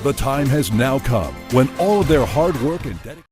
The time has now come when all of their hard work and dedication.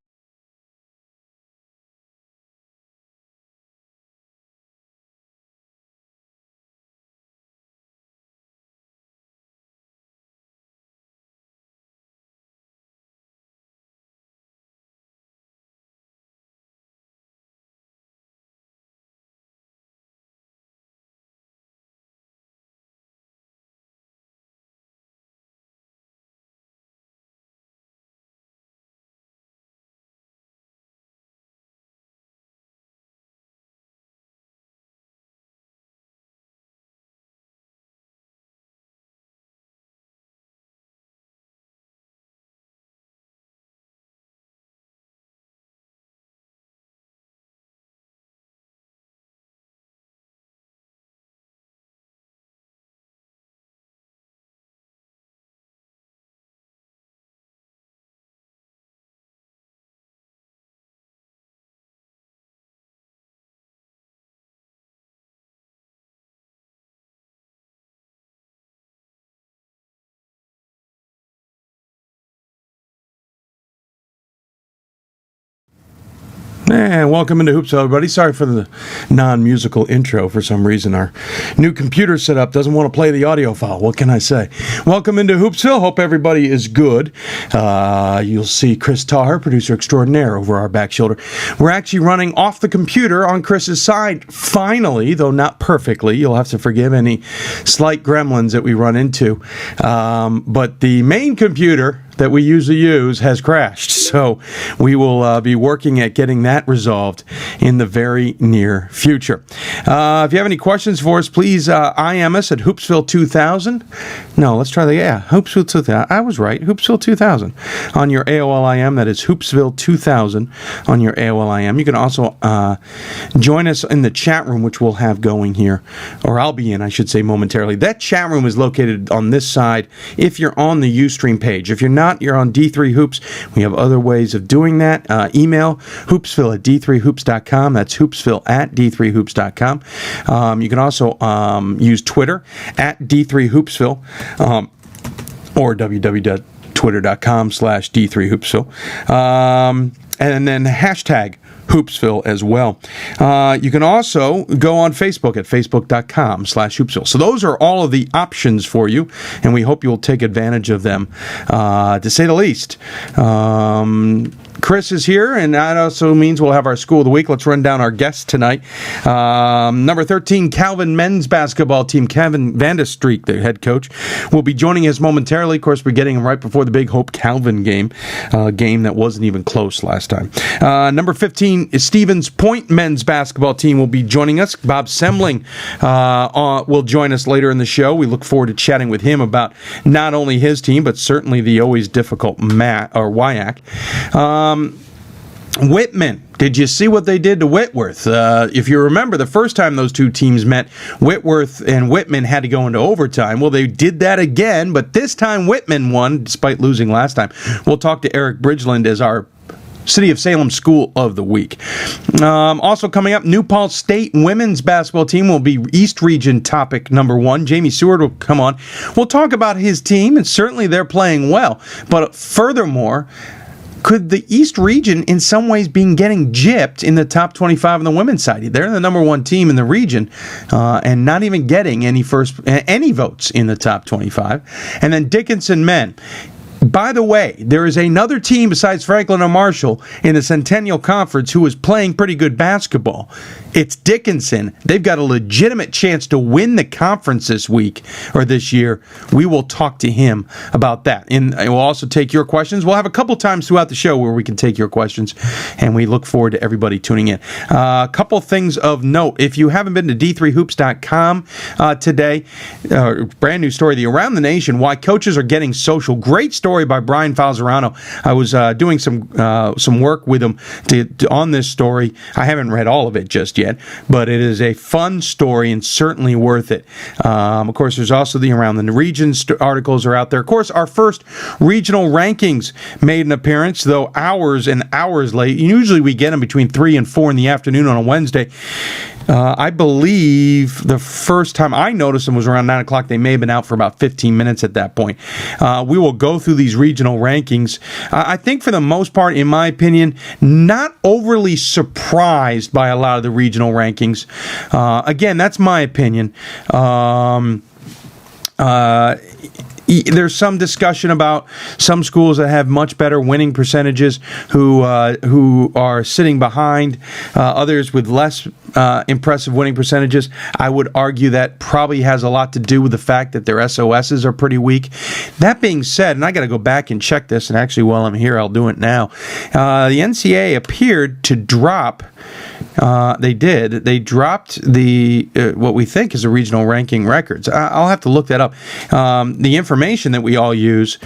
And welcome into Hoopsville, everybody. Sorry for the non-musical intro. For some reason, our new computer setup doesn't want to play the audio file. What can I say? Welcome into Hoopsville. Hope everybody is good. You'll see Chris Taher, producer extraordinaire, over our back shoulder. We're actually running off the computer on Chris's side, finally, though not perfectly. You'll have to forgive any slight gremlins that we run into. But the main computer that we usually use has crashed, so we will be working at getting that resolved in the very near future. If you have any questions for us, please IM us at Hoopsville 2000. No, let's try that. Yeah, Hoopsville 2000. I was right. Hoopsville 2000 on your AOL IM. That is Hoopsville 2000 on your AOL IM. You can also join us in the chat room, which we'll have going here, or I'll be in, I should say, momentarily. That chat room is located on this side if you're on the Ustream page. If you're not, you're on D3 Hoops. We have other ways of doing that. Email hoopsville at d3hoops.com. That's hoopsville at d3hoops.com. You can also use Twitter at D3Hoopsville or www.twitter.com/D3Hoopsville. And then hashtag Hoopsville as well. You can also go on Facebook at facebook.com/Hoopsville. So those are all of the options for you, and we hope you'll take advantage of them, to say the least. Chris is here, and that also means we'll have our School of the Week. Let's run down our guests tonight. Number 13, Calvin men's basketball team, Kevin Vande Streek, the head coach, will be joining us momentarily. Of course, we're getting him right before the big Hope Calvin game, a game that wasn't even close last time. Number 15 is Stevens Point men's basketball team will be joining us. Bob Semling will join us later in the show. We look forward to chatting with him about not only his team, but certainly the always difficult WIAC. Whitman, did you see what they did to Whitworth? If you remember, the first time those two teams met, Whitworth and Whitman had to go into overtime. Well, they did that again, but this time Whitman won, despite losing last time. We'll talk to Eric Bridgeland as our City of Salem School of the Week. Also coming up, New Paltz State women's basketball team will be East Region topic number 1. Jamie Seward will come on. We'll talk about his team, and certainly they're playing well. But furthermore, could the East Region in some ways be getting gypped in the top 25 on the women's side? They're the number 1 team in the region and not even getting any votes in the top 25. And then Dickinson men. By the way, there is another team besides Franklin or Marshall in the Centennial Conference who is playing pretty good basketball. It's Dickinson. They've got a legitimate chance to win the conference this week or this year. We will talk to him about that. And we'll also take your questions. We'll have a couple times throughout the show where we can take your questions, and we look forward to everybody tuning in. A couple things of note. If you haven't been to d3hoops.com today, brand new story, the Around the Nation, Why Coaches Are Getting Social. Great story by Brian Falzerano. I was doing some work with him on this story. I haven't read all of it just yet, but it is a fun story and certainly worth it. Of course, there's also the Around the Region articles are out there. Of course, our first regional rankings made an appearance, though hours and hours late. Usually we get them between 3 and 4 in the afternoon on a Wednesday. I believe the first time I noticed them was around 9 o'clock. They may have been out for about 15 minutes at that point. We will go through these regional rankings. I think for the most part, in my opinion, not overly surprised by a lot of the regional rankings. Again, that's my opinion. There's some discussion about some schools that have much better winning percentages who are sitting behind others with less impressive winning percentages. I would argue that probably has a lot to do with the fact that their SOSs are pretty weak. That being said, and I got to go back and check this, and actually while I'm here, I'll do it now. The NCAA appeared to drop. They did. They dropped the what we think is a regional ranking records. I'll have to look that up. The information that we all use.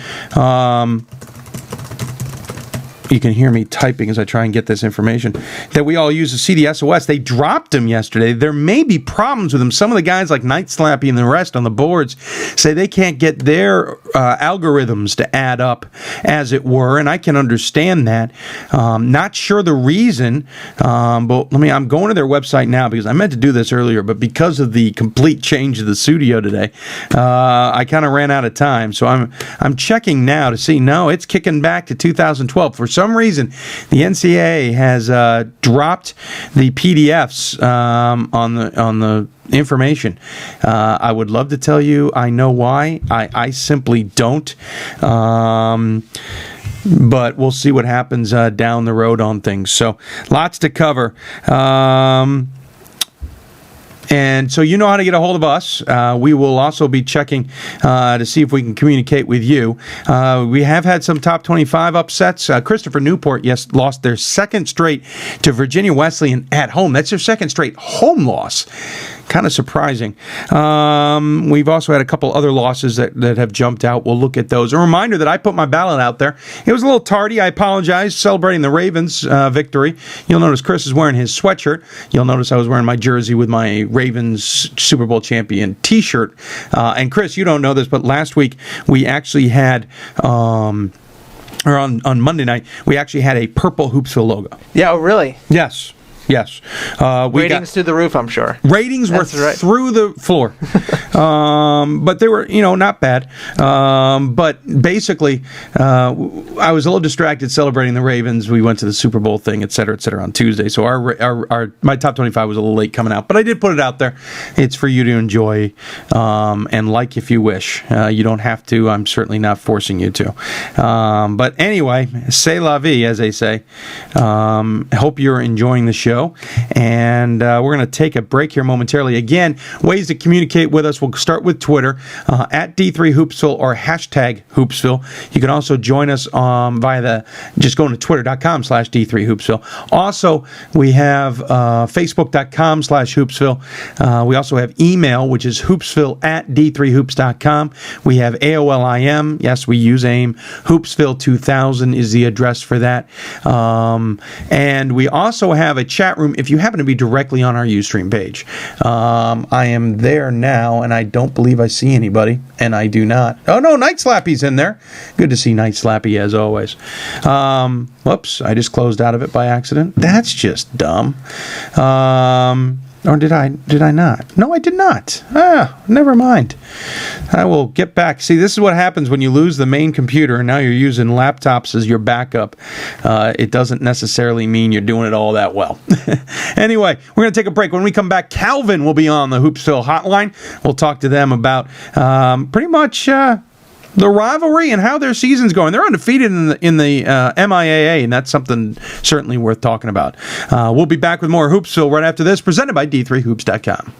You can hear me typing as I try and get this information that we all use to see the SOS. They dropped them yesterday. There may be problems with them. Some of the guys like Night Slappy and the rest on the boards say they can't get their algorithms to add up, as it were, and I can understand that. Not sure the reason, but I'm going to their website now because I meant to do this earlier, but because of the complete change of the studio today, I kind of ran out of time. So I'm checking now to see. No, it's kicking back to 2012. For some reason, the NCAA has dropped the PDFs on the information. I would love to tell you I know why. I simply don't. But we'll see what happens down the road on things. So lots to cover. And so you know how to get a hold of us. We will also be checking to see if we can communicate with you. We have had some top 25 upsets. Christopher Newport, lost their second straight to Virginia Wesleyan at home. That's their second straight home loss. Kind of surprising. We've also had a couple other losses that have jumped out. We'll look at those. A reminder that I put my ballot out there. It was a little tardy. I apologize. Celebrating the Ravens victory. You'll notice Chris is wearing his sweatshirt. You'll notice I was wearing my jersey with my Ravens Super Bowl champion T-shirt. And Chris, you don't know this, but last week we actually had... on Monday night, we actually had a purple Hoopsville logo. Yeah, oh, really? Yes. Ratings through the roof, I'm sure. Ratings were through the floor. But they were, not bad. But basically, I was a little distracted celebrating the Ravens. We went to the Super Bowl thing, et cetera, on Tuesday. So my top 25 was a little late coming out. But I did put it out there. It's for you to enjoy and like if you wish. You don't have to. I'm certainly not forcing you to. But anyway, c'est la vie, as they say. Hope you're enjoying the show. And we're going to take a break here momentarily. Again, ways to communicate with us. We'll start with Twitter, at D3Hoopsville or hashtag Hoopsville. You can also join us just going to twitter.com/D3Hoopsville. Also, we have facebook.com/Hoopsville. We also have email, which is hoopsville@D3Hoops.com. We have AOL-IM. Yes, we use AIM. Hoopsville2000 is the address for that. And we also have a chat room if you happen to be directly on our Ustream page. I am there now, and I don't believe I see anybody, and I do not. Oh, no, Night Slappy's in there. Good to see Night Slappy, as always. Whoops, I just closed out of it by accident. That's just dumb. Or did I not? No, I did not. Never mind. I will get back. See, this is what happens when you lose the main computer and now you're using laptops as your backup. It doesn't necessarily mean you're doing it all that well. Anyway, we're going to take a break. When we come back, Calvin will be on the Hoopsville hotline. We'll talk to them about pretty much... the rivalry and how their season's going. They're undefeated in the MIAA, and that's something certainly worth talking about. We'll be back with more Hoopsville right after this, presented by D3Hoops.com.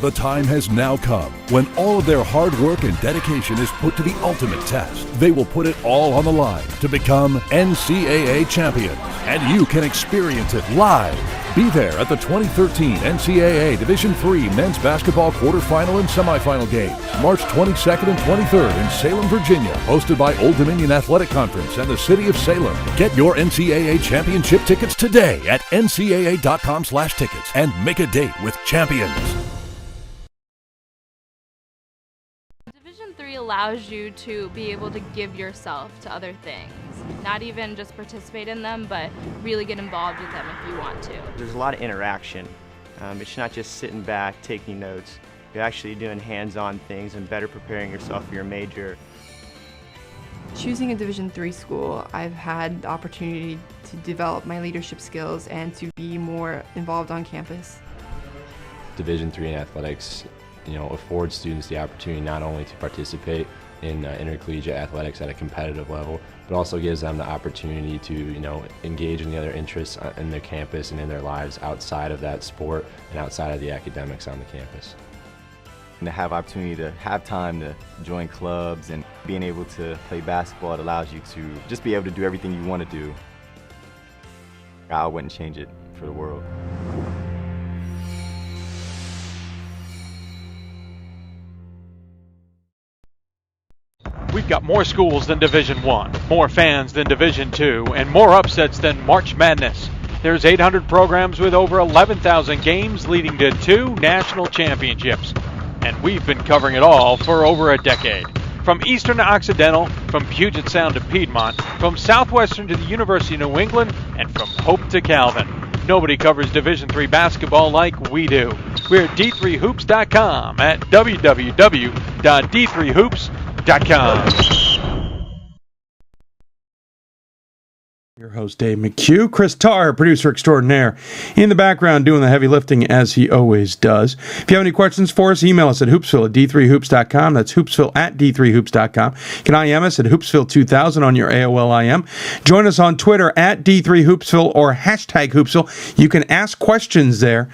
The time has now come when all of their hard work and dedication is put to the ultimate test. They will put it all on the line to become NCAA champions, and you can experience it live. Be there at the 2013 NCAA Division III Men's Basketball Quarterfinal and Semifinal Games, March 22nd and 23rd in Salem, Virginia, hosted by Old Dominion Athletic Conference and the City of Salem. Get your NCAA championship tickets today at ncaa.com/tickets and make a date with champions. Division III allows you to be able to give yourself to other things. Not even just participate in them, but really get involved with them if you want to. There's a lot of interaction. It's not just sitting back, taking notes. You're actually doing hands-on things and better preparing yourself for your major. Choosing a Division III school, I've had the opportunity to develop my leadership skills and to be more involved on campus. Division III in athletics, affords students the opportunity not only to participate in intercollegiate athletics at a competitive level, but also gives them the opportunity to, engage in the other interests in their campus and in their lives outside of that sport and outside of the academics on the campus. And to have opportunity to have time to join clubs and being able to play basketball, it allows you to just be able to do everything you want to do. I wouldn't change it for the world. We've got more schools than Division I, more fans than Division II, and more upsets than March Madness. There's 800 programs with over 11,000 games leading to 2 national championships. And we've been covering it all for over a decade. From Eastern to Occidental, from Puget Sound to Piedmont, from Southwestern to the University of New England, and from Hope to Calvin. Nobody covers Division III basketball like we do. We're at d3hoops.com at www.d3hoops.com. Your host, Dave McHugh. Chris Tarr, producer extraordinaire, in the background doing the heavy lifting as he always does. If you have any questions for us, email us at hoopsville at d3hoops.com. That's hoopsville at d3hoops.com. You can IM us at hoopsville2000 on your AOL IM. Join us on Twitter at d3hoopsville or hashtag Hoopsville. You can ask questions there.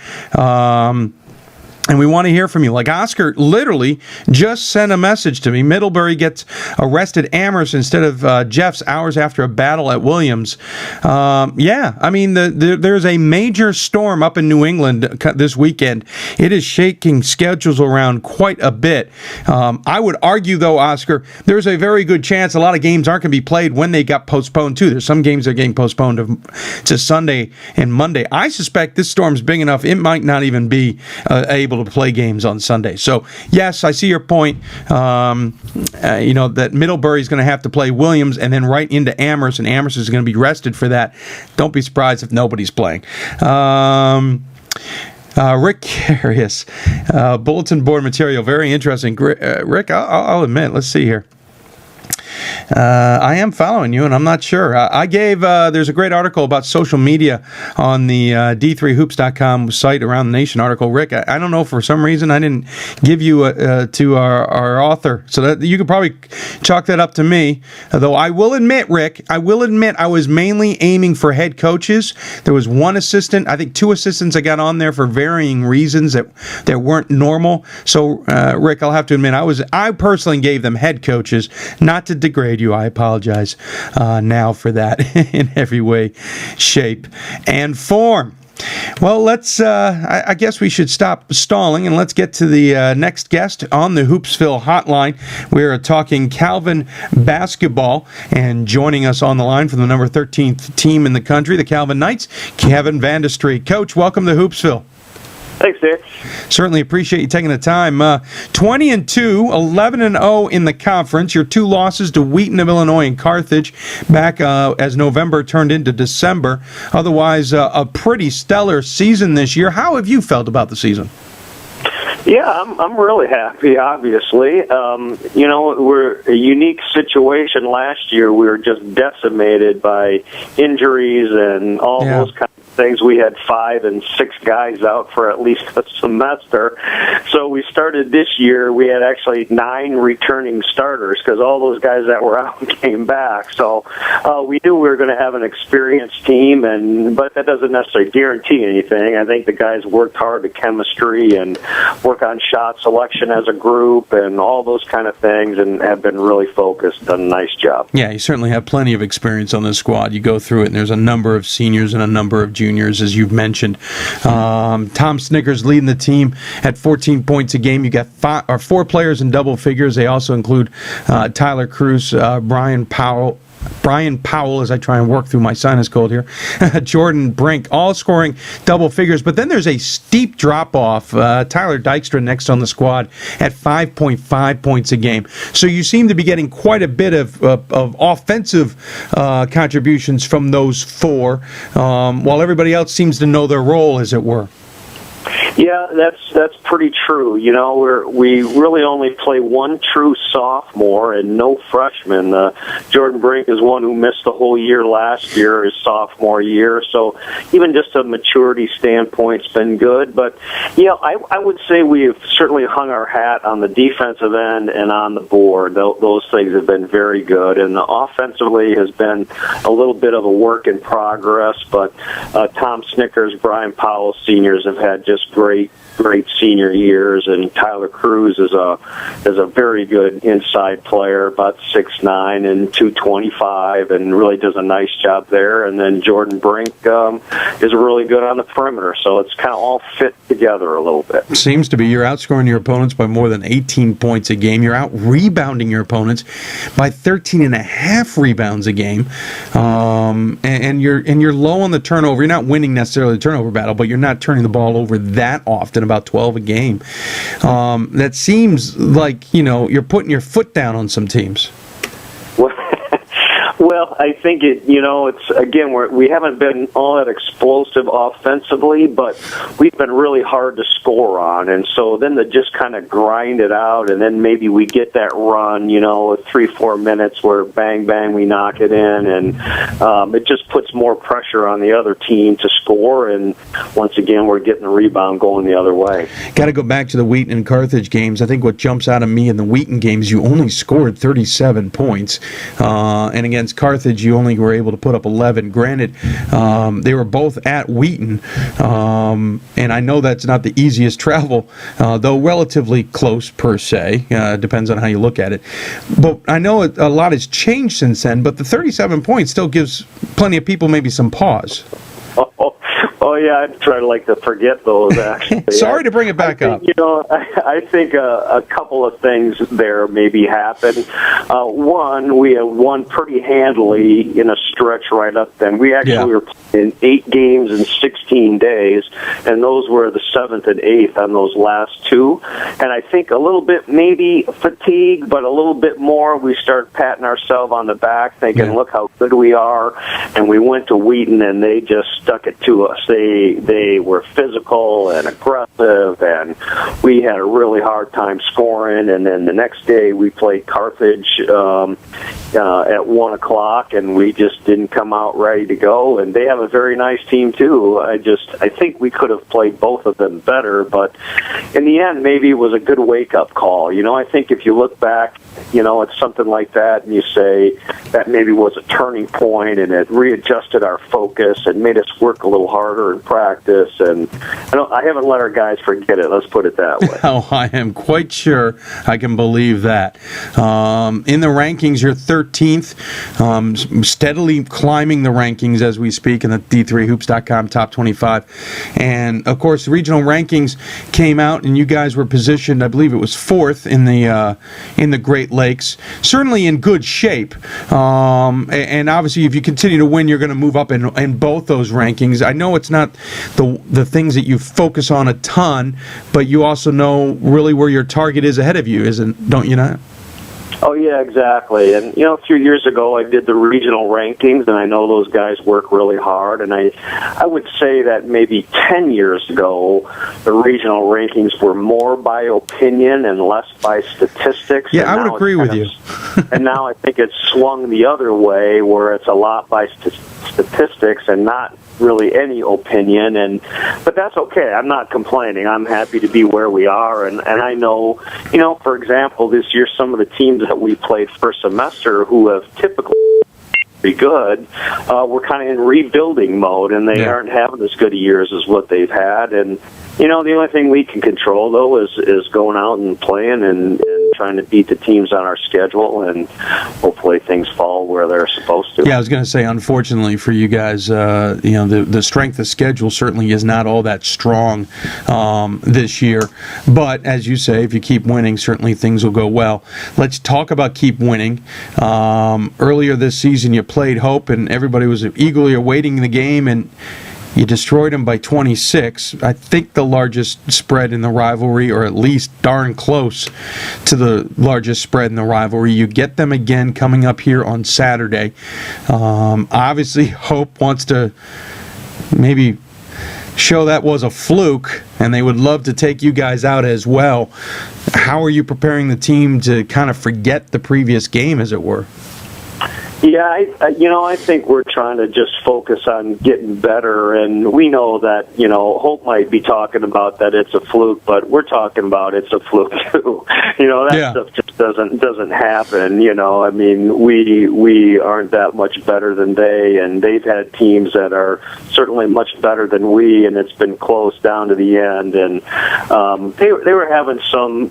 And we want to hear from you. Like Oscar literally just sent a message to me. Middlebury gets arrested Amherst instead of Jeff's hours after a battle at Williams. There's a major storm up in New England this weekend. It is shaking schedules around quite a bit. I would argue, though, Oscar, there's a very good chance a lot of games aren't going to be played when they got postponed, too. There's some games that are getting postponed to Sunday and Monday. I suspect this storm's big enough, it might not even be able to play games on Sunday. So, yes, I see your point, that Middlebury's going to have to play Williams and then right into Amherst, and Amherst is going to be rested for that. Don't be surprised if nobody's playing. Rick Carius, bulletin board material, very interesting. Rick, I'll admit, let's see here. I am following you, and I'm not sure. There's a great article about social media on the d3hoops.com site around the nation article. Rick, I don't know, for some reason I didn't give you to our author, so that you could probably chalk that up to me. Though I will admit, Rick, I was mainly aiming for head coaches. There was one assistant, I think 2 assistants I got on there for varying reasons that weren't normal. So, Rick, I'll have to admit, I personally gave them head coaches, not to degrade you. I apologize now for that in every way, shape, and form. Well, let's. I guess we should stop stalling and let's get to the next guest on the Hoopsville hotline. We're talking Calvin basketball, and joining us on the line from the number 13th team in the country, the Calvin Knights, Kevin Vande Streek. Coach, welcome to Hoopsville. Thanks, Dick. Certainly appreciate you taking the time. 20-2, 11-0 in the conference. Your 2 losses to Wheaton of Illinois and Carthage back as November turned into December. Otherwise, a pretty stellar season this year. How have you felt about the season? Yeah, I'm really happy, obviously. We're a unique situation last year. We were just decimated by injuries and all those kinds of things. We had 5 and 6 guys out for at least a semester. So we started this year, we had actually 9 returning starters because all those guys that were out came back. So we knew we were going to have an experienced team, but that doesn't necessarily guarantee anything. I think the guys worked hard at chemistry and work on shot selection as a group and all those kind of things, and have been really focused. Done a nice job. Yeah, you certainly have plenty of experience on this squad. You go through it, and there's a number of seniors and a number of juniors, as you've mentioned. Tom Snickers leading the team at 14 points a game. You got 4 players in double figures. They also include Tyler Cruz, Brian Powell, Brian Powell, as I try and work through my sinus cold here, Jordan Brink, all scoring double figures. But then there's a steep drop-off. Tyler Dykstra next on the squad at 5.5 points a game. So you seem to be getting quite a bit of offensive contributions from those four, while everybody else seems to know their role, as it were. Yeah, that's pretty true. You know, we really only play one true sophomore and no freshman. Jordan Brink is one who missed the whole year last year, his sophomore year. So even just a maturity standpoint's been good. But yeah, I would say we've certainly hung our hat on the defensive end and on the board. Those things have been very good, and offensively has been a little bit of a work in progress. But Tom Snickers, Brian Powell seniors have had just great senior years, and Tyler Cruz is a very good inside player, about 6'9" and 225, and really does a nice job there. And then Jordan Brink is really good on the perimeter, so it's kind of all fit together a little bit. Seems to be. You're outscoring your opponents by more than 18 points a game. You're out rebounding your opponents by 13.5 rebounds a game, and you're low on the turnover. You're not winning necessarily the turnover battle, but you're not turning the ball over that often, about 12 a game. That seems like, you're putting your foot down on some teams. Well, I think it's again, we haven't been all that explosive offensively, but we've been really hard to score on, and so then to just kind of grind it out, and then maybe we get that run, 3-4 minutes where bang bang we knock it in, and it just puts more pressure on the other team to score, and once again we're getting the rebound going the other way. Got to go back to the Wheaton and Carthage games. I think what jumps out of me in the Wheaton games, you only scored 37 points, and against Carthage you only were able to put up 11. Granted, they were both at Wheaton, and I know that's not the easiest travel, though relatively close per se. Depends on how you look at it. But I know a lot has changed since then, but the 37 points still gives plenty of people maybe some pause. Oh yeah, I try to forget those, actually. Sorry to bring it back up. I think a couple of things there maybe happened. One, we have won pretty handily in a stretch right up then. We actually were playing 8 games in 16 days, and those were the 7th and 8th on those last 2. And I think a little bit maybe fatigue, but a little bit more we started patting ourselves on the back, thinking, look how good we are. And we went to Wheaton, and they just stuck it to us. They were physical and aggressive, and we had a really hard time scoring. And then the next day we played Carthage at 1 o'clock, and we just didn't come out ready to go. And they have a very nice team too. I think we could have played both of them better, but in the end maybe it was a good wake-up call. I think if you look back, at something like that, and you say that maybe was a turning point, and it readjusted our focus and made us work a little harder in practice. And I haven't let our guys forget it. Let's put it that way. Oh, I am quite sure I can believe that. In the rankings, you're 13th, steadily climbing the rankings as we speak in the D3Hoops.com top 25. And of course, the regional rankings came out, and you guys were positioned, I believe it was 4th in the Great Lakes. Certainly in good shape. And obviously, if you continue to win, you're going to move up in both those rankings. I know it's not the things that you focus on a ton, but you also know really where your target is ahead of you, don't you not? Oh, yeah, exactly. And, a few years ago I did the regional rankings, and I know those guys work really hard. And I would say that maybe 10 years ago, the regional rankings were more by opinion and less by statistics. Yeah, I would agree with you. And now I think it's swung the other way, where it's a lot by statistics and not really any opinion, but that's okay. I'm not complaining. I'm happy to be where we are, and I know, for example, this year some of the teams that we played first semester who have typically be good, we're kind of in rebuilding mode, and they aren't having as good a years as what they've had. And the only thing we can control though is going out and playing and trying to beat the teams on our schedule, and hopefully things fall where they're supposed to. Yeah, I was going to say, unfortunately for you guys, the strength of schedule certainly is not all that strong this year. But as you say, if you keep winning, certainly things will go well. Let's talk about keep winning. Earlier this season, you played Hope, and everybody was eagerly awaiting the game, and you destroyed them by 26. I think the largest spread in the rivalry, or at least darn close to the largest spread in the rivalry. You get them again coming up here on Saturday. Obviously, Hope wants to maybe show that was a fluke, and they would love to take you guys out as well. How are you preparing the team to kind of forget the previous game, as it were? Yeah, I think we're trying to just focus on getting better, and we know that, Hope might be talking about that it's a fluke, but we're talking about it's a fluke too. Stuff just doesn't happen. I mean, we aren't that much better than they, and they've had teams that are certainly much better than we, and it's been close down to the end, and they were having some,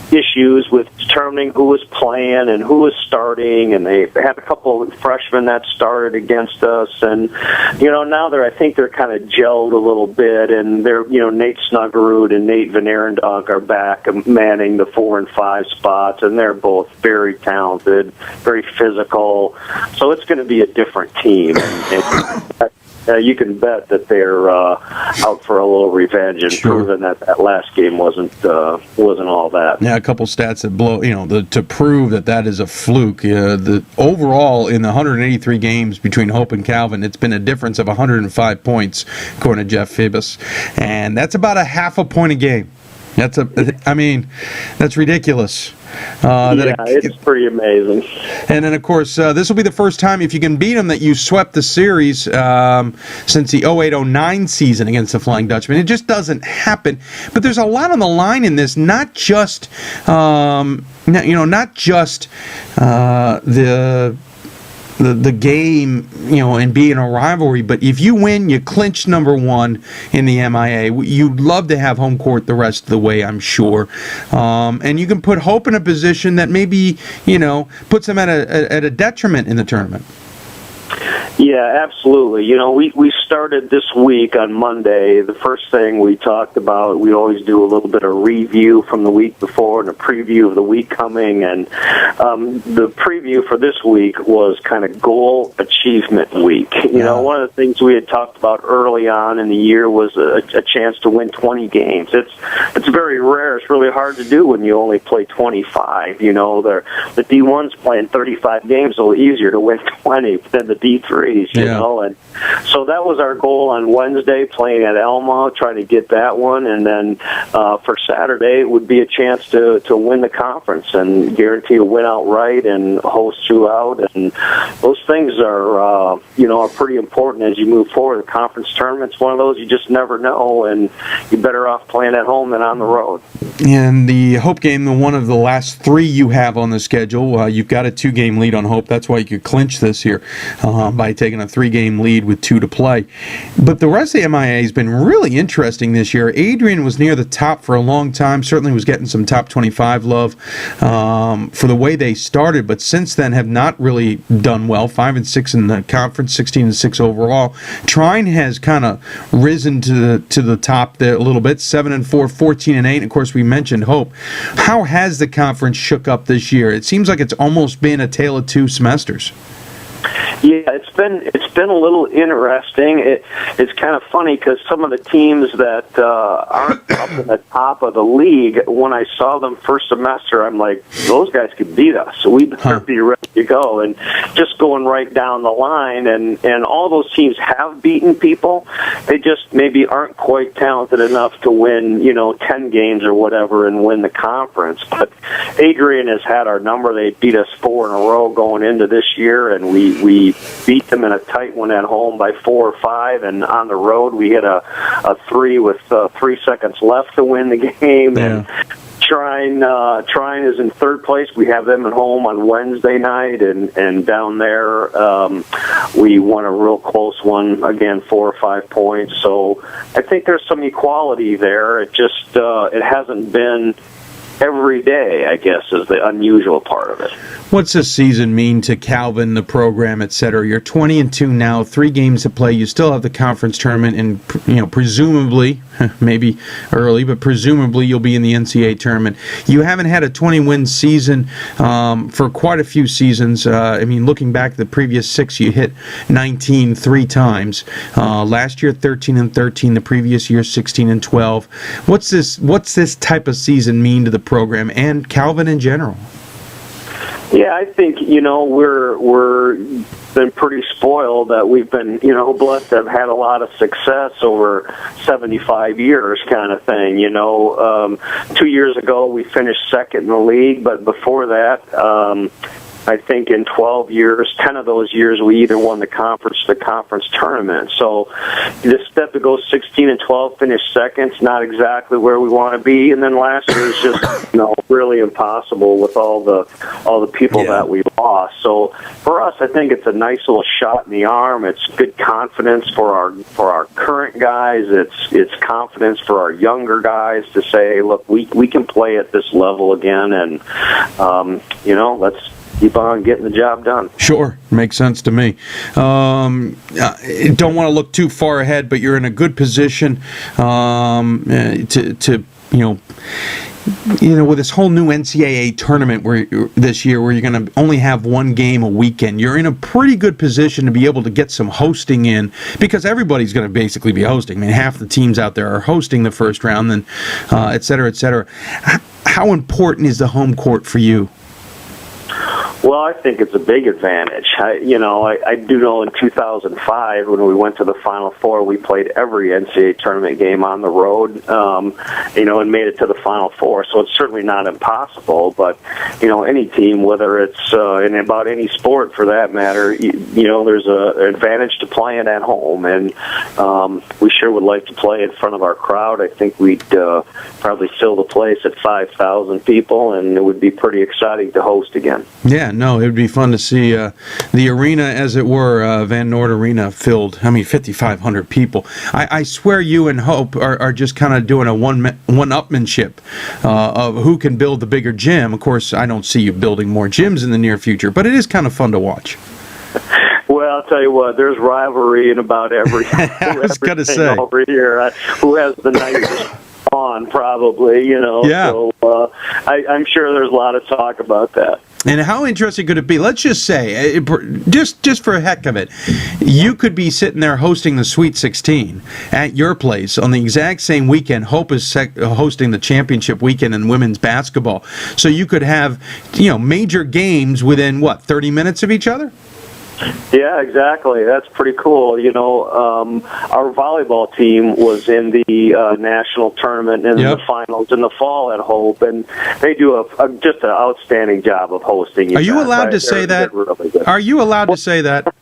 issues with determining who was playing and who was starting, and they had a couple of freshmen that started against us, and now I think they're kind of gelled a little bit, and they're Nate Snuggerud and Nate Van Arendonk are back manning the 4 and 5 spots, and they're both very talented, very physical, so it's going to be a different team. You can bet that they're out for a little revenge and proving that last game wasn't all that. Yeah, a couple stats that blow, to prove that is a fluke. The overall in the 183 games between Hope and Calvin, it's been a difference of 105 points, according to Jeff Phoebus, and that's about a half a point a game. That's ridiculous. It's pretty amazing. And then, of course, this will be the first time, if you can beat them, that you swept the series since the 08-09 season against the Flying Dutchman. It just doesn't happen. But there's a lot on the line in this, not just the game, and being a rivalry, but if you win, you clinch #1 in the MIA. You'd love to have home court the rest of the way, I'm sure, and you can put Hope in a position that maybe puts them at a detriment in the tournament. Yeah, absolutely. We started this week on Monday. The first thing we talked about, we always do a little bit of review from the week before and a preview of the week coming. And the preview for this week was kind of goal achievement week. One of the things we had talked about early on in the year was a chance to win 20 games. It's very rare. It's really hard to do when you only play 25. The D1's playing 35 games, a little easier to win 20 than the D3s, and so that was our goal on Wednesday, playing at Elma, trying to get that one, and then for Saturday it would be a chance to win the conference and guarantee a win outright and host throughout, and those things are pretty important as you move forward. The conference tournament's one of those you just never know, and you're better off playing at home than on the road. And the Hope game, one of the last 3 you have on the schedule, you've got a 2-game lead on Hope. That's why you could clinch this here by taking a 3-game lead with 2 to play. But the rest of the MIA has been really interesting this year. Adrian was near the top for a long time, certainly was getting some top 25 love for the way they started, but since then have not really done well. 5-6 in the conference, 16-6 overall. Trine has kind of risen to the top there a little bit, 7-4, 14-8. Of course, we mentioned Hope. How has the conference shook up this year? It seems like it's almost been a tale of 2 semesters. Yeah, it's been a little interesting. It's kind of funny because some of the teams that aren't up in the top of the league, when I saw them first semester, I'm like, those guys could beat us, so we better be ready to go. And just going right down the line, and all those teams have beaten people. They just maybe aren't quite talented enough to win, 10 games or whatever and win the conference. But Adrian has had our number. They beat us 4 in a row going into this year, and we beat them in a tight one at home by 4 or 5, and on the road we hit a 3 with 3 seconds left to win the game. Yeah. And Trine is in 3rd place. We have them at home on Wednesday night, and down there we won a real close one, again 4 or 5 points. So I think there's some equality there. It just it hasn't been every day, I guess, is the unusual part of it. What's this season mean to Calvin, the program, etc.? You're 20-2 now, 3 games to play. You still have the conference tournament, and presumably, maybe early, but presumably you'll be in the NCAA tournament. You haven't had a 20-win season for quite a few seasons. Looking back at the previous 6, you hit 19 3 times. Last year, 13-13. The previous year, 16-12. What's this type of season mean to the program and Calvin in general? Yeah, I think, we're been pretty spoiled that we've been, blessed to have had a lot of success over 75 years kind of thing. 2 years ago we finished second in the league, but before that, I think in 12 years, 10 of those years, we either won the conference tournament. So this step to go 16-12, finish second, it's not exactly where we want to be. And then last year was just, really impossible with all the people that we lost. So for us, I think it's a nice little shot in the arm. It's good confidence for our current guys. It's confidence for our younger guys to say, look, we can play at this level again, and let's keep on getting the job done. Sure, makes sense to me. Don't want to look too far ahead, but you're in a good position with this whole new NCAA tournament this year where you're going to only have one game a weekend. You're in a pretty good position to be able to get some hosting in, because everybody's going to basically be hosting. Half the teams out there are hosting the first round, and et cetera, et cetera. How important is the home court for you? Well, I think it's a big advantage. I do know in 2005 when we went to the Final Four, we played every NCAA tournament game on the road, and made it to the Final Four. So it's certainly not impossible. But any team, whether it's in about any sport for that matter, there's an advantage to playing at home, and we sure would like to play in front of our crowd. I think we'd probably fill the place at 5,000 people, and it would be pretty exciting to host again. Yeah, no, it would be fun to see the arena, as it were, Van Noord Arena, filled. 5,500 people. I swear you and Hope are just kind of doing a one-upmanship of who can build the bigger gym. Of course, I don't see you building more gyms in the near future, but it is kind of fun to watch. Well, I'll tell you what, there's rivalry in about every I was going to say. Over here. Who has the nicest on, probably, Yeah. So I'm sure there's a lot of talk about that. And how interesting could it be? Let's just say, just for a heck of it, you could be sitting there hosting the Sweet 16 at your place on the exact same weekend. Hope is hosting the championship weekend in women's basketball. So you could have, major games within, 30 minutes of each other? Yeah, exactly. That's pretty cool. Our volleyball team was in the national tournament and the finals in the fall at Hope, and they do just an outstanding job of hosting. Are you allowed to say that? Really good. Are you allowed to say that?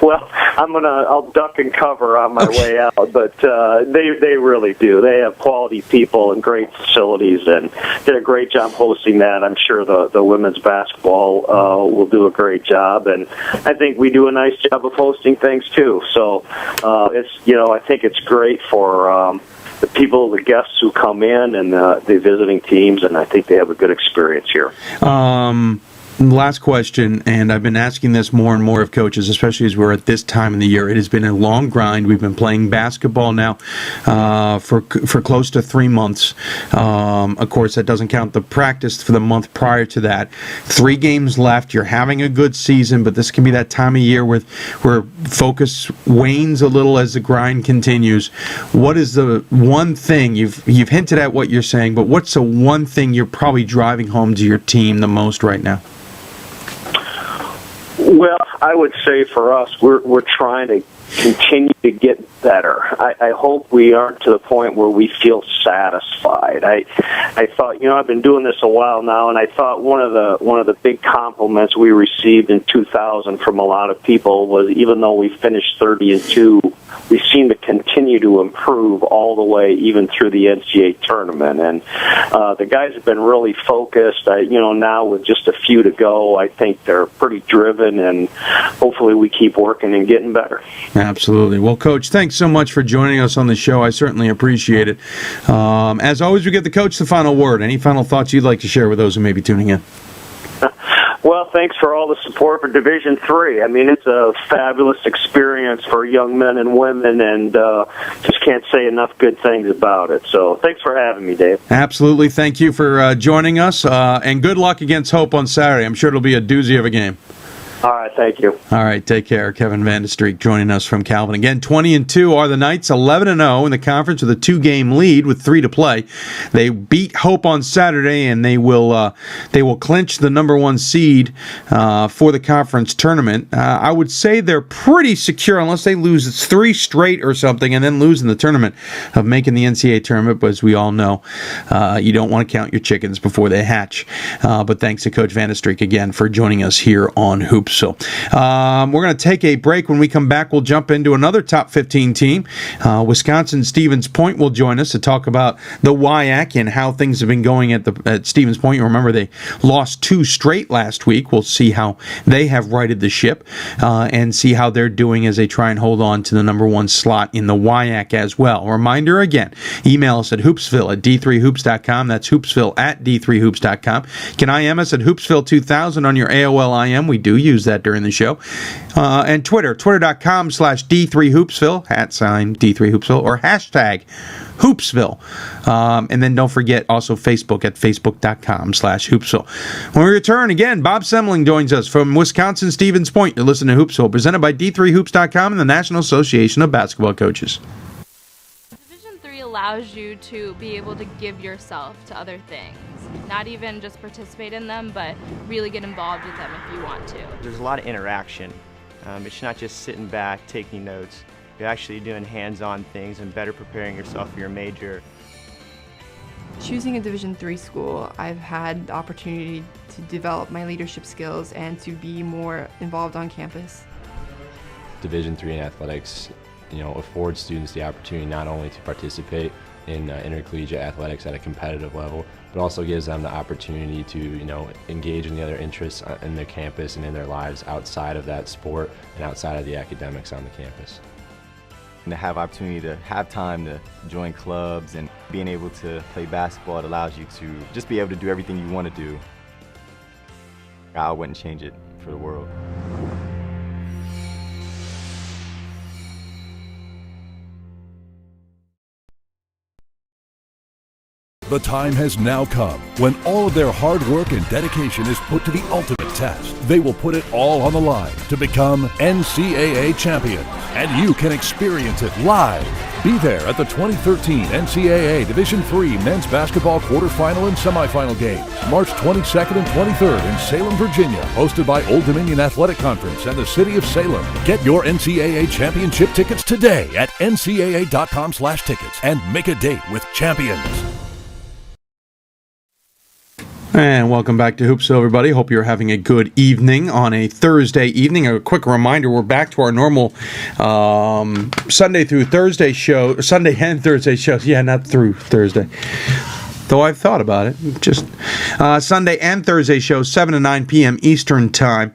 Well, I'll duck and cover on my way out, but they really do. They have quality people and great facilities, and did a great job hosting that. I'm sure the women's basketball will do a great job, and I think we do a nice job of hosting things too. So I think it's great for the people, the guests who come in, and the visiting teams, and I think they have a good experience here. Last question, and I've been asking this more and more of coaches, especially as we're at this time of the year. It has been a long grind. We've been playing basketball now for close to 3 months. Of course, that doesn't count the practice for the month prior to that. 3 games left. You're having a good season, but this can be that time of year where focus wanes a little as the grind continues. What is the one thing, you've hinted at what you're saying, but what's the one thing you're probably driving home to your team the most right now? Well, I would say for us, we're trying to continue to get better. I hope we aren't to the point where we feel satisfied. I thought, I've been doing this a while now, and I thought one of the big compliments we received in 2000 from a lot of people was, even though we finished 30-2, we seem to continue to improve all the way, even through the NCAA tournament. And the guys have been really focused. Now with just a few to go, I think they're pretty driven, and hopefully we keep working and getting better. Absolutely. Well, Coach, thanks so much for joining us on the show. I certainly appreciate it. As always, we give the coach the final word. Any final thoughts you'd like to share with those who may be tuning in? Well, thanks for all the support for Division III. I mean, it's a fabulous experience for young men and women, and just can't say enough good things about it. So thanks for having me, Dave. Absolutely. Thank you for joining us, and good luck against Hope on Saturday. I'm sure it'll be a doozy of a game. All right, thank you. All right, take care. Kevin Vande Streek joining us from Calvin. Again, 20-2 are the Knights, 11-0 in the conference with a 2-game lead with 3 to play. They beat Hope on Saturday, and they will clinch the number 1 seed for the conference tournament. I would say they're pretty secure unless they lose 3 straight or something and then lose in the tournament of making the NCAA tournament. But as we all know, you don't want to count your chickens before they hatch. But thanks to Coach Vande Streek again for joining us here on Hoopsville. We're going to take a break. When we come back, we'll jump into another top 15 team. Wisconsin Stevens Point will join us to talk about the WIAC and how things have been going at Stevens Point. You remember they lost 2 straight last week. We'll see how they have righted the ship and see how they're doing as they try and hold on to the number 1 slot in the WIAC as well. A reminder again, email us at hoopsville@d3hoops.com. That's hoopsville@d3hoops.com. You can IM us at hoopsville2000 on your AOL IM. We do use that during the show. And twitter.com/D3Hoopsville, @D3Hoopsville, or hashtag Hoopsville. And then don't forget also Facebook at facebook.com/Hoopsville. When we return, again, Bob Semling joins us from Wisconsin Stevens Point. You're listening to Hoopsville, presented by D3Hoops.com and the National Association of Basketball Coaches. Division III allows you to be able to give yourself to other things. Not even just participate in them, but really get involved with them if you want to. There's a lot of interaction. It's not just sitting back, taking notes. You're actually doing hands-on things and better preparing yourself for your major. Choosing a Division III school, I've had the opportunity to develop my leadership skills and to be more involved on campus. Division III in athletics, affords students the opportunity not only to participate in intercollegiate athletics at a competitive level, but also gives them the opportunity to, engage in the other interests in their campus and in their lives outside of that sport and outside of the academics on the campus. And to have opportunity to have time to join clubs and being able to play basketball, it allows you to just be able to do everything you want to do. I wouldn't change it for the world. The time has now come when all of their hard work and dedication is put to the ultimate test. They will put it all on the line to become NCAA champions, and you can experience it live. Be there at the 2013 NCAA Division III men's basketball quarterfinal and semifinal games, March 22nd and 23rd in Salem, Virginia, hosted by Old Dominion Athletic Conference and the City of Salem. Get your NCAA championship tickets today at ncaa.com/tickets and make a date with champions. And welcome back to Hoopsville, everybody. Hope you're having a good evening on a Thursday evening. A quick reminder, we're back to our normal Sunday and Thursday shows. Yeah, not through Thursday. Though I've thought about it. Just Sunday and Thursday shows, 7 to 9 p.m. Eastern Time.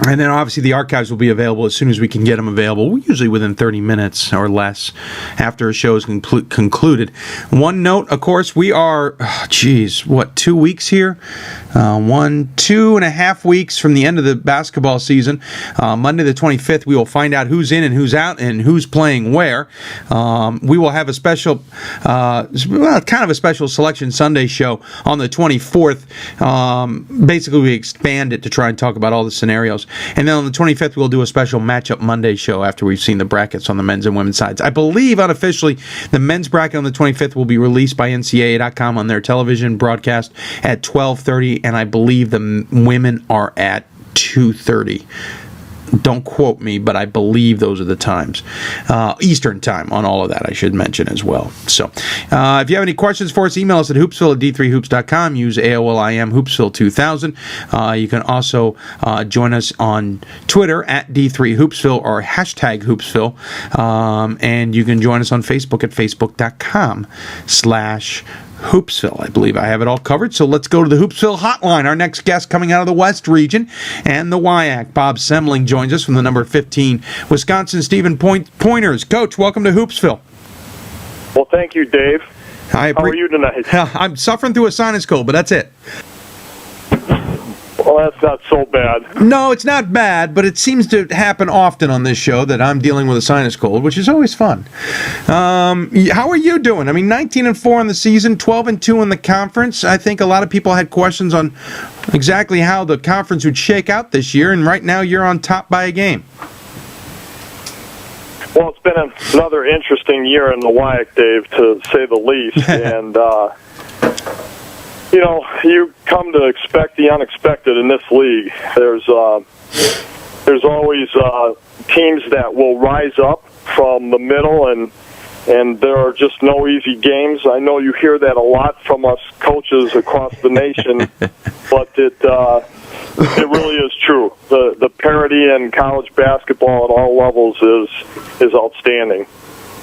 And then obviously the archives will be available as soon as we can get them available, usually within 30 minutes or less after a show is concluded. One note, of course, we are, 2 weeks here? 2.5 weeks from the end of the basketball season. Monday the 25th, we will find out who's in and who's out and who's playing where. We will have a special, kind of a special Selection Sunday show on the 24th. Basically, we expand it to try and talk about all the scenarios. And then on the 25th, we'll do a special Matchup Monday show after we've seen the brackets on the men's and women's sides. I believe, unofficially, the men's bracket on the 25th will be released by NCAA.com on their television broadcast at 12:30, and I believe the women are at 2:30. Don't quote me, but I believe those are the times. Eastern time on all of that, I should mention as well. So, if you have any questions for us, email us at hoopsville@d3hoops.com. Use AOL IM Hoopsville2000. You can also join us on Twitter at D3Hoopsville or hashtag Hoopsville. And you can join us on Facebook at facebook.com/Hoopsville. Hoopsville. I believe I have it all covered. So let's go to the Hoopsville hotline. Our next guest coming out of the West region and the WIAC, Bob Semling, joins us from the number 15 Wisconsin Stephen Pointers. Coach, welcome to Hoopsville. Well, thank you, Dave. How are you tonight? I'm suffering through a sinus cold, but that's it. Well, that's not so bad. No, it's not bad, but it seems to happen often on this show that I'm dealing with a sinus cold, which is always fun. How are you doing? I mean, 19-4 in the season, 12-2 in the conference. I think a lot of people had questions on exactly how the conference would shake out this year, and right now you're on top by a game. Well, it's been another interesting year in the WIAC, Dave, to say the least. And, you know, you come to expect the unexpected in this league. There's always teams that will rise up from the middle, and there are just no easy games. I know you hear that a lot from us coaches across the nation, but it really is true. The parity in college basketball at all levels is outstanding.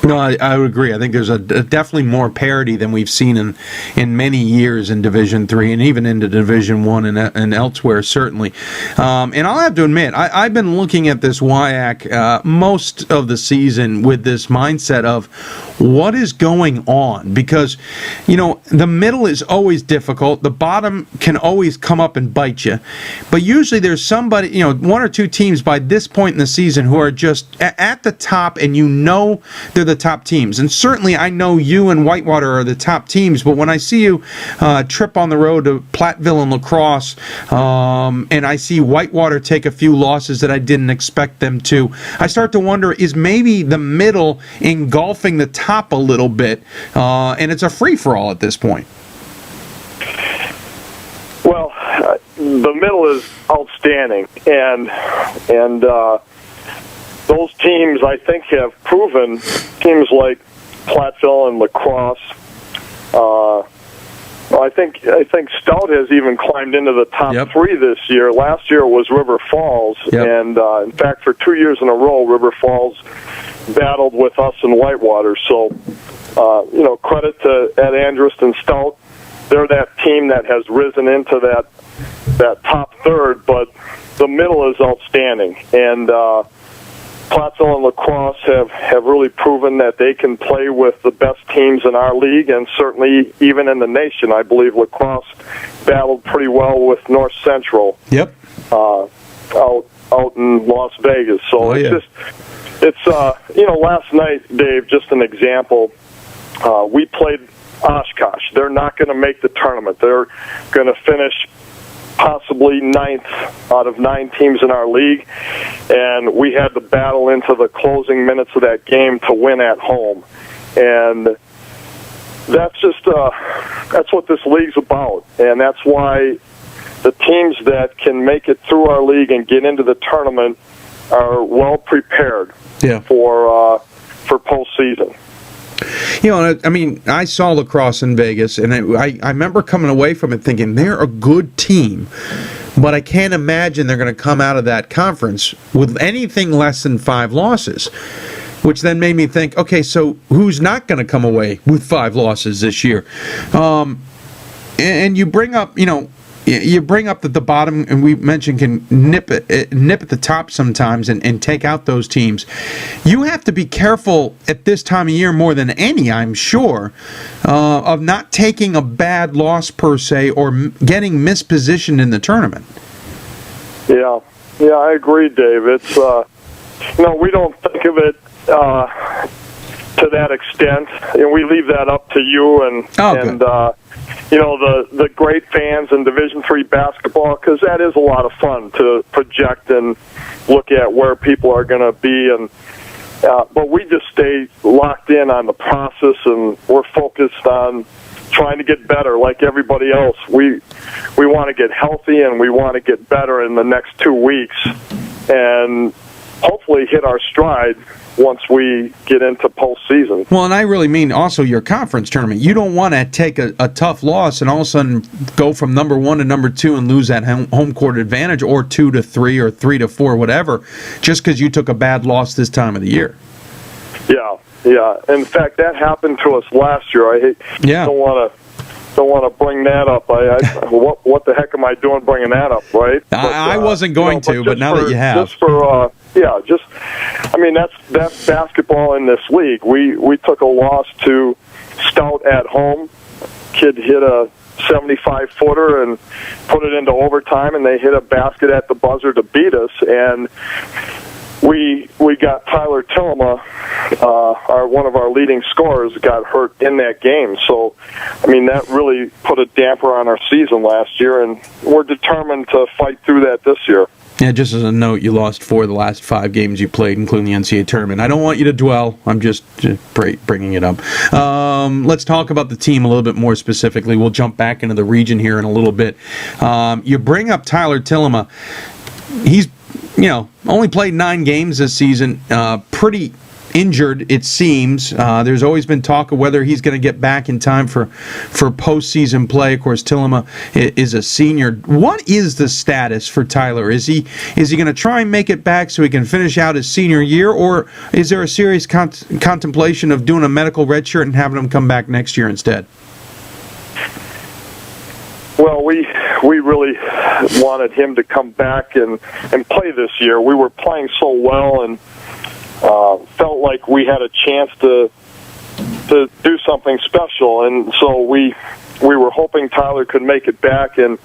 No, I would agree. I think there's definitely more parity than we've seen in many years in Division III and even into Division I and elsewhere, certainly. And I'll have to admit, I've been looking at this WIAC most of the season with this mindset of what is going on, because, you know, the middle is always difficult. The bottom can always come up and bite you. But usually there's somebody, you know, one or two teams by this point in the season who are just at the top, and you know they're the top teams. And certainly I know you and Whitewater are the top teams, but when I see you trip on the road to Platteville and La Crosse, and I see Whitewater take a few losses that I didn't expect them to, I start to wonder, is maybe the middle engulfing the top a little bit, and it's a free-for-all at this point? Well, the middle is outstanding, and those teams, I think, have proven, teams like Platteville and La Crosse. I think Stout has even climbed into the top three this year. Last year was River Falls, and in fact, for 2 years in a row, River Falls battled with us in Whitewater. So, you know, credit to Ed Andrist and Stout. They're that team that has risen into that top third, but the middle is outstanding. And Platteville and La Crosse have really proven that they can play with the best teams in our league, and certainly even in the nation. I believe La Crosse battled pretty well with North Central. Yep. Out in Las Vegas. So it's you know, last night, Dave, just an example. We played Oshkosh. They're not going to make the tournament. They're going to finish possibly 9th out of 9 teams in our league, and we had to battle into the closing minutes of that game to win at home. And that's just that's what this league's about, and that's why the teams that can make it through our league and get into the tournament are well prepared for postseason. You know, I mean, I saw La Crosse in Vegas, and I remember coming away from it thinking they're a good team, but I can't imagine they're going to come out of that conference with anything less than 5 losses, which then made me think, okay, so who's not going to come away with 5 losses this year? And you bring up, you know, that the bottom, and we mentioned, can nip at the top sometimes and take out those teams. You have to be careful at this time of year more than any, I'm sure, of not taking a bad loss per se or getting mispositioned in the tournament. Yeah, I agree, Dave. It's you know, we don't think of it to that extent, and we leave that up to you and you know, the great fans in Division III basketball, because that is a lot of fun to project and look at where people are going to be. And but we just stay locked in on the process, and we're focused on trying to get better like everybody else. We want to get healthy, and we want to get better in the next 2 weeks, and hopefully hit our stride once we get into postseason. Well, and I really mean also your conference tournament. You don't want to take a tough loss and all of a sudden go from number 1 to number 2 and lose that home court advantage, or 2 to 3 or 3 to 4, whatever, just because you took a bad loss this time of the year. Yeah. In fact, that happened to us last year. I don't want to don't want to bring that up. What the heck am I doing bringing that up, right? I wasn't going to, but now that you have. That's basketball in this league. We took a loss to Stout at home. Kid hit a 75-footer and put it into overtime, and they hit a basket at the buzzer to beat us. And we got Tyler Tillema, one of our leading scorers, got hurt in that game. So, that really put a damper on our season last year, and we're determined to fight through that this year. Yeah, just as a note, you lost 4 of the last 5 games you played, including the NCAA tournament. I don't want you to dwell. I'm just bringing it up. Let's talk about the team a little bit more specifically. We'll jump back into the region here in a little bit. You bring up Tyler Tillema. He's, only played 9 games this season. Pretty injured, it seems. There's always been talk of whether he's going to get back in time for postseason play. Of course, Tillema is a senior. What is the status for Tyler? Is he going to try and make it back so he can finish out his senior year, or is there a serious contemplation of doing a medical redshirt and having him come back next year instead? Well, we really wanted him to come back and play this year. We were playing so well and felt like we had a chance to do something special, and so we were hoping Tyler could make it back, and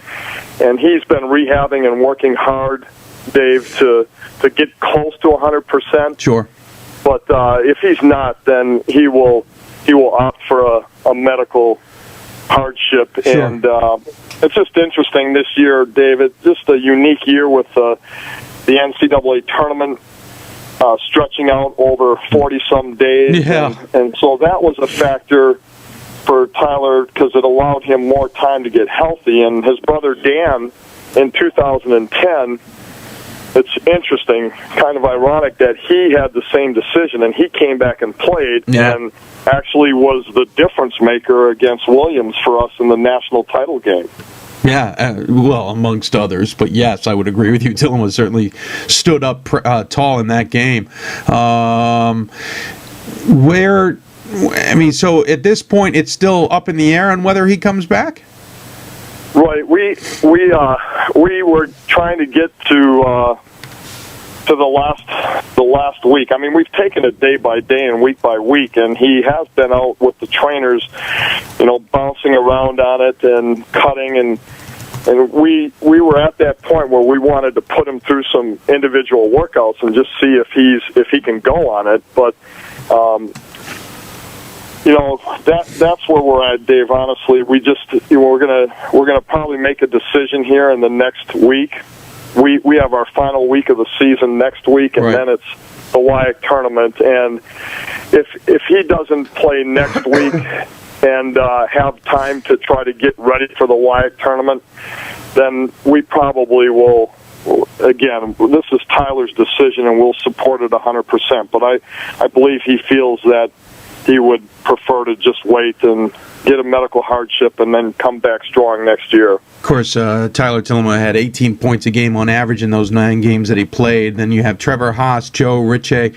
he's been rehabbing and working hard, Dave, to get close to 100%. Sure. But if he's not, then he will opt for a medical hardship. Sure. And it's just interesting this year, David. Just a unique year with the NCAA tournament. Stretching out over 40-some days. Yeah. And so that was a factor for Tyler because it allowed him more time to get healthy. And his brother Dan, in 2010, it's interesting, kind of ironic that he had the same decision, and he came back and played and actually was the difference maker against Williams for us in the national title game. Yeah, well, amongst others, but yes, I would agree with you. Tillema certainly stood up tall in that game. So at this point, it's still up in the air on whether he comes back? Right. We were trying to get to the last week. We've taken it day by day and week by week, and he has been out with the trainers, bouncing around on it and cutting, and we were at that point where we wanted to put him through some individual workouts and just see if he can go on it. But that's where we're at, Dave. Honestly, we're gonna probably make a decision here in the next week. We have our final week of the season next week, and then it's the WIAC tournament. And if he doesn't play next week and have time to try to get ready for the WIAC tournament, then we probably will. Again, this is Tyler's decision, and we'll support it 100%. But I believe he feels that he would prefer to just wait and get a medical hardship and then come back strong next year. Of course, Tyler Tillema had 18 points a game on average in those 9 games that he played. Then you have Trevor Haas, Joe Ritchie,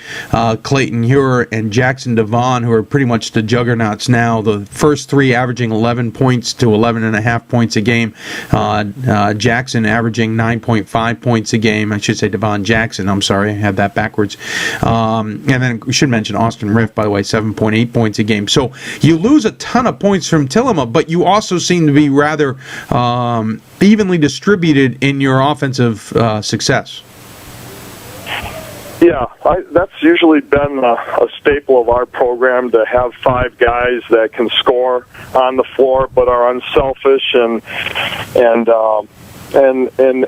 Clayton Huer, and Jackson Devon, who are pretty much the juggernauts now. The first 3 averaging 11 points to 11.5 points a game. Jackson averaging 9.5 points a game. I should say Devon Jackson. I'm sorry, I had that backwards. And then we should mention Austin Riff, by the way, 7.8 points a game. So you lose a ton of points from Tillema, but you also seem to be rather evenly distributed in your offensive success. Yeah, that's usually been a staple of our program, to have 5 guys that can score on the floor but are unselfish and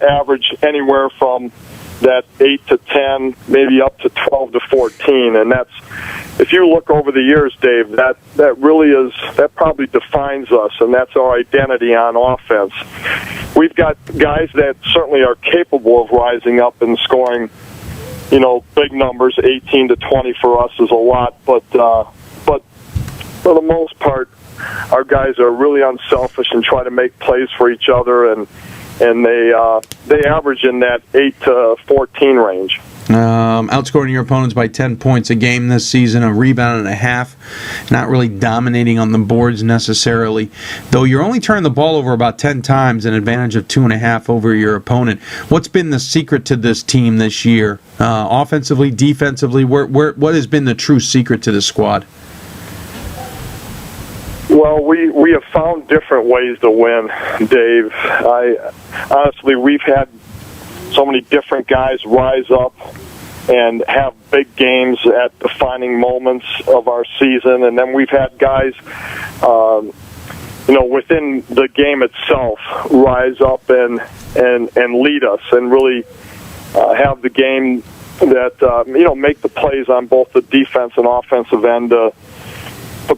average anywhere from that 8 to 10, maybe up to 12 to 14, and that's, if you look over the years, Dave, that really is, that probably defines us, and that's our identity on offense. We've got guys that certainly are capable of rising up and scoring, big numbers. 18 to 20 for us is a lot, but for the most part, our guys are really unselfish and try to make plays for each other, and they average in that 8 to 14 range. Outscoring your opponents by 10 points a game this season, a rebound and a half, not really dominating on the boards necessarily, though you're only turning the ball over about 10 times, an advantage of 2.5 over your opponent. What's been the secret to this team this year? Offensively, defensively, what has been the true secret to the squad? Well, we have found different ways to win, Dave. Honestly, we've had so many different guys rise up and have big games at defining moments of our season, and then we've had guys, within the game itself, rise up and lead us and really have the game that make the plays on both the defense and offensive end to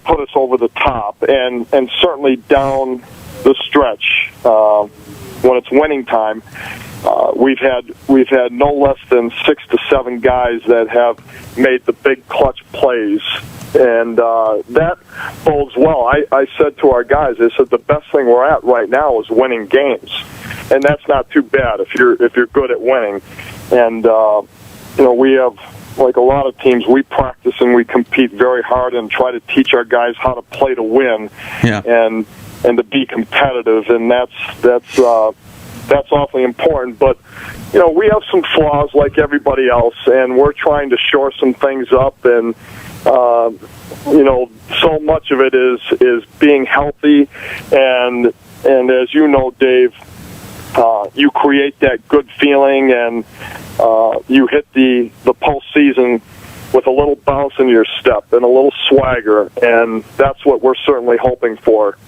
put us over the top, and certainly down the stretch when it's winning time. We've had no less than 6 to 7 guys that have made the big clutch plays, and that bodes well. I said to our guys, I said the best thing we're at right now is winning games, and that's not too bad if you're good at winning. And we have, like a lot of teams, we practice and we compete very hard and try to teach our guys how to play to win, and to be competitive, and that's awfully important. But we have some flaws like everybody else, and we're trying to shore some things up, and so much of it is being healthy, and as you know, Dave, you create that good feeling, and you hit the postseason with a little bounce in your step and a little swagger, and that's what we're certainly hoping for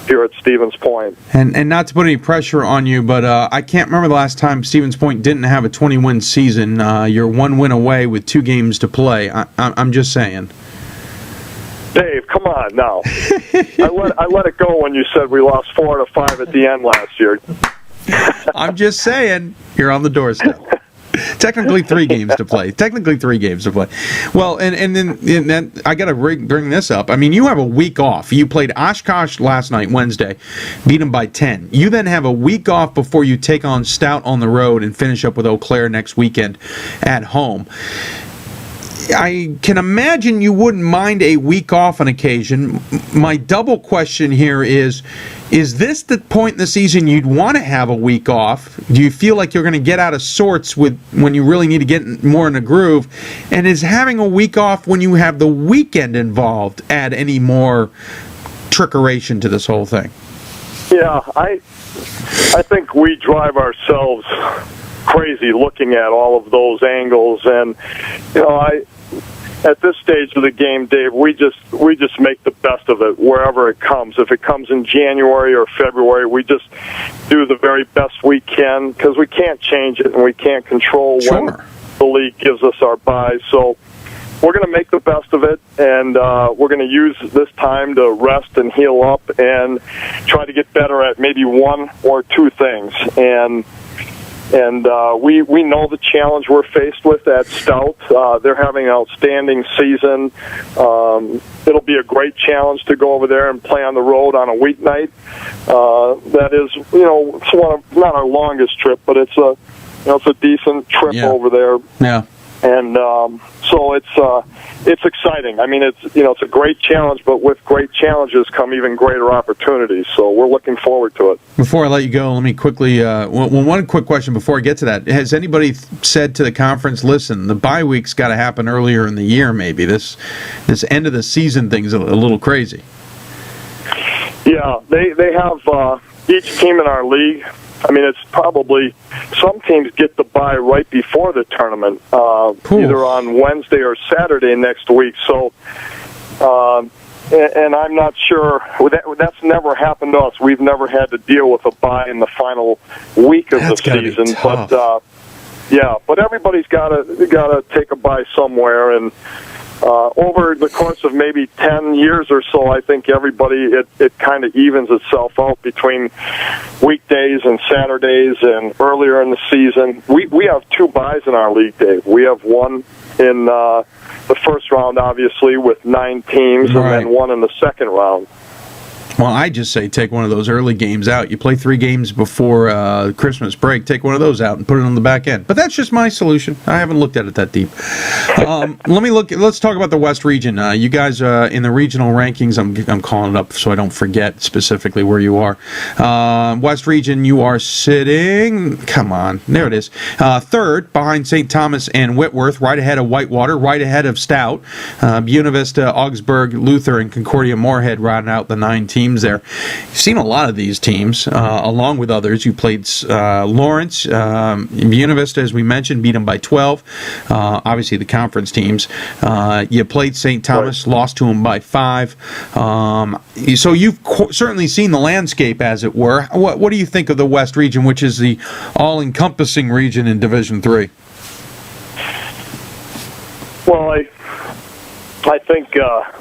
here at Stevens Point. And not to put any pressure on you, but I can't remember the last time Stevens Point didn't have a 20-win season. You're 1 win away with 2 games to play. I'm just saying. Dave, come on now. I let it go when you said we lost 4 out of 5 at the end last year. I'm just saying, you're on the doorstep. Technically 3 games to play. Well, and then I got to bring this up. I mean, you have a week off. You played Oshkosh last night, Wednesday, beat them by 10. You then have a week off before you take on Stout on the road and finish up with Eau Claire next weekend at home. I can imagine you wouldn't mind a week off on occasion. My double question here is this the point in the season you'd want to have a week off? Do you feel like you're going to get out of sorts when you really need to get more in a groove? And is having a week off when you have the weekend involved add any more trickeration to this whole thing? Yeah, I think we drive ourselves crazy looking at all of those angles, and at this stage of the game, Dave, we just make the best of it wherever it comes. If it comes in January or February, we just do the very best we can, because we can't change it and we can't control when the league gives us our buys. So we're going to make the best of it, and we're going to use this time to rest and heal up and try to get better at maybe 1 or 2 things. And we know the challenge we're faced with at Stout. They're having an outstanding season. It'll be a great challenge to go over there and play on the road on a weeknight. That is, it's not our longest trip, but it's a decent trip over there. Yeah. And so it's exciting. I mean, it's a great challenge, but with great challenges come even greater opportunities. So we're looking forward to it. Before I let you go, let me quickly one quick question before I get to that. Has anybody said to the conference, listen, the bye week's got to happen earlier in the year? Maybe this end of the season thing's a little crazy. Yeah, they have each team in our league. I mean, it's probably some teams get the bye right before the tournament, either on Wednesday or Saturday next week. So, and I'm not sure. That's never happened to us. We've never had to deal with a bye in the final week of the season. But everybody's got to take a bye somewhere, and over the course of maybe 10 years or so, I think everybody, it kind of evens itself out between weekdays and Saturdays and earlier in the season. We have 2 byes in our league, Dave. We have one in the first round, obviously, with 9 teams, and then one in the second round. Well, I just say take one of those early games out. You play 3 games before Christmas break. Take one of those out and put it on the back end. But that's just my solution. I haven't looked at it that deep. Let's talk about the West Region. You guys in the regional rankings. I'm calling it up so I don't forget specifically where you are. West Region, you are sitting. Come on, there it is. 3rd behind St. Thomas and Whitworth, right ahead of Whitewater, right ahead of Stout. Buena Vista, Augsburg, Luther, and Concordia Moorhead rounding out the 9 teams there. You've seen a lot of these teams, along with others. You played Lawrence, Buena Vista, as we mentioned, beat them by 12. Obviously, the conference teams. You played St. Thomas, lost to them by 5. So you've certainly seen the landscape, as it were. What do you think of the West Region, which is the all-encompassing region in Division III? Well, I think,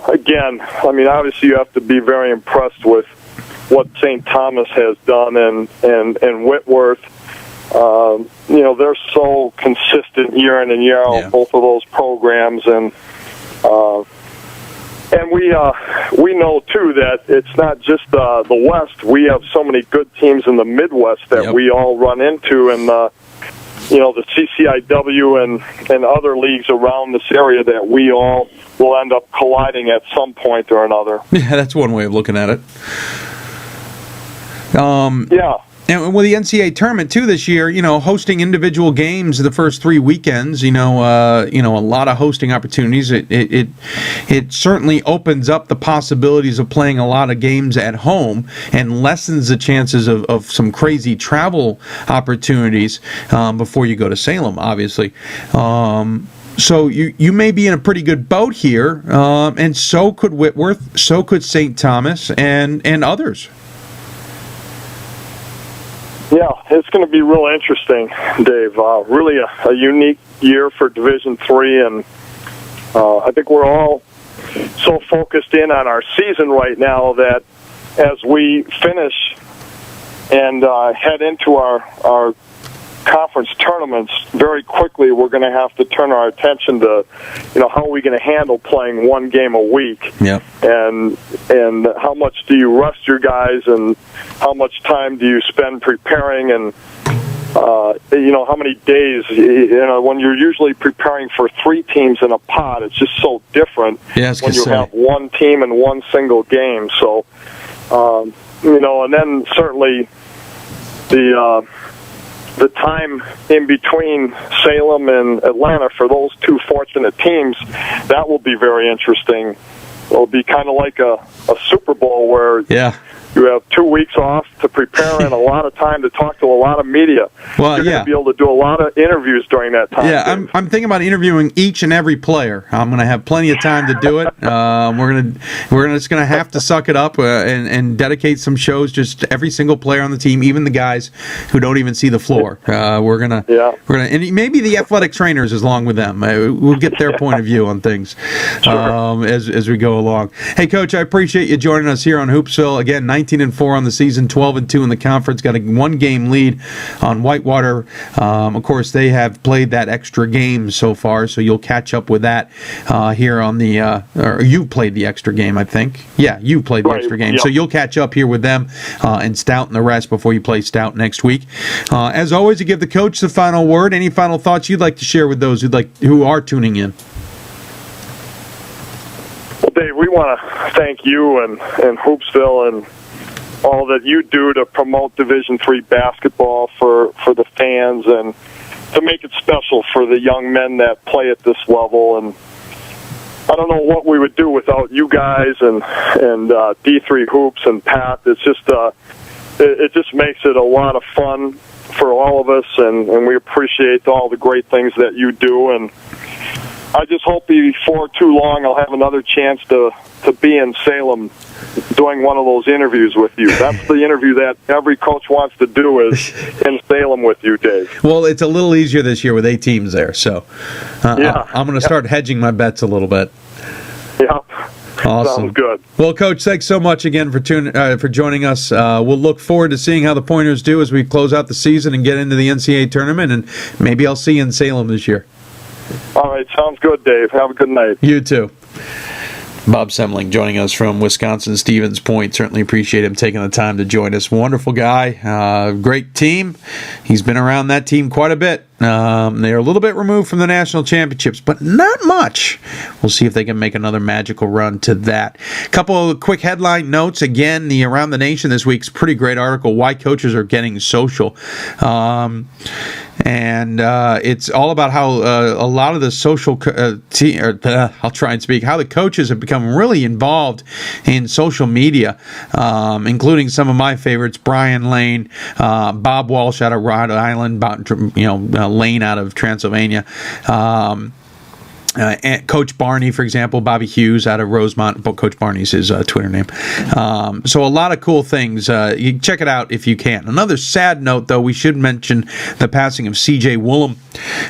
again, I mean, obviously you have to be very impressed with what St. Thomas has done and Whitworth. They're so consistent year in and year out, both of those programs. And we know, too, that it's not just the West. We have so many good teams in the Midwest that we all run into. And, the CCIW and other leagues around this area that we all will end up colliding at some point or another. Yeah, that's one way of looking at it. And with the NCAA tournament too this year, hosting individual games the first 3 weekends, a lot of hosting opportunities. It certainly opens up the possibilities of playing a lot of games at home and lessens the chances of some crazy travel opportunities before you go to Salem, obviously. So you may be in a pretty good boat here, and so could Whitworth, so could St. Thomas, and others. Yeah, it's going to be real interesting, Dave. Really a unique year for Division III, and I think we're all so focused in on our season right now that as we finish and head into our conference tournaments, very quickly we're going to have to turn our attention to, how are we going to handle playing 1 game a week? Yeah. And how much do you rest your guys, and how much time do you spend preparing, and how many days? When you're usually preparing for 3 teams in a pot, it's just so different when you have 1 team in 1 single game. So, and then certainly the time in between Salem and Atlanta for those 2 fortunate teams, that will be very interesting. It'll be kind of like a Super Bowl where you have 2 weeks off to prepare and a lot of time to talk to a lot of media. Well, You're going to be able to do a lot of interviews during that time. Yeah, I'm thinking about interviewing each and every player. I'm going to have plenty of time to do it. We're just going to have to suck it up and dedicate some shows just every single player on the team, even the guys who don't even see the floor. We're gonna and maybe the athletic trainers along with them. We'll get their point of view on things as we go along. Hey, Coach, I appreciate you joining us here on Hoopsville again. 19-4 on the season, 12-2 in the conference. Got a 1-game lead on Whitewater. Of course, they have played that extra game so far, so you'll catch up with that here on the. Or you played the extra game, I think. Yeah, you played the extra game, so you'll catch up here with them and Stout and the rest before you play Stout next week. As always, you give the coach the final word. Any final thoughts you'd like to share with those who are tuning in? Well, Dave, we want to thank you and Hoopsville and all that you do to promote Division III basketball for the fans and to make it special for the young men that play at this level. And I don't know what we would do without you guys and D3 Hoops and Pat. It's just it just makes it a lot of fun for all of us, and we appreciate all the great things that you do. And I just hope before too long I'll have another chance to be in Salem doing one of those interviews with you. That's the interview that every coach wants to do, is in Salem with you, Dave. Well, it's a little easier this year with 8 teams there, so I'm going to start hedging my bets a little bit. Yeah. Awesome. Sounds good. Well, Coach, thanks so much again for joining us. We'll look forward to seeing how the Pointers do as we close out the season and get into the NCAA tournament, and maybe I'll see you in Salem this year. All right, sounds good, Dave. Have a good night. You too. Bob Semling joining us from Wisconsin Stevens Point. Certainly appreciate him taking the time to join us. Wonderful guy. Great team. He's been around that team quite a bit. They're a little bit removed from the national championships, but not much. We'll see if they can make another magical run to that. A couple of quick headline notes. Again, the Around the Nation this week's pretty great article, Why Coaches Are Getting Social. And it's all about how a lot of the social I'll try and speak, how the coaches have become really involved in social media, including some of my favorites, Brian Lane, Bob Walsh out of Rhode Island, Lane out of Transylvania, Coach Barney, for example, Bobby Hughes out of Rosemont. Coach Barney's his Twitter name. So a lot of cool things. You check it out if you can. Another sad note, though, we should mention the passing of C.J. Woolham,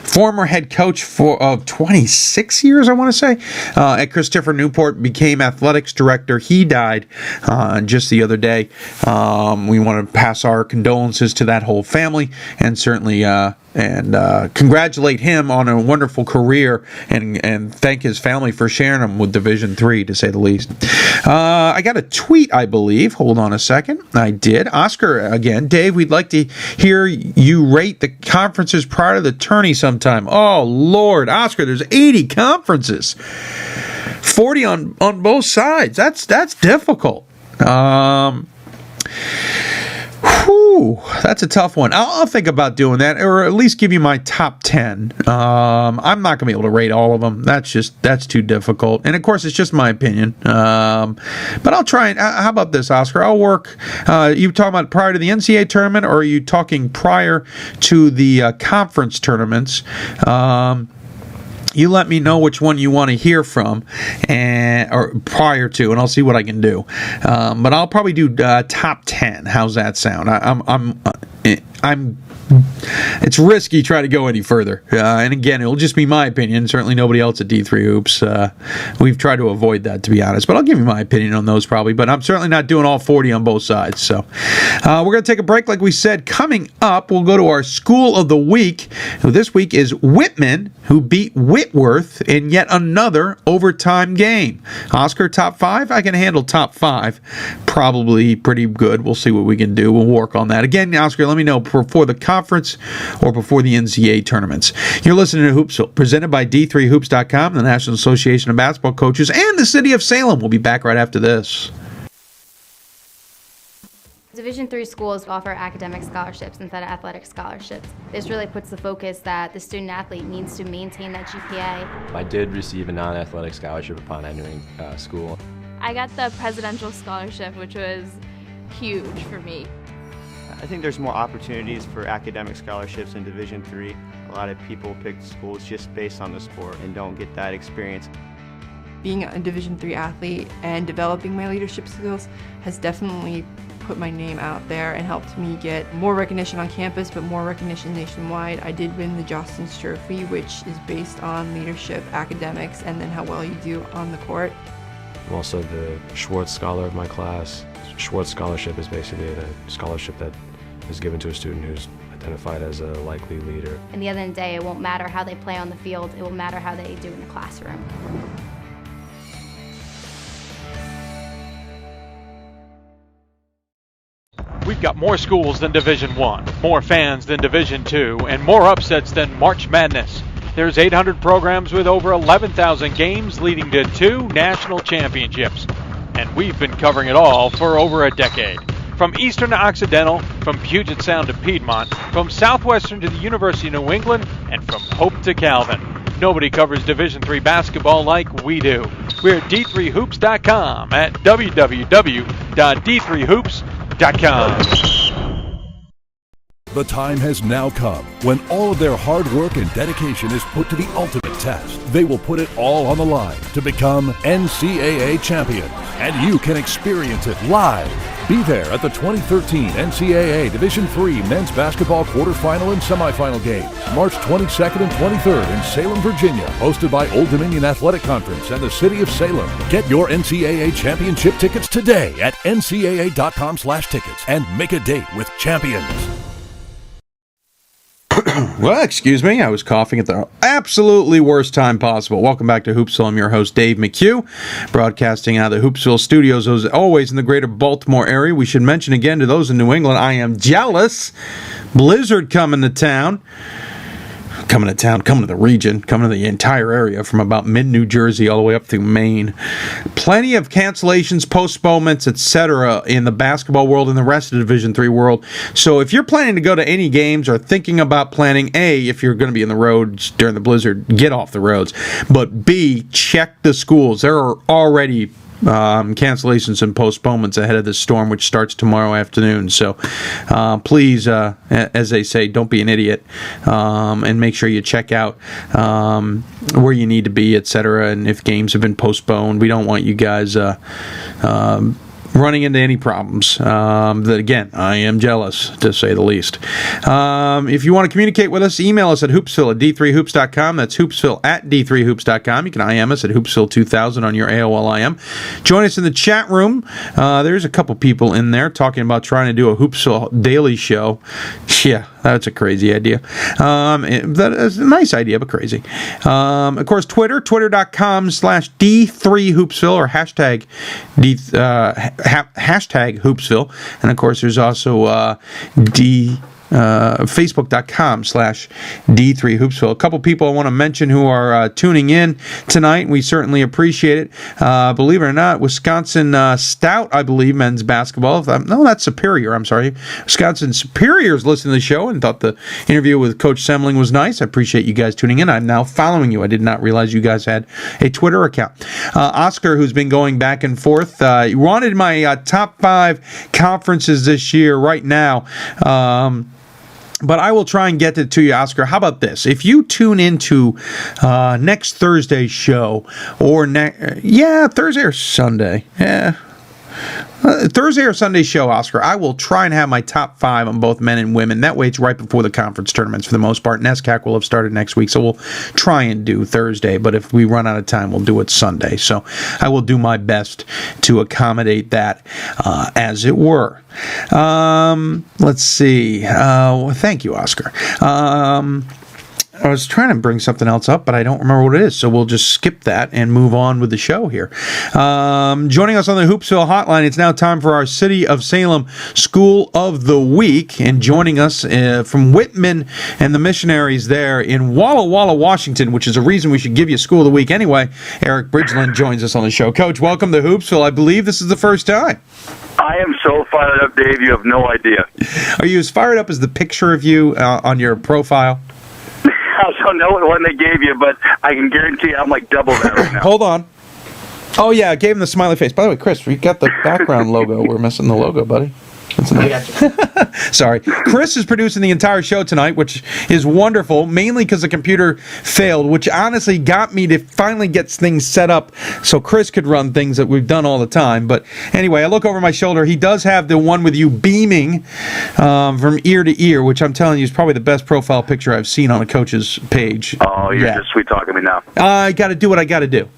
former head coach of 26 years, I want to say, at Christopher Newport, became athletics director. He died just the other day. We want to pass our condolences to that whole family, and certainly congratulate him on a wonderful career, and thank his family for sharing him with Division III, to say the least. I got a tweet, I believe. Hold on a second. I did. Oscar, again. Dave, we'd like to hear you rate the conferences prior to the tourney sometime. Oh, Lord. Oscar, there's 80 conferences. 40 on both sides. That's difficult. That's a tough one. I'll think about doing that, or at least give you my top 10. I'm not going to be able to rate all of them. That's too difficult. And of course, it's just my opinion. But I'll try and. How about this, Oscar? I'll work. You talking about prior to the NCAA tournament, or are you talking prior to the conference tournaments? You let me know which one you want to hear from, or prior to, and I'll see what I can do. But I'll probably do top 10. How's that sound? It's risky trying to go any further. And again, it'll just be my opinion. Certainly nobody else at D3 Hoops. We've tried to avoid that, to be honest. But I'll give you my opinion on those probably. But I'm certainly not doing all 40 on both sides. So we're going to take a break, like we said. Coming up, we'll go to our School of the Week. This week is Whitman, who beat Whitworth in yet another overtime game. Oscar, top 5? I can handle top 5. Probably pretty good. We'll see what we can do. We'll work on that. Again, Oscar, let me know before the conference or before the NCAA tournaments. You're listening to Hoopsville, presented by D3Hoops.com, the National Association of Basketball Coaches, and the City of Salem. We'll be back right after this. Division III schools offer academic scholarships instead of athletic scholarships. This really puts the focus that the student athlete needs to maintain that GPA. I did receive a non-athletic scholarship upon entering school. I got the presidential scholarship, which was huge for me. I think there's more opportunities for academic scholarships in Division III. A lot of people pick schools just based on the sport and don't get that experience. Being a Division III athlete and developing my leadership skills has definitely put my name out there and helped me get more recognition on campus, but more recognition nationwide. I did win the Jostens Trophy, which is based on leadership, academics, and then how well you do on the court. I'm also the Schwartz Scholar of my class. Schwartz Scholarship is basically a scholarship that is given to a student who's identified as a likely leader. At the end of the day, it won't matter how they play on the field, it will matter how they do in the classroom. We've got more schools than Division I, more fans than Division II, and more upsets than March Madness. There's 800 programs with over 11,000 games leading to 2 national championships. And we've been covering it all for over a decade. From Eastern to Occidental, from Puget Sound to Piedmont, from Southwestern to the University of New England, and from Hope to Calvin. Nobody covers Division III basketball like we do. We're at D3Hoops.com at www.D3Hoops.com. The time has now come when all of their hard work and dedication is put to the ultimate test. They will put it all on the line to become NCAA champions, and you can experience it live. Be there at the 2013 NCAA Division III men's basketball quarterfinal and semifinal games, March 22nd and 23rd in Salem, Virginia, hosted by Old Dominion Athletic Conference and the City of Salem. Get your NCAA championship tickets today at ncaa.com/tickets and make a date with champions. Well, excuse me, I was coughing at the absolutely worst time possible. Welcome back to Hoopsville. I'm your host, Dave McHugh, broadcasting out of the Hoopsville studios, as always in the greater Baltimore area. We should mention again to those in New England, I am jealous. Blizzard coming to town. Coming to the region, coming to the entire area from about mid-New Jersey all the way up through Maine. Plenty of cancellations, postponements, etc. in the basketball world and the rest of the Division III world. So if you're planning to go to any games or thinking about planning, A, if you're going to be in the roads during the blizzard, get off the roads. But B, check the schools. There are already cancellations and postponements ahead of the storm, which starts tomorrow afternoon. So please, as they say, don't be an idiot, and make sure you check out where you need to be, etc. And if games have been postponed, we don't want you guys running into any problems. That again, I am jealous, to say the least. If you want to communicate with us, email us at hoopsville at d3hoops.com. That's hoopsville at d3hoops.com. You can IM us at hoopsville2000 on your AOL IM. Join us in the chat room. There's a couple people in there talking about trying to do a Hoopsville daily show. Yeah, that's a crazy idea. That is a nice idea, but crazy. Of course, twitter.com/D3Hoopsville or hashtag Hoopsville. And of course, there's also Facebook.com/D3Hoopsville. A couple people I want to mention who are tuning in tonight. We certainly appreciate it. Believe it or not, Wisconsin Stout, I believe, men's basketball. No, that's Superior. I'm sorry. Wisconsin Superior's listening to the show and thought the interview with Coach Semling was nice. I appreciate you guys tuning in. I'm now following you. I did not realize you guys had a Twitter account. Oscar, who's been going back and forth, you wanted my top 5 conferences this year right now. But I will try and get it to you, Oscar. How about this? If you tune into next Thursday's show, or Thursday or Sunday, Thursday or Sunday show, Oscar, I will try and have my top 5 on both men and women. That way it's right before the conference tournaments for the most part. NESCAC will have started next week, so we'll try and do Thursday. But if we run out of time, we'll do it Sunday. So I will do my best to accommodate that, as it were. Let's see. Thank you, Oscar. I was trying to bring something else up, but I don't remember what it is, so we'll just skip that and move on with the show here. Joining us on the Hoopsville hotline, it's now time for our City of Salem School of the Week, and joining us from Whitman and the missionaries there in Walla Walla, Washington, which is a reason we should give you School of the Week anyway. Eric Bridgeland joins us on the show. Coach, welcome to Hoopsville. I believe this is the first time. I am so fired up, Dave, you have no idea. Are you as fired up as the picture of you on your profile? I don't know what one they gave you, but I can guarantee I'm like double that right now. Hold on. Oh, yeah, I gave him the smiley face. By the way, Chris, we got the background logo. We're missing the logo, buddy. I got you. Sorry. Chris is producing the entire show tonight, which is wonderful, mainly because the computer failed, which honestly got me to finally get things set up so Chris could run things that we've done all the time. But anyway, I look over my shoulder. He does have the one with you beaming from ear to ear, which I'm telling you is probably the best profile picture I've seen on a coach's page. Oh, you're just sweet talking me now. I got to do what I got to do.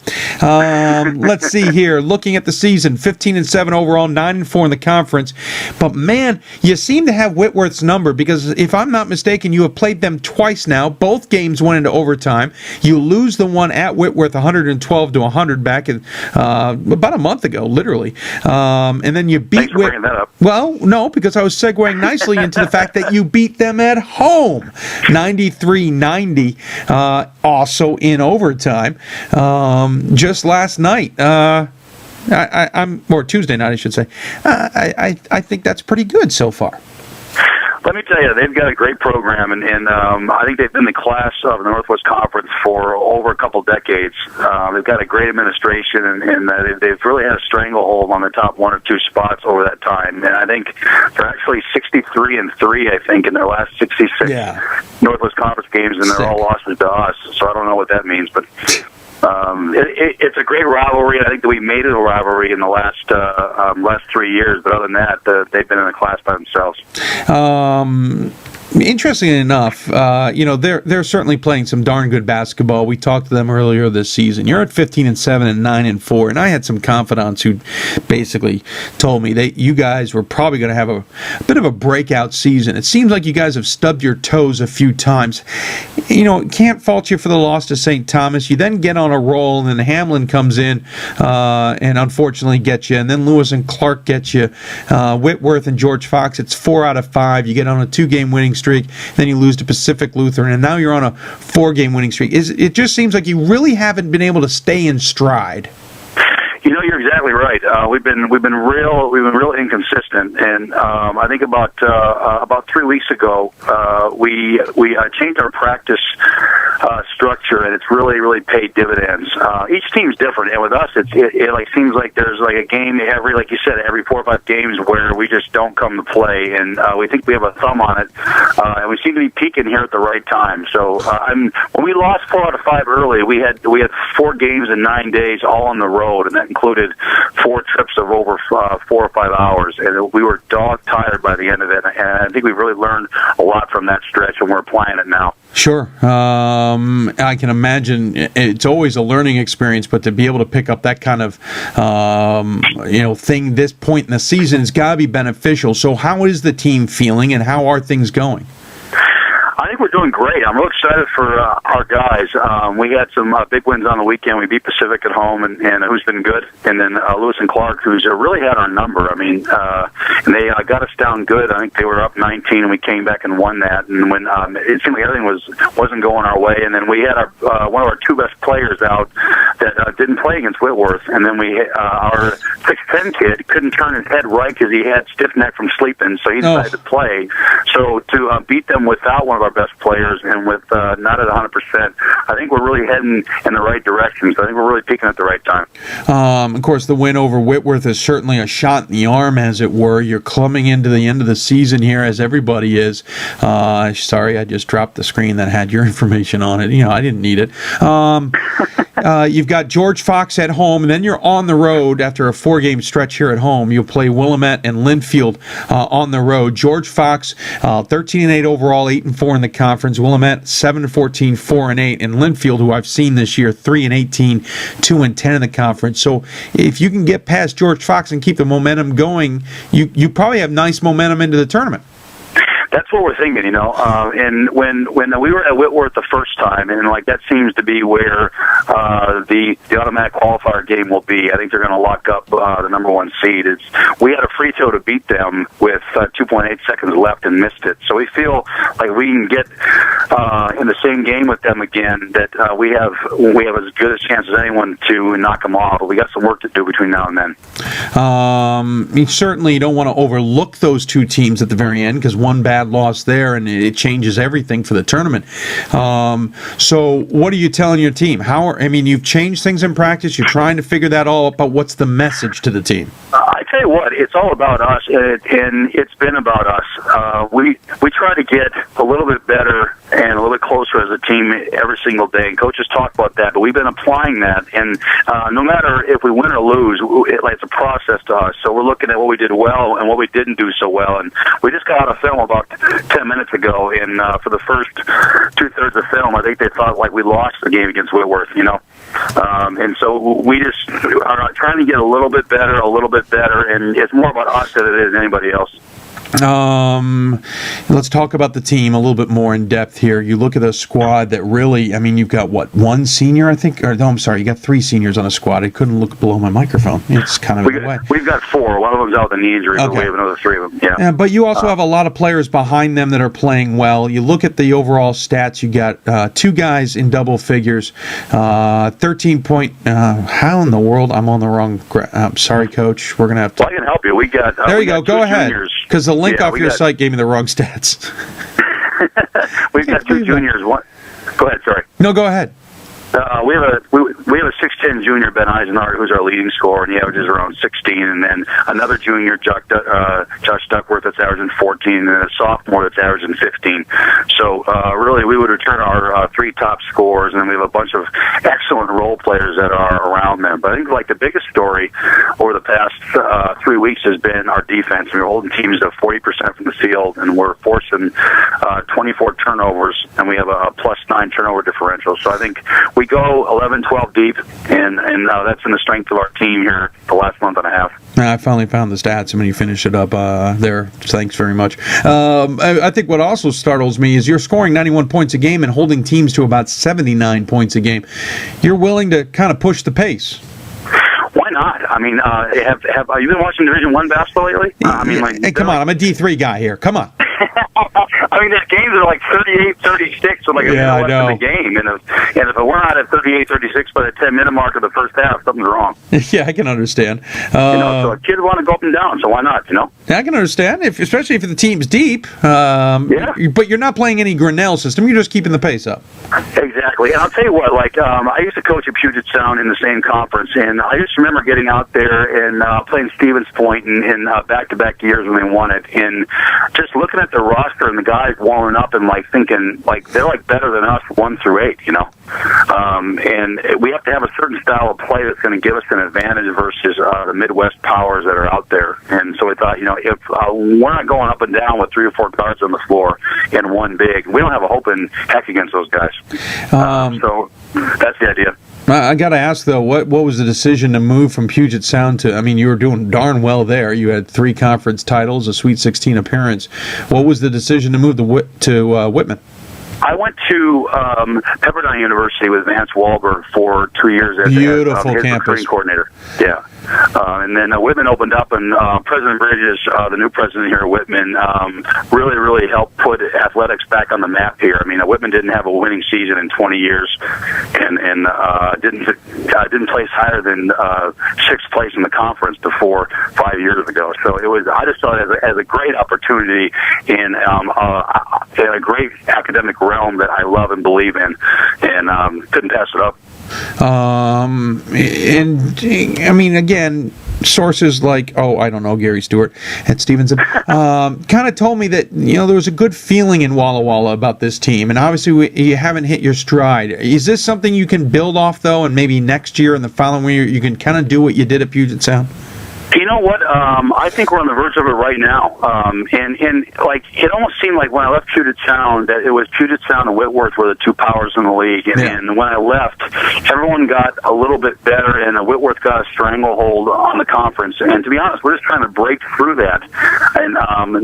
Let's see here. Looking at the season, 15-7 overall, 9-4 in the conference. But man, you seem to have Whitworth's number, because if I'm not mistaken, you have played them twice now. Both games went into overtime. You lose the one at Whitworth 112-100 back in, about a month ago, literally. And then you beat Thanks for bringing that up. Well, no, because I was segueing nicely into the fact that you beat them at home, 93-90, also in overtime, just last night. Or Tuesday night, I should say. I think that's pretty good so far. Let me tell you, they've got a great program, and I think they've been the class of the Northwest Conference for over a couple decades. They've got a great administration, and they've really had a stranglehold on the top 1 or 2 spots over that time. And I think they're actually 63-3, I think, in their last 66 Northwest Conference games, and they're all losses to us. So I don't know what that means, but it's a great rivalry. I think that we made it a rivalry in the last 3 years, but other than that, they've been in a class by themselves. Interestingly enough, they're certainly playing some darn good basketball. We talked to them earlier this season. You're at 15-7 and 9-4, and I had some confidants who basically told me that you guys were probably going to have a bit of a breakout season. It seems like you guys have stubbed your toes a few times. Can't fault you for the loss to St. Thomas. You then get on a roll, and then Hamlin comes in and unfortunately gets you, and then Lewis and Clark get you. Whitworth and George Fox, it's 4 out of 5. You get on a 2-game winning streak, then you lose to Pacific Lutheran, and now you're on a 4-game winning streak. It just seems like you really haven't been able to stay in stride. You're exactly right. We've been real inconsistent, and I think about 3 weeks ago we changed our practice structure, and it's really paid dividends. Each team's different, and with us, it like seems like there's like a game every, like you said, every 4 or 5 games where we just don't come to play, and we think we have a thumb on it, and we seem to be peaking here at the right time. So when we lost 4 out of 5 early, we had 4 games in 9 days, all on the road, and that included 4 trips of over 4 or 5 hours, and we were dog tired by the end of it. And I think we've really learned a lot from that stretch, and we're applying it now. Sure. I can imagine it's always a learning experience, but to be able to pick up that kind of thing this point in the season has got to be beneficial. So how is the team feeling, and how are things going? I think we're doing great. I'm real excited for our guys. We had some big wins on the weekend. We beat Pacific at home, and who's been good. And then Lewis and Clark, who's really had our number. I mean, and they got us down good. I think they were up 19, and we came back and won that. And when it seemed like everything wasn't going our way, and then we had one of our 2 best players out that didn't play against Whitworth, and then our 6'10" kid couldn't turn his head right because he had stiff neck from sleeping, so he decided to play. So to beat them without one of our best players and with not at 100%, I think we're really heading in the right direction. So I think we're really peaking at the right time. Of course, the win over Whitworth is certainly a shot in the arm, as it were. You're coming into the end of the season here, as everybody is. Sorry, I just dropped the screen that had your information on it. I didn't need it. You've got George Fox at home, and then you're on the road after a 4-game stretch here at home. You'll play Willamette and Linfield on the road. George Fox, 13-8 overall, 8-4 in the conference. Willamette, 7-14, 4-8, and Linfield, who I've seen this year, 3-18, 2-10 in the conference. So if you can get past George Fox and keep the momentum going, you probably have nice momentum into the tournament. That's what we're thinking, and when we were at Whitworth the first time, and that seems to be where the automatic qualifier game will be. I think they're going to lock up the number 1 seed. We had a free throw to beat them with 2.8 seconds left and missed it. So we feel like we can get in the same game with them again. That we have as good a chance as anyone to knock them off. But we got some work to do between now and then. You certainly don't want to overlook those 2 teams at the very end, because one bad loss there and it changes everything for the tournament. So what are you telling your team? You've changed things in practice. You're trying to figure that all out, but what's the message to the team? I tell you what, it's all about us, and it's been about us. We try to get a little bit better and a little bit closer as a team every single day. And coaches talk about that, but we've been applying that. And no matter if we win or lose, it's a process to us. So we're looking at what we did well and what we didn't do so well. And we just got out of film about 10 minutes ago, and for the first 2/3 of film, I think they thought we lost the game against Whitworth, and so we just are trying to get a little bit better, and it's more about us than it is anybody else. Let's talk about the team a little bit more in depth here. You look at a squad that really, you've got one senior, I think, or no, I'm sorry, you got 3 seniors on a squad. I couldn't look below my microphone. It's kind of in the way. We've got 4. One of them's out with a knee injury, but we have another 3 of them. Yeah, but you also have a lot of players behind them that are playing well. You look at the overall stats. You got 2 guys in double figures, 13 point. How in the world? I'm on the wrong. I'm sorry, Coach. We're gonna have to. Well, I can help you. We got. There you go. Go ahead. Because the link off your got, site gave me the wrong stats. We've got 2 juniors. Go ahead, sorry. No, go ahead. We have a 6'10" junior, Ben Eisenhardt, who's our leading scorer, and he averages around 16. And then another junior, Josh Duckworth, that's averaging 14, and then a sophomore that's averaging 15. So really, we would return our 3 top scorers, and then we have a bunch of excellent role players that are around them. But I think like the biggest story over the past 3 weeks has been our defense. We're holding teams to 40% from the field, and we're forcing 24 turnovers, and we have a +9 turnover differential. So I think we go 11, 12 deep, and that's in the strength of our team here the last month and a half. I finally found the stats, and when you finish it up there, thanks very much. I think what also startles me is you're scoring 91 points a game and holding teams to about 79 points a game. You're willing to kind of push the pace. Why not? I mean, have you been watching Division I basketball lately? Hey, come on, I'm a D3 guy here. Come on. I mean, there's games that are like 38, 36, with like a minute left in the game. And if we're not at 38, 36 by the 10-minute mark of the first half, something's wrong. Yeah, I can understand. So kids want to go up and down, so why not, I can understand, especially if the team's deep. But you're not playing any Grinnell system. You're just keeping the pace up. Exactly. And I'll tell you what, I used to coach at Puget Sound in the same conference, and I just remember getting out there and playing Stevens Point in back-to-back years when they won it, and just looking at the roster and the guys warming up and thinking they're better than us 1 through 8, and we have to have a certain style of play that's going to give us an advantage versus the Midwest powers that are out there. And so we thought, if we're not going up and down with 3 or 4 guards on the floor and 1 big, we don't have a hope in heck against those guys. So that's the idea. I got to ask, though, what was the decision to move from Puget Sound to, you were doing darn well there. You had 3 conference titles, a Sweet 16 appearance. What was the decision to move to Whitman? I went to Pepperdine University with Vance Wahlberg for 2 years as his recruiting coordinator. Yeah. And then Whitman opened up, and President Bridges, the new president here at Whitman, really, really helped put athletics back on the map here. Whitman didn't have a winning season in 20 years, and didn't place higher than 6th place in the conference before 5 years ago. So I just saw it as a great opportunity in a great academic realm that I love and believe in, and couldn't pass it up. Again, sources like, Gary Stewart at Stevenson, kind of told me that, there was a good feeling in Walla Walla about this team, and obviously you haven't hit your stride. Is this something you can build off, though, and maybe next year and the following year you can kind of do what you did at Puget Sound? You know what? I think we're on the verge of it right now. And it almost seemed like when I left Puget Sound that it was Puget Sound and Whitworth were the 2 powers in the league. And when I left, everyone got a little bit better, and Whitworth got a stranglehold on the conference. And to be honest, we're just trying to break through that and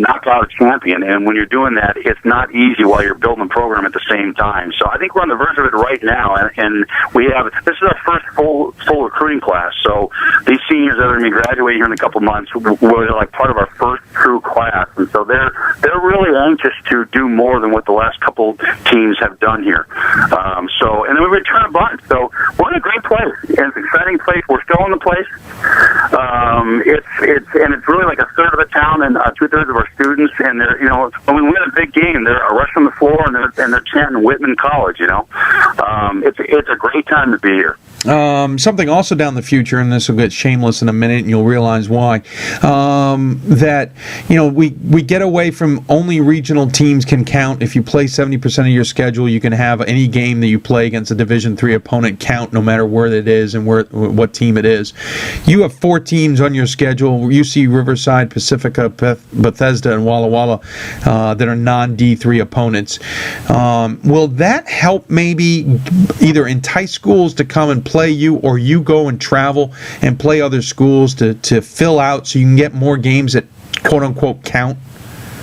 knock out a champion. And when you're doing that, it's not easy while you're building a program at the same time. So I think we're on the verge of it right now. And this is our first full recruiting class. So these seniors that are going to be graduating here in a couple months were part of our first true class, and so they're really anxious to do more than what the last couple teams have done here. And then we return a bunch. So we're in a great place, and it's an exciting place. We're still in the place. It's really like a third of the town and 2/3 of our students, and they're when we win a big game, they're rushing the floor and they're chanting Whitman College. It's a great time to be here. Something also down the future, and this will get shameless in a minute, and you'll realize why, that we get away from only regional teams can count. If you play 70% of your schedule, you can have any game that you play against a Division III opponent count, no matter where it is and what team it is. You have 4 teams on your schedule: UC Riverside, Pacifica, Bethesda, and Walla Walla, that are non-D3 opponents. Will that help maybe either entice schools to come and play you, or you go and travel and play other schools to fill out so you can get more games that quote-unquote count?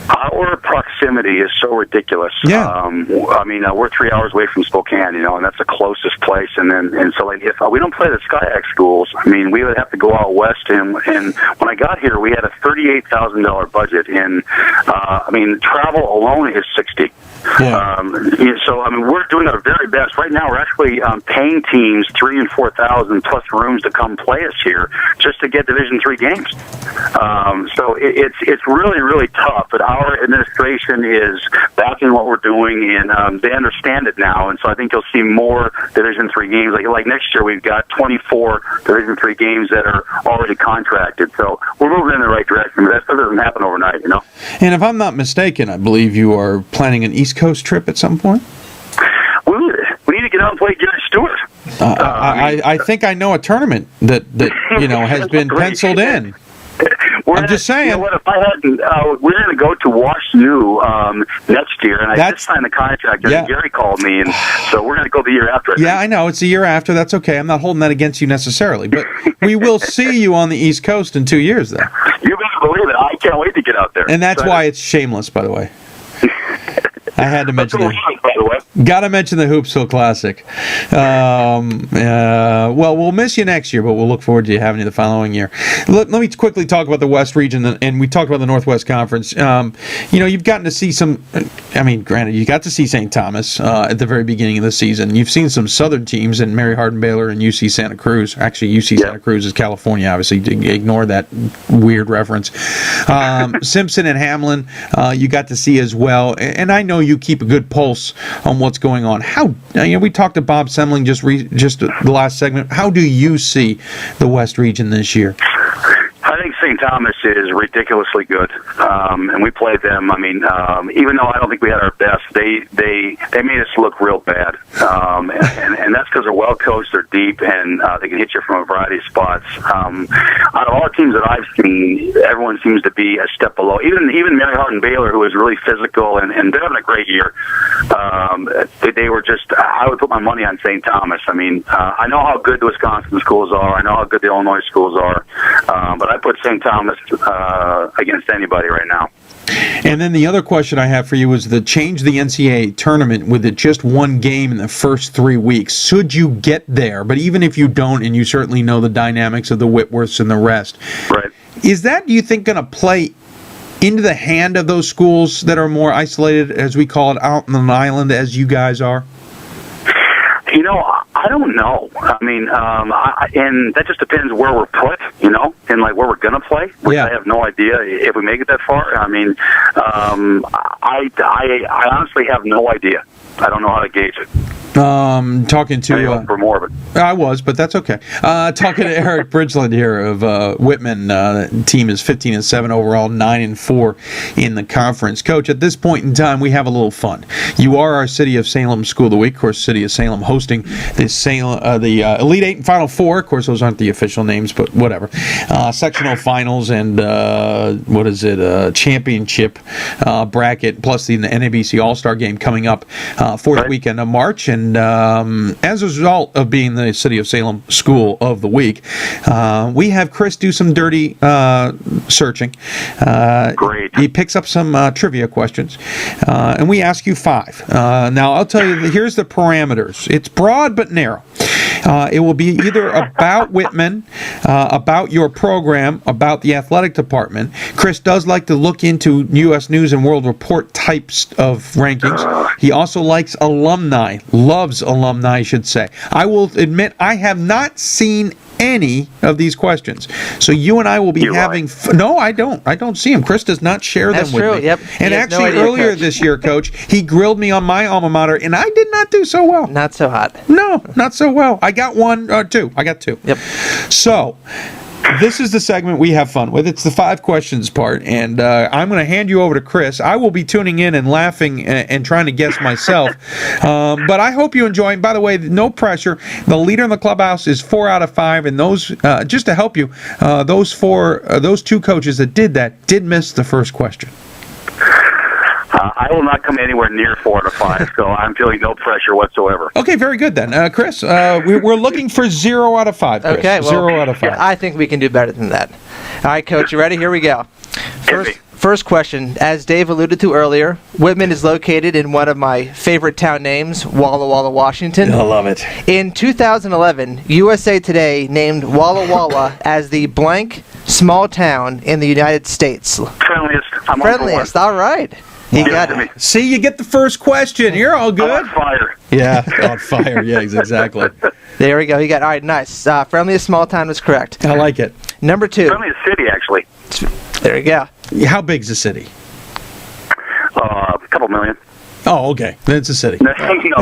Our proximity is so ridiculous. Yeah. We're 3 hours away from Spokane, and that's the closest place. And so if we don't play the SCIAC schools, we would have to go out west. And when I got here, we had a $38,000 budget, and travel alone is $60,000. Yeah. We're doing our very best right now. We're actually paying teams $3,000 and $4,000 plus rooms to come play us here just to get Division III games. So it's really, really tough. But our administration is backing what we're doing, and they understand it now. And so I think you'll see more Division III games. Like next year, we've got 24 Division III games that are already contracted. So we're moving in the right direction. But that stuff doesn't happen overnight, you know. And if I'm not mistaken, I believe you are planning an East Coast trip at some point? We need to get out and play Gary Stewart. I think I know a tournament that has been penciled in. I'm just saying. You know what, if I hadn't, we're going to go to Wash U next year, and I just signed the contract, and Gary called me, and so we're going to go the year after. I know. It's the year after. That's okay. I'm not holding that against you necessarily, but we will see you on the East Coast in 2 years, then. You better believe it. I can't wait to get out there. And that's why it's shameless, by the way. I had to mention that. Got to mention the Hoopsville Classic. Well, we'll miss you next year, but we'll look forward to having you the following year. Let me quickly talk about the West region, and we talked about the Northwest Conference. You've gotten to see some. Granted, you got to see St. Thomas at the very beginning of the season. You've seen some Southern teams in Mary Hardin Baylor and UC Santa Cruz. Actually, UC Santa Cruz is California. Obviously, ignore that weird reference. Simpson and Hamlin, you got to see as well, and I know you keep a good pulse on what's going on. We talked to Bob Semling just the last segment. How do you see the West region this year? I think St. Thomas is ridiculously good, and we played them. Even though I don't think we had our best, they made us look real bad, and that's because they're well coached, they're deep, and they can hit you from a variety of spots. Out of all the teams that I've seen, everyone seems to be a step below. Even Mary Hardin Baylor, who is really physical, and they're having a great year. They were just. I would put my money on St. Thomas. I know how good the Wisconsin schools are. I know how good the Illinois schools are, but I put St. Thomas against anybody right now. And then the other question I have for you is the change the NCAA tournament with it just one game in the first 3 weeks. Should you get there, but even if you don't, and you certainly know the dynamics of the Whitworths and the rest, right? Is that, do you think, going to play into the hand of those schools that are more isolated, as we call it, out on an island, as you guys are? I don't know. And that just depends where we're put, and where we're going to play, which I have no idea if we make it that far. I honestly have no idea. I don't know how to gauge it. Talking to for more of it. I was, but that's okay. Talking to Eric Bridgeland here of Whitman. The team is 15-7 overall, 9-4 in the conference. Coach, at this point in time, we have a little fun. You are our City of Salem School of the Week. Of course, City of Salem hosting the Elite Eight and Final Four. Of course, those aren't the official names, but whatever. Sectional finals and championship bracket, plus the NABC All-Star game coming up fourth weekend of March. And as a result of being the City of Salem School of the Week, we have Chris do some dirty searching. Great. He picks up some trivia questions, and we ask you 5. Now, I'll tell you, here's the parameters. It's broad but narrow. It will be either about Whitman, about your program, about the athletic department. Chris does like to look into U.S. News and World Report types of rankings. He also likes alumni, loves alumni, I should say. I will admit I have not seen any of these questions. So you and I will be having... No, I don't see him. Chris does not share them with me. Yep. And actually, earlier this year, Coach, he grilled me on my alma mater, and I did not do so well. Not so hot. No, not so well. I got 1 or 2. I got 2. Yep. So... this is the segment we have fun with. It's the 5 questions part, and I'm going to hand you over to Chris. I will be tuning in and laughing and trying to guess myself, but I hope you enjoy. And by the way, no pressure. The leader in the clubhouse is 4 out of 5, and those just to help you, those 2 coaches that did miss the first question. I will not come anywhere near 4 out of 5, so I'm feeling no pressure whatsoever. Okay, very good then. Chris, we're looking for 0 out of 5, Chris. Okay, well, 0 out of 5. I think we can do better than that. All right, Coach, you ready? Here we go. First question. As Dave alluded to earlier, Whitman is located in one of my favorite town names, Walla Walla, Washington. I love it. In 2011, USA Today named Walla Walla as the blank small town in the United States. Friendliest. Friendliest, all right. You got it. See, you get the first question. You're all good. On fire. Yeah, on fire. Yeah, exactly. There we go. You got all right. Nice. Friendliest small town was correct. I like it. Number 2. Friendliest city, actually. There you go. How big's the city? A couple million. Oh, okay. Then it's a city. No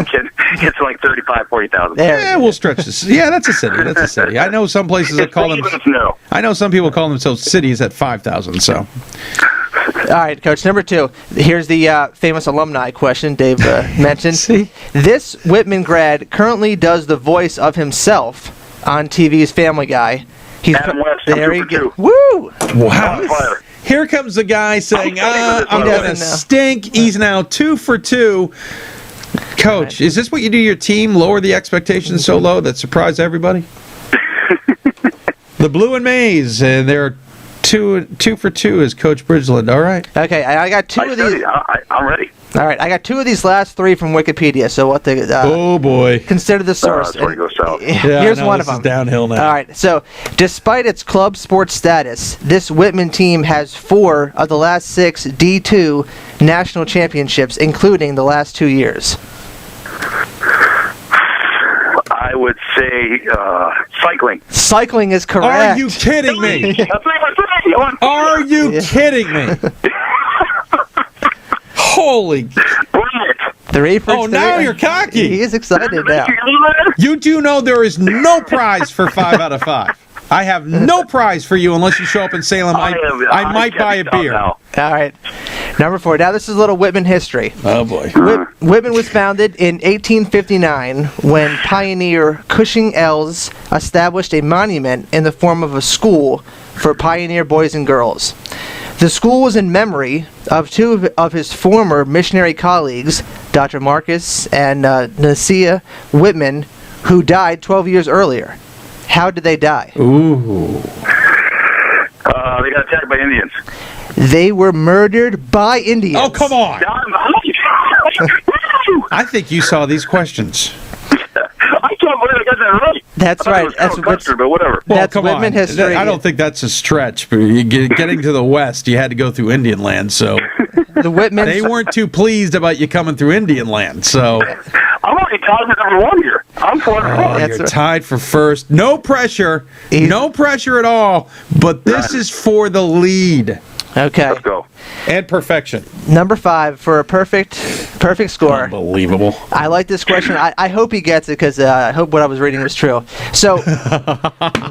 kidding. It's like 35,000, 40,000. Yeah, we'll stretch this. Yeah, that's a city. That's a city. I know some places that call them. I know some people call themselves cities at 5,000. So. All right, Coach. Number 2. Here's the famous alumni question Dave mentioned. See? This Whitman grad currently does the voice of himself on TV's Family Guy. Adam West. There he goes. Woo! Wow. Here comes the guy saying, I'm going to stink. He's now 2 for 2. Coach, is this what you do to your team? Lower the expectations so low that surprise everybody? The Blue and Maize, and they're 2 for 2 is Coach Bridgeland. All right. Okay, I got 2 of these. I'm ready. All right, I got 2 of these last 3 from Wikipedia. So what the? Oh boy! Consider the source. That's where it goes south. Here's one of them. This is downhill now. All right. So, despite its club sports status, this Whitman team has 4 of the last 6 D2 national championships, including the last 2 years. I would say cycling. Cycling is correct. Are you kidding me? Are you kidding me? Holy! 3 for 3. Oh, now you're cocky. He is excited now. You do know there is no prize for 5 out of 5. I have no prize for you unless you show up in Salem. I might buy a beer. All right. Number 4. Now this is a little Whitman history. Oh boy. Whitman was founded in 1859 when pioneer Cushing Ells established a monument in the form of a school for pioneer boys and girls. The school was in memory of 2 of his former missionary colleagues, Dr. Marcus and Nasia Whitman, who died 12 years earlier. How did they die? Ooh. They got attacked by Indians. They were murdered by Indians. Oh, come on. I think you saw these questions. I can't believe I got that right. That's right. That's but whatever. Well, that's Whitman history. I don't think that's a stretch. But getting to the west, you had to go through Indian land, so the Whitmans, they weren't too pleased about you coming through Indian land. So I'm only tied for number 1 here. I'm 4 for 4. You're tied for first. No pressure. No pressure at all. But this is for the lead. Okay. Let's go. And perfection. Number 5 for a perfect score. Unbelievable. I like this question. I hope he gets it because I hope what I was reading was true. So,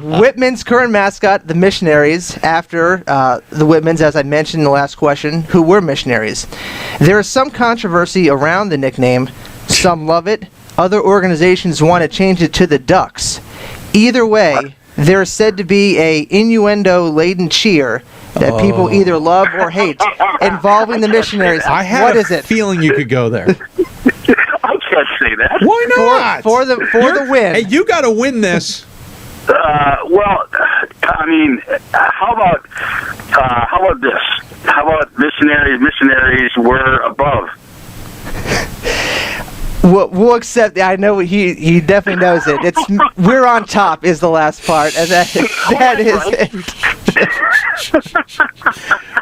Whitman's current mascot, the Missionaries, after the Whitmans, as I mentioned in the last question, who were missionaries. There is some controversy around the nickname. Some love it. Other organizations want to change it to the Ducks. Either way, there is said to be a innuendo-laden cheer that people either love or hate involving the missionaries. I have what is it? Feeling you could go there. I can't say that. Why not? For the win. Hey, you got to win this. Well, I mean, how about this? How about missionaries were above? We'll accept. I know he definitely knows it. It's we're on top is the last part, and that is it.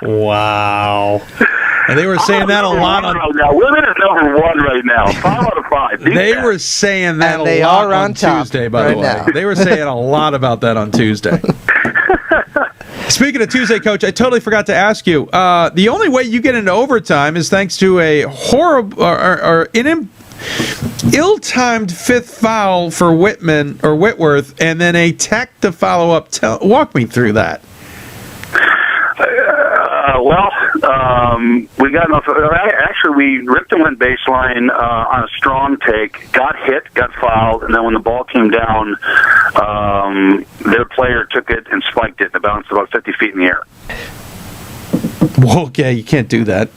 Wow. And they were saying that a lot on. Right now. Women is number 1 right now. 5 out of 5. They were saying that a lot on Tuesday, by the way. Now. They were saying a lot about that on Tuesday. Speaking of Tuesday, Coach, I totally forgot to ask you. The only way you get into overtime is thanks to a horrible or an ill-timed 5th foul for Whitman or Whitworth, and then a tech to follow up. Walk me through that. We got enough. Actually, we ripped and went baseline on a strong take, got hit, got fouled, and then when the ball came down, their player took it and spiked it, and it bounced about 50 feet in the air. Well, okay, you can't do that.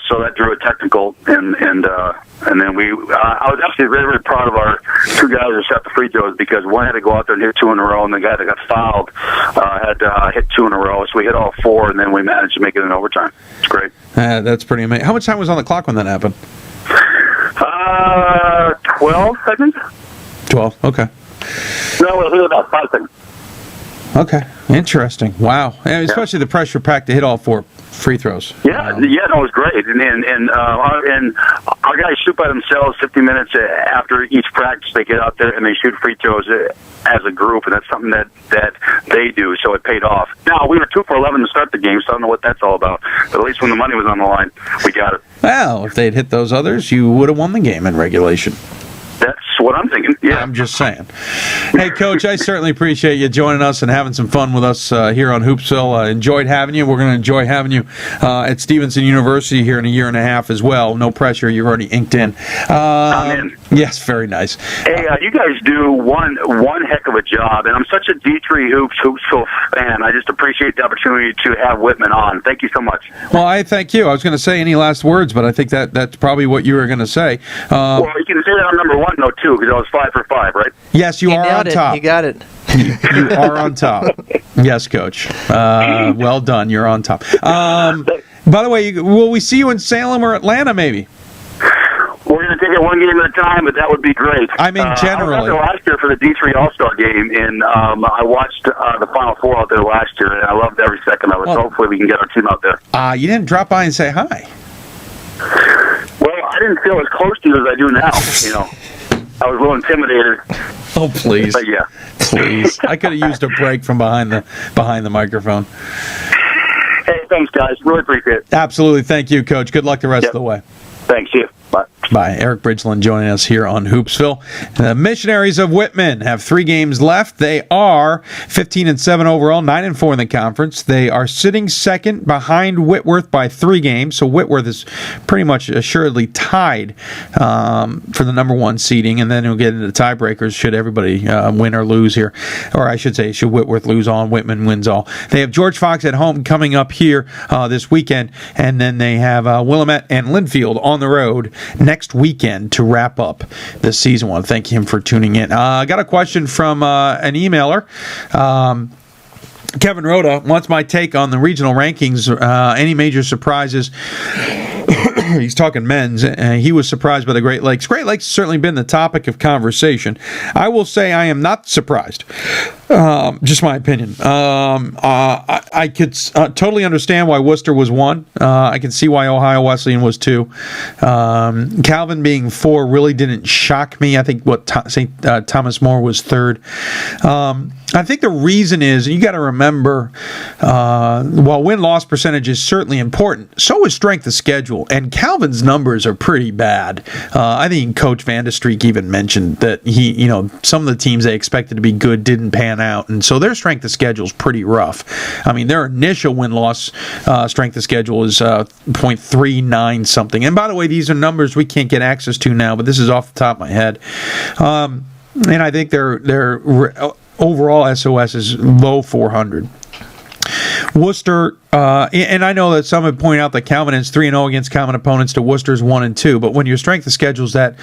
So that drew a technical, and then I was actually very, very proud of our 2 guys who shot the free throws because one had to go out there and hit 2 in a row, and the guy that got fouled had to hit 2 in a row. So we hit all 4, and then we managed to make it in overtime. It's great. That's pretty amazing. How much time was on the clock when that happened? 12 seconds. 12. Okay. No, it was about 5 seconds. Okay. Interesting. Wow. And especially the pressure pack to hit all 4 free throws. Yeah, no, it was great, and our guys shoot by themselves 50 minutes after each practice. They get out there and they shoot free throws as a group, and that's something that they do, so it paid off. Now, we were 2 for 11 to start the game, so I don't know what that's all about. But at least when the money was on the line, we got it. Well, if they'd hit those others, you would have won the game in regulation. That's what I'm thinking, yeah. I'm just saying. Hey, Coach, I certainly appreciate you joining us and having some fun with us here on Hoopsville. Enjoyed having you. We're going to enjoy having you at Stevenson University here in a year and a half as well. No pressure. You're already inked in. I'm in. Yes, very nice. Hey, you guys do one heck of a job, and I'm such a D3 Hoopsville fan. I just appreciate the opportunity to have Whitman on. Thank you so much. Well, I thank you. I was going to say any last words, but I think that's probably what you were going to say. Well, you can say that on number 1, though, too, because I was 5 for 5, right? Yes, you are on top. You got it. You are on top. Yes, Coach. Well done. You're on top. By the way, will we see you in Salem or Atlanta, maybe? We're going to take it one game at a time, but that would be great. I mean, generally. I was out there last year for the D3 All-Star game, and I watched the Final Four out there last year, and I loved every second of it. So hopefully we can get our team out there. You didn't drop by and say hi. Well, I didn't feel as close to you as I do now, you know. I was a little intimidated. Oh, please. But yeah. Please. I could have used a break from behind the microphone. Hey, thanks, guys. Really appreciate it. Absolutely. Thank you, Coach. Good luck the rest of the way. Thanks. See you. Bye. Bye. Eric Bridgeland joining us here on Hoopsville. The Missionaries of Whitman have 3 games left. They are 15-7 overall, 9-4 in the conference. They are sitting second behind Whitworth by 3 games. So Whitworth is pretty much assuredly tied for the number 1 seeding, and then we'll get into the tiebreakers should everybody win or lose here. Or I should say, should Whitworth lose all and Whitman wins all. They have George Fox at home coming up here this weekend, and then they have Willamette and Linfield on the road next weekend to wrap up the season. I want to thank him for tuning in. I got a question from an emailer. Kevin Rhoda wants my take on the regional rankings. Any major surprises? He's talking men's. He was surprised by the Great Lakes. Great Lakes has certainly been the topic of conversation. I will say I am not surprised. Just my opinion. I could totally understand why Worcester was 1. I can see why Ohio Wesleyan was 2. Calvin being 4 really didn't shock me. I think St. Thomas More was 3rd. I think the reason is, you got to remember, while win-loss percentage is certainly important, so is strength of schedule, and Calvin's numbers are pretty bad. I think Coach Vande Streek even mentioned that some of the teams they expected to be good didn't pan out, and so their strength of schedule is pretty rough. I mean, their initial win-loss strength of schedule is 0.39 something. And by the way, these are numbers we can't get access to now, but this is off the top of my head. And I think their overall SOS is low 400. Worcester, and I know that some have pointed out that Calvin is 3-0 against common opponents to Worcester's 1-2, but when your strength of schedule is that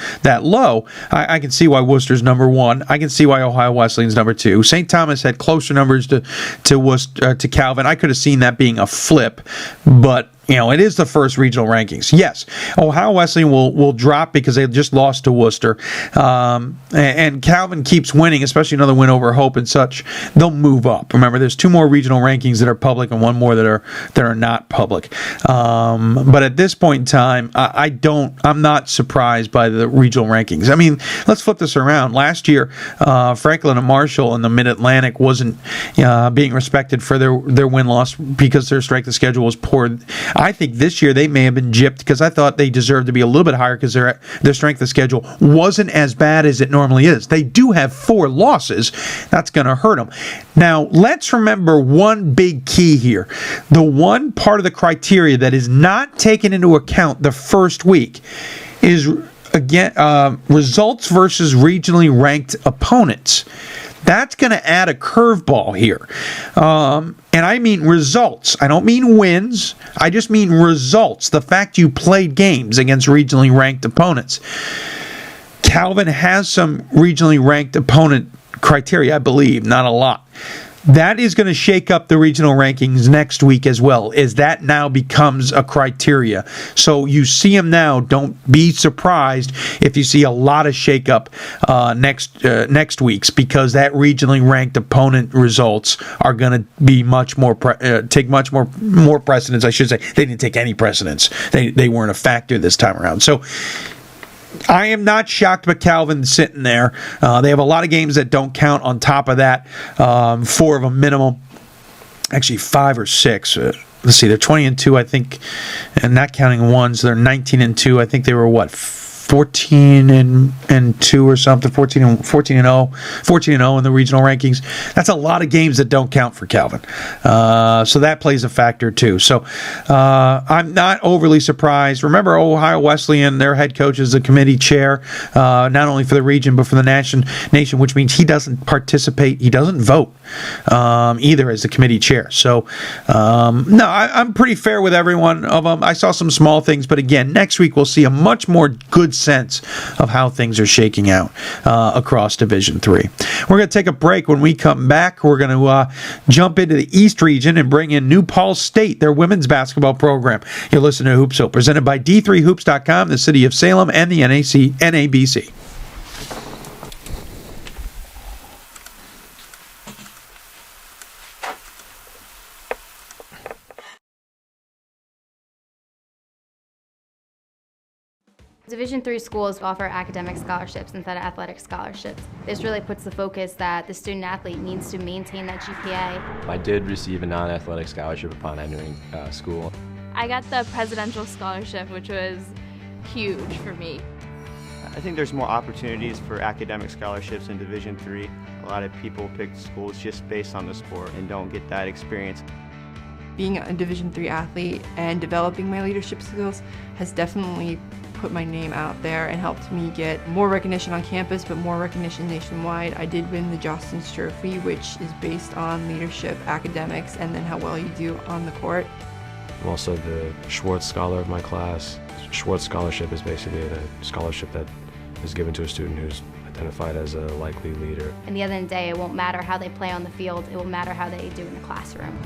low, I can see why Worcester's number 1. I can see why Ohio Wesleyan's number 2. St. Thomas had closer numbers to Worcester, to Calvin. I could have seen that being a flip, but it is the first regional rankings. Yes, Ohio Wesleyan will drop because they just lost to Worcester. And Calvin keeps winning, especially another win over Hope and such. They'll move up. Remember, there's 2 more regional rankings that are public and 1 more that are not public. But at this point in time, I'm not surprised by the regional rankings. I mean, let's flip this around. Last year, Franklin and Marshall in the Mid-Atlantic wasn't being respected for their win-loss because their strength of schedule was poor. I think this year they may have been gypped because I thought they deserved to be a little bit higher because their strength of schedule wasn't as bad as it normally is. They do have 4 losses. That's going to hurt them. Now, let's remember one big key here. The one part of the criteria that is not taken into account the first week is, again, results versus regionally ranked opponents. That's going to add a curveball here. And I mean results. I don't mean wins. I just mean results. The fact you played games against regionally ranked opponents. Calvin has some regionally ranked opponent criteria, I believe, not a lot. That is going to shake up the regional rankings next week as well, as that now becomes a criteria. So you see them now. Don't be surprised if you see a lot of shakeup next week's, because that regionally ranked opponent results are going to be much more take much more precedence. I should say they didn't take any precedence. They weren't a factor this time around. So I am not shocked McCalvin's sitting there. They have a lot of games that don't count on top of that. 4 of them minimum. Actually, 5 or 6. Let's see, they're 20-2, I think, and not counting ones. They're 19-2. I think they were, 14-2 or something, 14-0 in the regional rankings. That's a lot of games that don't count for Calvin. So that plays a factor too. So I'm not overly surprised. Remember, Ohio Wesleyan, their head coach is the committee chair, not only for the region but for the nation, which means he doesn't participate. He doesn't vote either as the committee chair. So no, I'm pretty fair with every one of them. I saw some small things, but again, next week we'll see a much more good sense of how things are shaking out across Division III. We're going to take a break. When we come back, we're going to jump into the East region and bring in New Paltz State, their women's basketball program. You're listening to Hoopsville, presented by D3Hoops.com, the City of Salem, and the NABC. Division III schools offer academic scholarships instead of athletic scholarships. This really puts the focus that the student athlete needs to maintain that GPA. I did receive a non-athletic scholarship upon entering school. I got the presidential scholarship, which was huge for me. I think there's more opportunities for academic scholarships in Division III. A lot of people pick schools just based on the sport and don't get that experience. Being a Division III athlete and developing my leadership skills has definitely put my name out there and helped me get more recognition on campus, but more recognition nationwide. I did win the Jostens Trophy, which is based on leadership, academics, and then how well you do on the court. I'm also the Schwartz Scholar of my class. Schwartz Scholarship is basically a scholarship that is given to a student who's identified as a likely leader. At the end of the day, it won't matter how they play on the field, it will matter how they do in the classroom.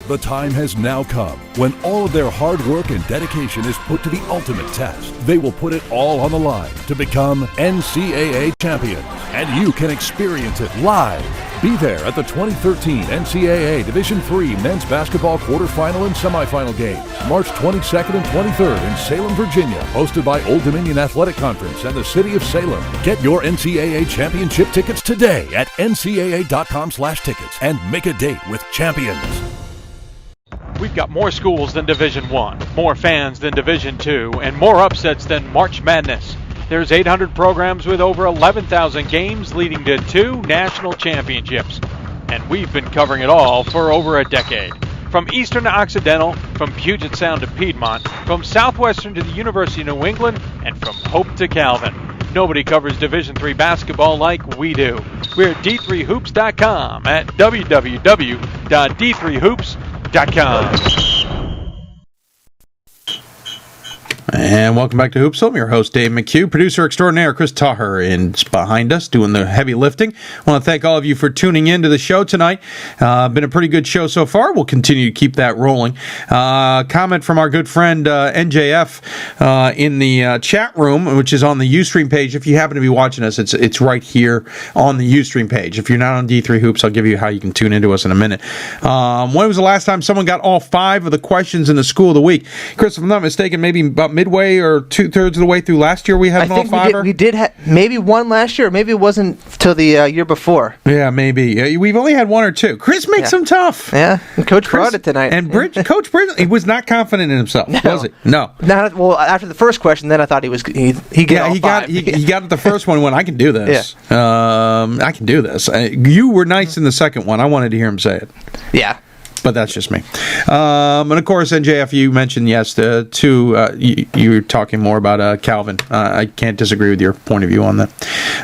The time has now come when all of their hard work and dedication is put to the ultimate test. They will put it all on the line to become NCAA champions, and you can experience it live. Be there at the 2013 NCAA Division III men's basketball quarterfinal and semifinal games, March 22nd and 23rd in Salem, Virginia, hosted by Old Dominion Athletic Conference and the City of Salem. Get your NCAA championship tickets today at ncaa.com/tickets and make a date with champions. We've got more schools than Division I, more fans than Division II, and more upsets than March Madness. There's 800 programs with over 11,000 games leading to 2 national championships. And we've been covering it all for over a decade. From Eastern to Occidental, from Puget Sound to Piedmont, from Southwestern to the University of New England, and from Hope to Calvin. Nobody covers Division III basketball like we do. We're at D3Hoops.com at www.d3hoops.com. And welcome back to Hoopsville. I'm your host, Dave McHugh. Producer extraordinaire Chris Taher is behind us doing the heavy lifting. I want to thank all of you for tuning in to the show tonight. Been a pretty good show so far. We'll continue to keep that rolling. Comment from our good friend NJF in the chat room, which is on the Ustream page. If you happen to be watching us, it's right here on the Ustream page. If you're not on D3 Hoops, I'll give you how you can tune into us in a minute. When was the last time someone got all 5 of the questions in the School of the Week? Chris, if I'm not mistaken, maybe about midway or 2/3 of the way through last year we had all 5. We did maybe one last year, or maybe it wasn't till the year before. Yeah, maybe. We've only had 1 or 2. Chris makes them tough. Yeah, and Coach brought it tonight. And Coach Bridge, he was not confident in himself, was he? No. Well, after the first question, then I thought he got all 5. He got the first one when I can do this. Yeah. I can do this. You were nice in the second one. I wanted to hear him say it. Yeah. But that's just me. And of course, NJF, you mentioned, yes, the 2, you were talking more about Calvin. I can't disagree with your point of view on that.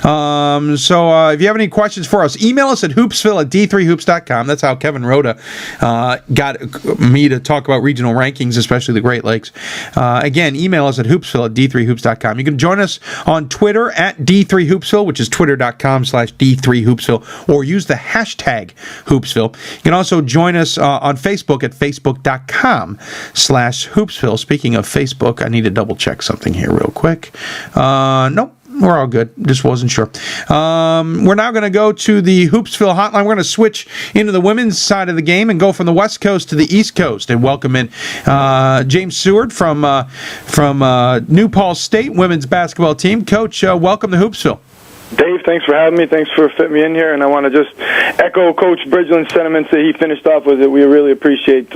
So if you have any questions for us, email us at hoopsville@d3hoops.com. That's how Kevin Rhoda got me to talk about regional rankings, especially the Great Lakes. Again, email us at hoopsville@d3hoops.com. You can join us on Twitter at D3Hoopsville, which is twitter.com/D3Hoopsville, or use the hashtag Hoopsville. You can also join us on Facebook at facebook.com/Hoopsville. Speaking of Facebook, I need to double check something here real quick. Nope. We're all good. Just wasn't sure. We're now going to go to the Hoopsville hotline. We're going to switch into the women's side of the game and go from the West Coast to the East Coast and welcome in James Seward from New Paltz State women's basketball team. Coach, welcome to Hoopsville. Dave, thanks for having me. Thanks for fitting me in here. And I want to just echo Coach Bridgeland's sentiments that he finished off with. It. We really appreciate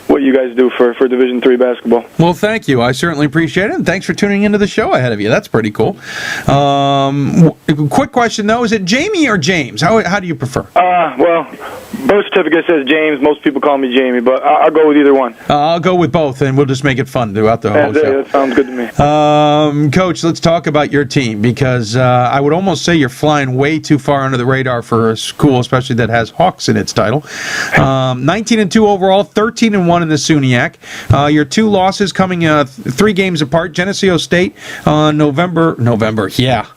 what you guys do for Division III basketball. Well, thank you. I certainly appreciate it. And thanks for tuning into the show ahead of you. That's pretty cool. Quick question, though. Is it Jamie or James? How do you prefer? Well, birth certificate says James. Most people call me Jamie, but I'll go with either one. I'll go with both, and we'll just make it fun throughout the whole show. That sounds good to me. Coach, let's talk about your team, because I would almost say you're flying way too far under the radar for a school, especially that has Hawks in its title. 19-2 overall, 13-1 in the SUNYAC. Your two losses coming 3 games apart. Geneseo State on November, yeah,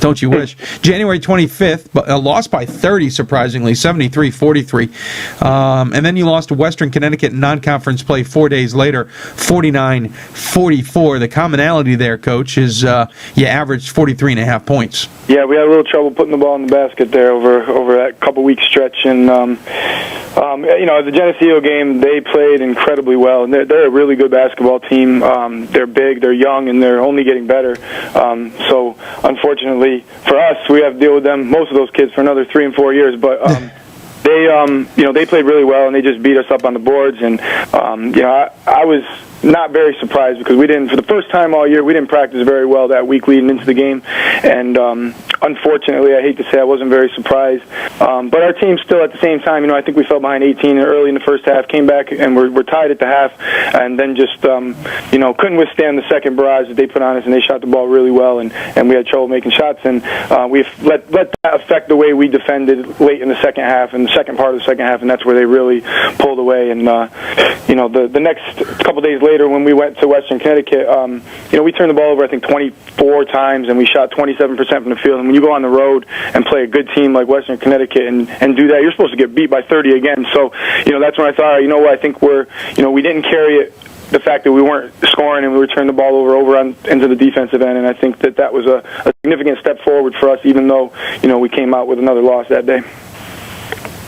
don't you wish. January 25th, but a loss by 30, surprisingly, 73-43. And then you lost to Western Connecticut in non-conference play 4 days later, 49-44. The commonality there, Coach, is you averaged 43.5 points. Yeah, we had a little trouble putting the ball in the basket there over that couple-week stretch. And, the Geneseo game, they played incredibly well. And they're a really good basketball team. They're big, they're young, and they're only getting better. So, unfortunately, for us, we have to deal with them, most of those kids, for another 3 and 4 years. But they played really well, and they just beat us up on the boards. And, I was not very surprised because for the first time all year, we didn't practice very well that week leading into the game. And unfortunately, I hate to say I wasn't very surprised. But our team still at the same time, I think we fell behind 18 early in the first half, came back, and we're tied at the half, and then just, couldn't withstand the second barrage that they put on us, and they shot the ball really well, and we had trouble making shots. And we let that affect the way we defended late in the second half, and the second part of the second half, and that's where they really pulled away. And, the next couple days later, when we went to Western Connecticut, we turned the ball over, I think, 24 times, and we shot 27% from the field. And when you go on the road and play a good team like Western Connecticut and do that, you're supposed to get beat by 30 again. So, that's when I thought, I think we didn't carry it, the fact that we weren't scoring and we were turning the ball over into the defensive end. And I think that was a significant step forward for us, even though, we came out with another loss that day.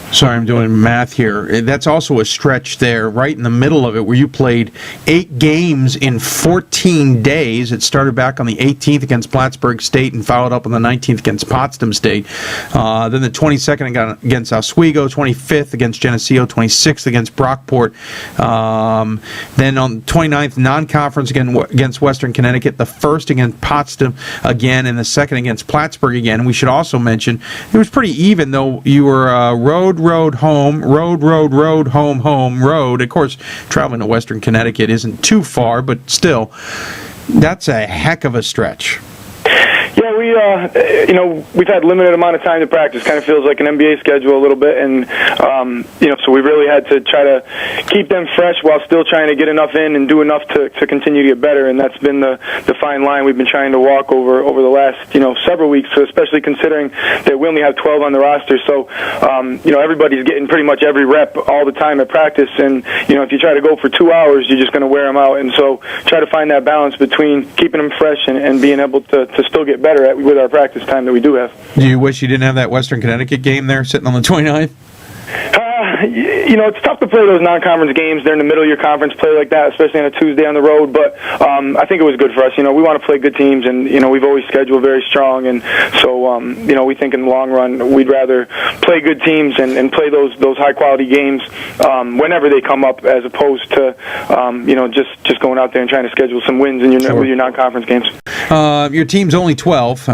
Sorry, I'm doing math here. That's also a stretch there, right in the middle of it, where you played 8 games in 14 days. It started back on the 18th against Plattsburgh State and followed up on the 19th against Potsdam State. Then the 22nd against Oswego, 25th against Geneseo, 26th against Brockport. Then on the 29th, non-conference against Western Connecticut, the 1st against Potsdam again, and the 2nd against Plattsburgh again. We should also mention it was pretty even, though you were road, home, road, home, road. Of course, traveling to Western Connecticut isn't too far, but still, that's a heck of a stretch. Yeah, we've had limited amount of time to practice. Kind of feels like an NBA schedule a little bit, and so we really had to try to keep them fresh while still trying to get enough in and do enough to continue to get better. And that's been the fine line we've been trying to walk over the last several weeks, especially considering that we only have 12 on the roster. So everybody's getting pretty much every rep all the time at practice, and if you try to go for 2 hours, you're just going to wear them out. And so try to find that balance between keeping them fresh and being able to still get better with our practice time that we do have. Do you wish you didn't have that Western Connecticut game there sitting on the 29th? It's tough to play those non-conference games. They're in the middle of your conference play like that, especially on a Tuesday on the road. But I think it was good for us. We want to play good teams, and we've always scheduled very strong. And so, we think in the long run we'd rather play good teams and play those high-quality games whenever they come up, as opposed to just going out there and trying to schedule some wins with your non-conference games. Your team's only 12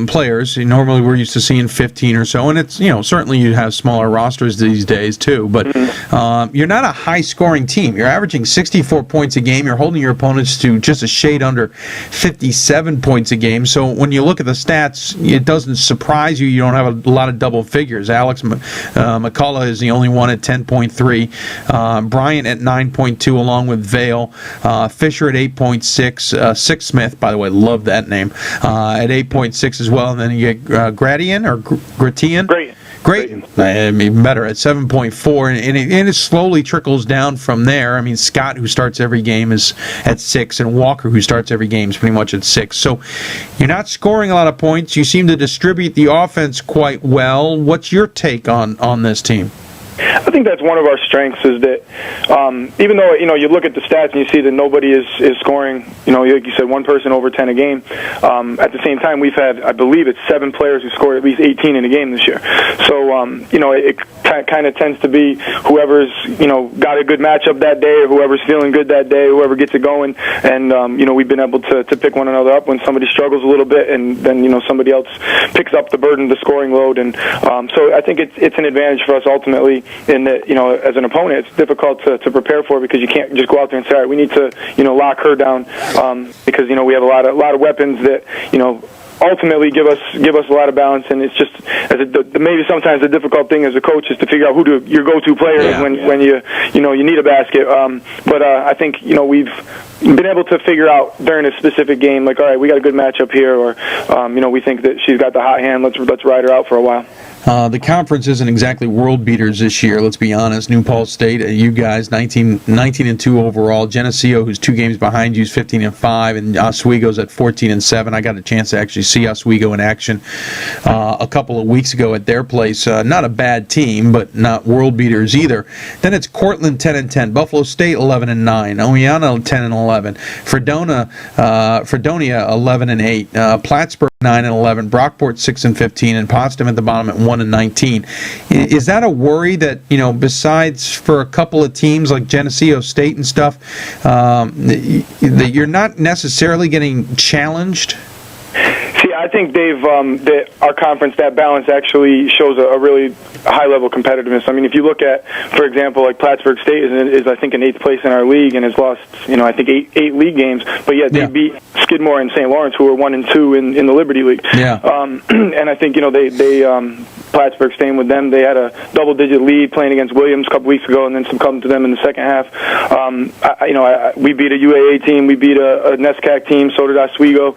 players. Normally we're used to seeing 15 or so, and it's certainly you have smaller rosters these days. days too. But you're not a high-scoring team. You're averaging 64 points a game. You're holding your opponents to just a shade under 57 points a game. So when you look at the stats, it doesn't surprise you don't have a lot of double figures. Alex McCullough is the only one at 10.3. Bryant at 9.2, along with Vale. Fisher at 8.6. Six Smith, by the way, love that name, at 8.6 as well. And then you get Gratian or Gratian. Great. Even better at 7.4, and it slowly trickles down from there. I mean, Scott, who starts every game, is at 6, and Walker, who starts every game, is pretty much at 6. So you're not scoring a lot of points. You seem to distribute the offense quite well. What's your take on this team? I think that's one of our strengths is that even though you look at the stats and you see that nobody is scoring, like you said, one person over 10 a game. At the same time, we've had, I believe, it's 7 players who scored at least 18 in a game this year. So it kind of tends to be whoever's got a good matchup that day, or whoever's feeling good that day, whoever gets it going. And we've been able to pick one another up when somebody struggles a little bit, and then somebody else picks up the burden, the scoring load. And so I think it's an advantage for us ultimately. In that, as an opponent, it's difficult to prepare for because you can't just go out there and say, all right, we need to, lock her down, because we have a lot of weapons that, ultimately give us a lot of balance, and it's just maybe sometimes the difficult thing as a coach is to figure out who your go-to player is when you need a basket. But I think we've been able to figure out during a specific game, like, all right, we got a good matchup here, or we think that she's got the hot hand. Let's ride her out for a while. The conference isn't exactly world beaters this year, let's be honest. New Paltz State, you guys, 19-2 overall. Geneseo, who's 2 games behind you, is 15-5, and Oswego's at 14-7. I got a chance to actually see Oswego in action a couple of weeks ago at their place. Not a bad team, but not world beaters either. Then it's Cortland 10-10, Buffalo State 11-9, Oneonta 10-11, Fredonia 11-8, Plattsburgh 9-11, Brockport 6-15, and Potsdam at the bottom at 1-19. Is that a worry that besides for a couple of teams like Geneseo State and stuff, that you're not necessarily getting challenged? See, I think that our conference, that balance actually shows a really high level competitiveness. I mean, if you look at, for example, like Plattsburgh State is I think in 8th place in our league and has lost, I think eight league games, but yet they beat Skidmore and St. Lawrence, who are 1-2 in the Liberty League. Yeah. And I think they Plattsburgh, staying with them, they had a double-digit lead playing against Williams a couple weeks ago, and then succumbed to them in the second half. We beat a UAA team, we beat a NESCAC team, so did Oswego.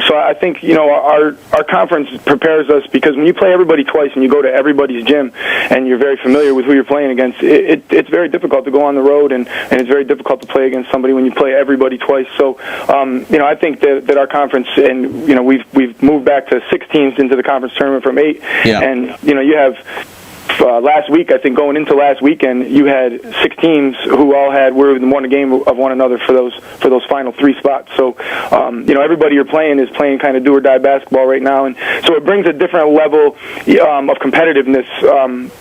So I think our conference prepares us, because when you play everybody twice and you go to everybody's gym and you're very familiar with who you're playing against, it's very difficult to go on the road, and it's very difficult to play against somebody when you play everybody twice. So I think that our conference, and we've moved back to 6 teams into the conference tournament from 8. Yeah. And you have last week, I think going into last weekend, you had 6 teams who all won a game of one another for those final 3 spots. So everybody you're playing is playing kind of do or die basketball right now, and so it brings a different level of competitiveness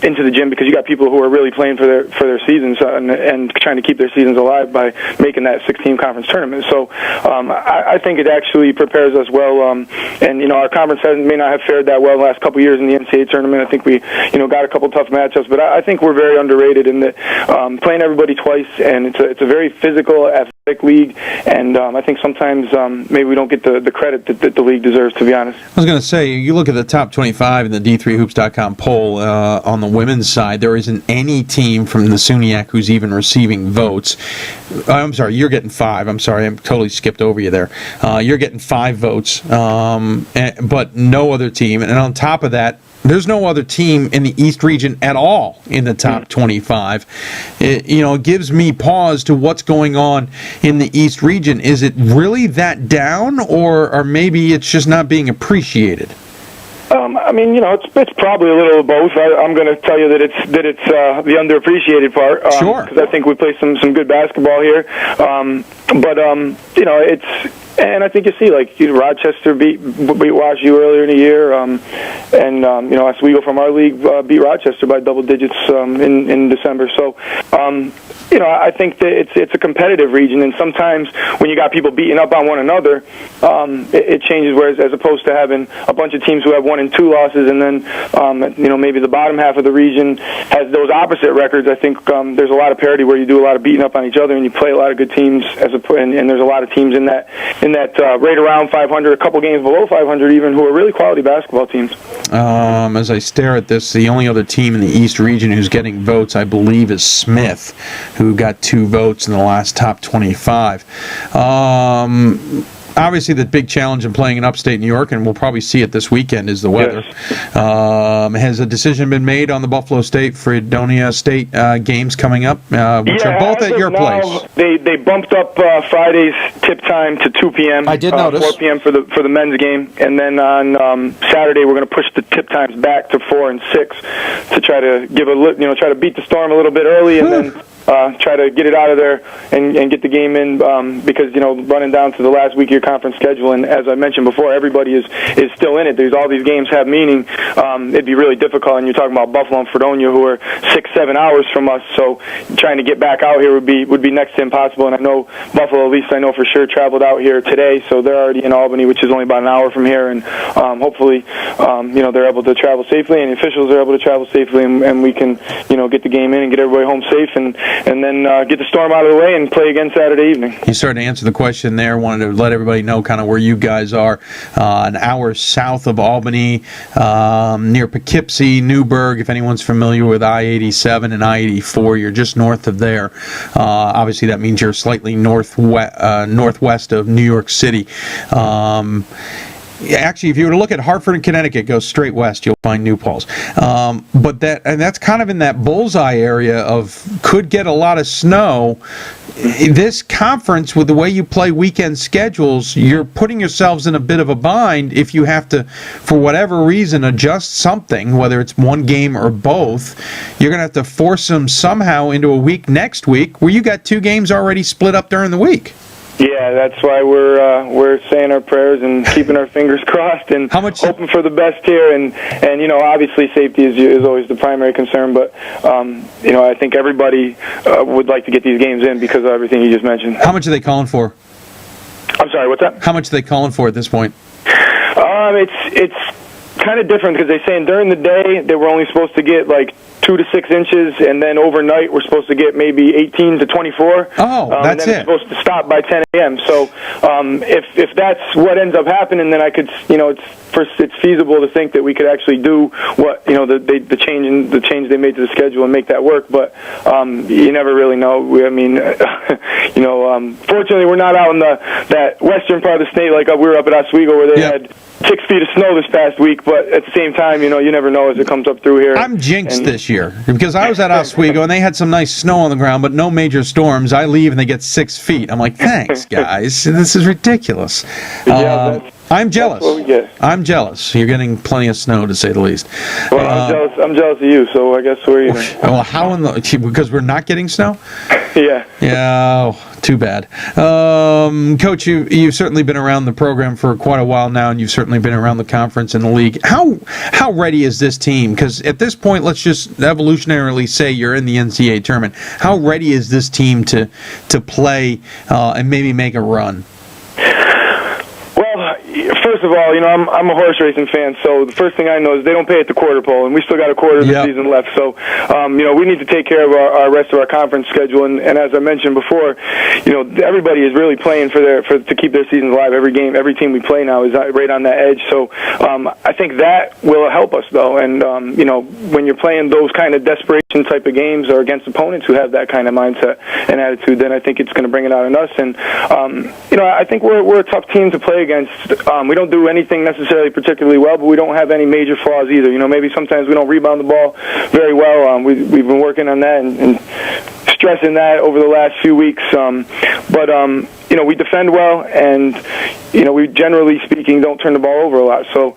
into the gym, because you got people who are really playing for their seasons and trying to keep their seasons alive by making that 6-team conference tournament. So I think it actually prepares us well, and our conference may not have fared that well the last couple of years in the NCAA tournament. I think we got a couple tough matchups, but I think we're very underrated in that playing everybody twice, and it's a very physical, athletic league, and I think sometimes maybe we don't get the credit that the league deserves, to be honest. I was going to say, you look at the top 25 in the D3Hoops.com poll on the women's side, there isn't any team from the SUNYAC who's even receiving votes. I'm sorry, you're getting 5. I'm sorry, I totally skipped over you there. You're getting 5 votes, but no other team, and on top of that, there's no other team in the East region at all in the top 25. It gives me pause to what's going on in the East region. Is it really that down, or maybe it's just not being appreciated? It's probably a little of both. I'm going to tell you that it's the underappreciated part. Sure. Because I think we play some good basketball here. And I think you see, like, Rochester beat WashU earlier in the year, and Oswego from our league beat Rochester by double digits in December. So, I think that it's a competitive region, and sometimes when you got people beating up on one another, it changes. Whereas as opposed to having a bunch of teams who have 1 and 2 losses, and then maybe the bottom half of the region has those opposite records. I think there's a lot of parity where you do a lot of beating up on each other, and you play a lot of good teams and there's a lot of teams in that right around 500, a couple games below 500 even, who are really quality basketball teams. As I stare at this, the only other team in the East region who's getting votes, I believe, is Smith, who got 2 votes in the last top 25. Obviously, the big challenge in playing in upstate New York, and we'll probably see it this weekend, is the weather. Yes. Has a decision been made on the Buffalo State, Fredonia State games coming up, which are both at your place? They bumped up Friday's tip time to 2 p.m. I did notice. 4 p.m. for the men's game, and then on Saturday we're going to push the tip times back to 4 and 6 to try to try to beat the storm a little bit early, and then try to get it out of there and get the game in because running down to the last week of your conference schedule, and as I mentioned before, everybody is still in it. There's all these games have meaning. It'd be really difficult, and you're talking about Buffalo and Fredonia, who are 6-7 hours from us. So trying to get back out here would be next to impossible. And I know Buffalo, at least I know for sure, traveled out here today, so they're already in Albany, which is only about an hour from here. And hopefully, they're able to travel safely, and the officials are able to travel safely, and we can get the game in and get everybody home safe, and then get the storm out of the way and play again Saturday evening. You started to answer the question there. Wanted to let everybody know kind of where you guys are. An hour south of Albany, near Poughkeepsie, Newburgh. If anyone's familiar with I-87 and I-84, you're just north of there. Obviously, that means you're slightly northwest of New York City. Actually, if you were to look at Hartford and Connecticut, go straight west, you'll find New Paltz. But that's kind of in that bullseye area of could get a lot of snow. This conference, with the way you play weekend schedules, you're putting yourselves in a bit of a bind if you have to, for whatever reason, adjust something, whether it's one game or both. You're going to have to force them somehow into a week next week where you got 2 games already split up during the week. Yeah, that's why we're saying our prayers and keeping our fingers crossed and hoping for the best here. And obviously safety is always the primary concern. But I think everybody would like to get these games in because of everything you just mentioned. How much are they calling for? I'm sorry, what's that? How much are they calling for at this point? It's kind of different because they're saying during the day they were only supposed to get like 2 to 6 inches, and then overnight we're supposed to get maybe 18 to 24. Oh, that's and then it. It's supposed to stop by 10 a.m. So if that's what ends up happening, then I could, it's feasible to think that we could actually do what the change they made to the schedule and make that work. But you never really know. Fortunately, we're not out in that western part of the state like we were up at Oswego where they had 6 feet of snow this past week, but at the same time, you never know as it comes up through here. I'm jinxed this year because I was at Oswego and they had some nice snow on the ground, but no major storms. I leave and they get 6 feet. I'm like, thanks, guys. This is ridiculous. I'm jealous. I'm jealous. You're getting plenty of snow, to say the least. Well, I'm jealous of you, so I guess we're even. Well, how because we're not getting snow? Yeah. Yeah. Too bad. Coach, you've certainly been around the program for quite a while now, and you've certainly been around the conference and the league. How ready is this team? Because at this point, let's just evolutionarily say you're in the NCAA tournament. How ready is this team to play and maybe make a run? First of all, I'm a horse racing fan, so the first thing I know is they don't pay at the quarter pole, and we still got a quarter of the season left. So, we need to take care of our rest of our conference schedule. And as I mentioned before, everybody is really playing to keep their seasons alive. Every game, every team we play now is right on that edge. So, I think that will help us, though. And when you're playing those kind of desperation type of games or against opponents who have that kind of mindset and attitude, then I think it's going to bring it out in us. And I think we're a tough team to play against. We don't do anything necessarily particularly well, but we don't have any major flaws either. Maybe sometimes we don't rebound the ball very well. We've been working on that and stressing that over the last few weeks. But we defend well, and we generally speaking don't turn the ball over a lot. So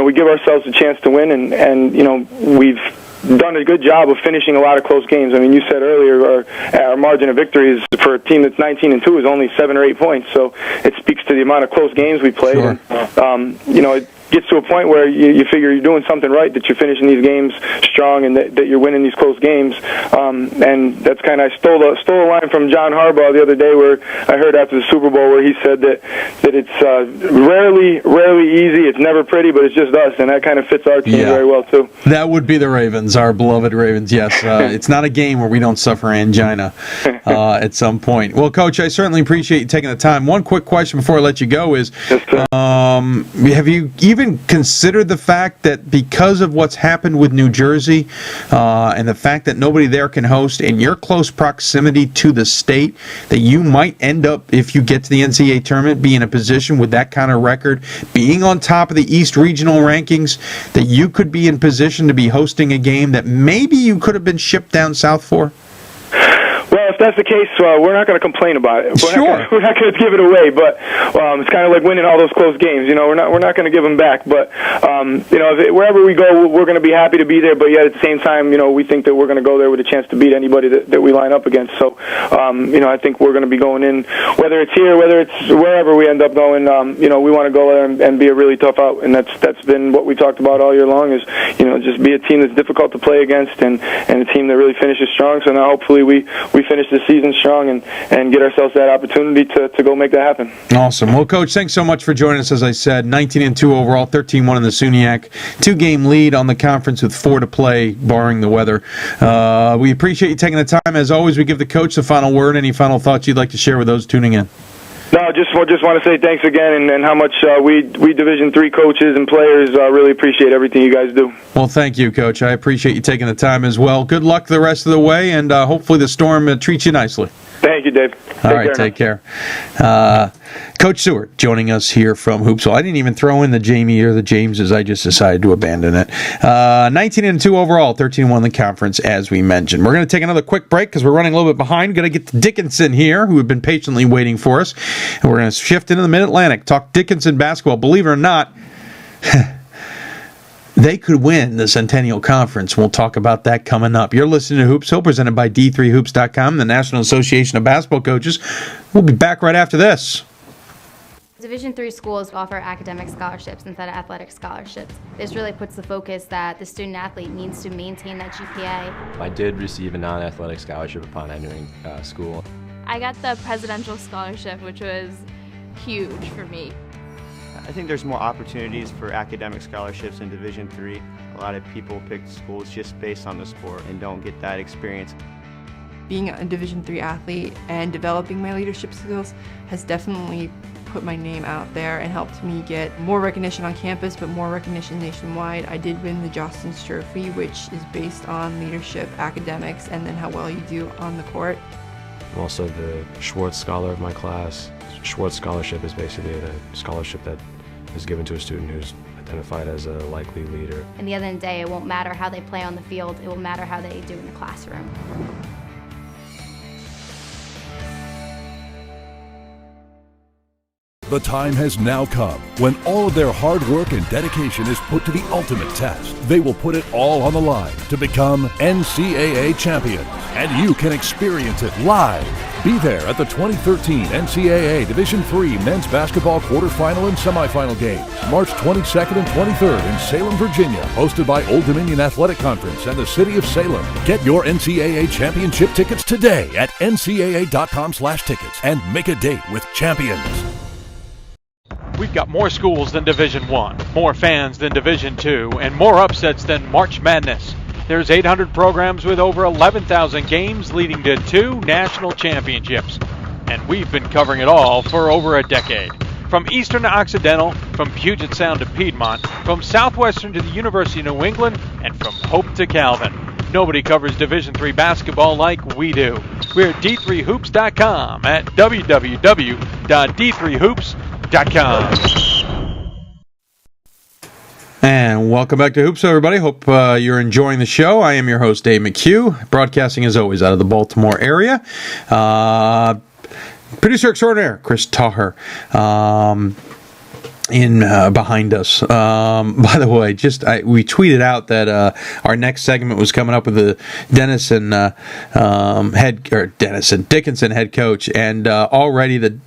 we give ourselves a chance to win, and we've done a good job of finishing a lot of close games. I mean, you said earlier our margin of victories for a team that's 19-2 is only 7 or 8 points. So it speaks to the amount of close games we played. Sure. And, it gets to a point where you figure you're doing something right, that you're finishing these games strong and that you're winning these close games. And that's kind of, I stole a line from John Harbaugh the other day where I heard after the Super Bowl where he said that it's rarely easy, it's never pretty, but it's just us, and that kind of fits our team very well too. That would be the Ravens, our beloved Ravens, yes. It's not a game where we don't suffer angina at some point. Well, Coach, I certainly appreciate you taking the time. One quick question before I let you go is, have you even considered the fact that because of what's happened with New Jersey and the fact that nobody there can host and your close proximity to the state, that you might end up, if you get to the NCAA tournament, be in a position with that kind of record, being on top of the East Regional rankings, that you could be in position to be hosting a game that maybe you could have been shipped down south for? Well, if that's the case, we're not going to complain about it. We're not going to give it away, but it's kind of like winning all those close games. We're not going to give them back. But wherever we go, we're going to be happy to be there. But yet at the same time, we think that we're going to go there with a chance to beat anybody that we line up against. So, I think we're going to be going in, whether it's here, whether it's wherever we end up going. We want to go there and be a really tough out, and that's been what we talked about all year long. Is just be a team that's difficult to play against, and a team that really finishes strong. So now hopefully we finish the season strong and get ourselves that opportunity to go make that happen. Awesome. Well, Coach, thanks so much for joining us. As I said, 19-2 overall, 13-1 in the SUNYAC, 2-game lead on the conference with 4 to play, barring the weather. We appreciate you taking the time. As always, we give the coach the final word. Any final thoughts you'd like to share with those tuning in? No, just want to say thanks again, and how much we Division III coaches and players really appreciate everything you guys do. Well, thank you, Coach. I appreciate you taking the time as well. Good luck the rest of the way, and hopefully the storm treats you nicely. Thank you, Dave. All right, take care. Coach Seward joining us here from Hoopsville. I didn't even throw in the Jamie or the Jameses. I just decided to abandon it. 19-2 overall, 13-1 in the conference, as we mentioned. We're going to take another quick break because we're running a little bit behind. Going to get to Dickinson here, who have been patiently waiting for us. And we're going to shift into the Mid-Atlantic, talk Dickinson basketball. Believe it or not, they could win the Centennial Conference. We'll talk about that coming up. You're listening to Hoopsville, presented by D3Hoops.com, the National Association of Basketball Coaches. We'll be back right after this. Division III schools offer academic scholarships instead of athletic scholarships. This really puts the focus that the student athlete needs to maintain that GPA. I did receive a non-athletic scholarship upon entering school. I got the presidential scholarship, which was huge for me. I think there's more opportunities for academic scholarships in Division III. A lot of people pick schools just based on the sport and don't get that experience. Being a Division III athlete and developing my leadership skills has definitely put my name out there and helped me get more recognition on campus, but more recognition nationwide. I did win the Jostens Trophy, which is based on leadership, academics, and then how well you do on the court. I'm also the Schwartz Scholar of my class. Schwartz Scholarship is basically a scholarship that is given to a student who's identified as a likely leader. And the end of the day, it won't matter how they play on the field, it will matter how they do in the classroom. The time has now come when all of their hard work and dedication is put to the ultimate test. They will put it all on the line to become NCAA champions, and you can experience it live. Be there at the 2013 NCAA Division III men's basketball quarterfinal and semifinal games, March 22nd and 23rd in Salem, Virginia, hosted by Old Dominion Athletic Conference and the City of Salem. Get your NCAA championship tickets today at ncaa.com/tickets and make a date with champions. We've got more schools than Division I, more fans than Division II, and more upsets than March Madness. There's 800 programs with over 11,000 games leading to 2 national championships. And we've been covering it all for over a decade. From Eastern to Occidental, from Puget Sound to Piedmont, from Southwestern to the University of New England, and from Hope to Calvin. Nobody covers Division III basketball like we do. We're at D3Hoops.com at www.d3hoops.com. And welcome back to Hoops, everybody. Hope you're enjoying the show. I am your host, Dave McHugh, broadcasting as always out of the Baltimore area. Producer extraordinaire, Chris Taher. behind us. By the way, we tweeted out that our next segment was coming up with the Dickinson head coach, and already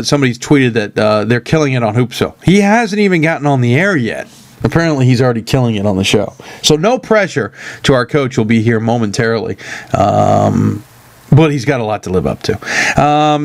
somebody's tweeted that they're killing it on Hoopsville. He hasn't even gotten on the air yet. Apparently, he's already killing it on the show. So no pressure to our coach. Will be here momentarily. But he's got a lot to live up to.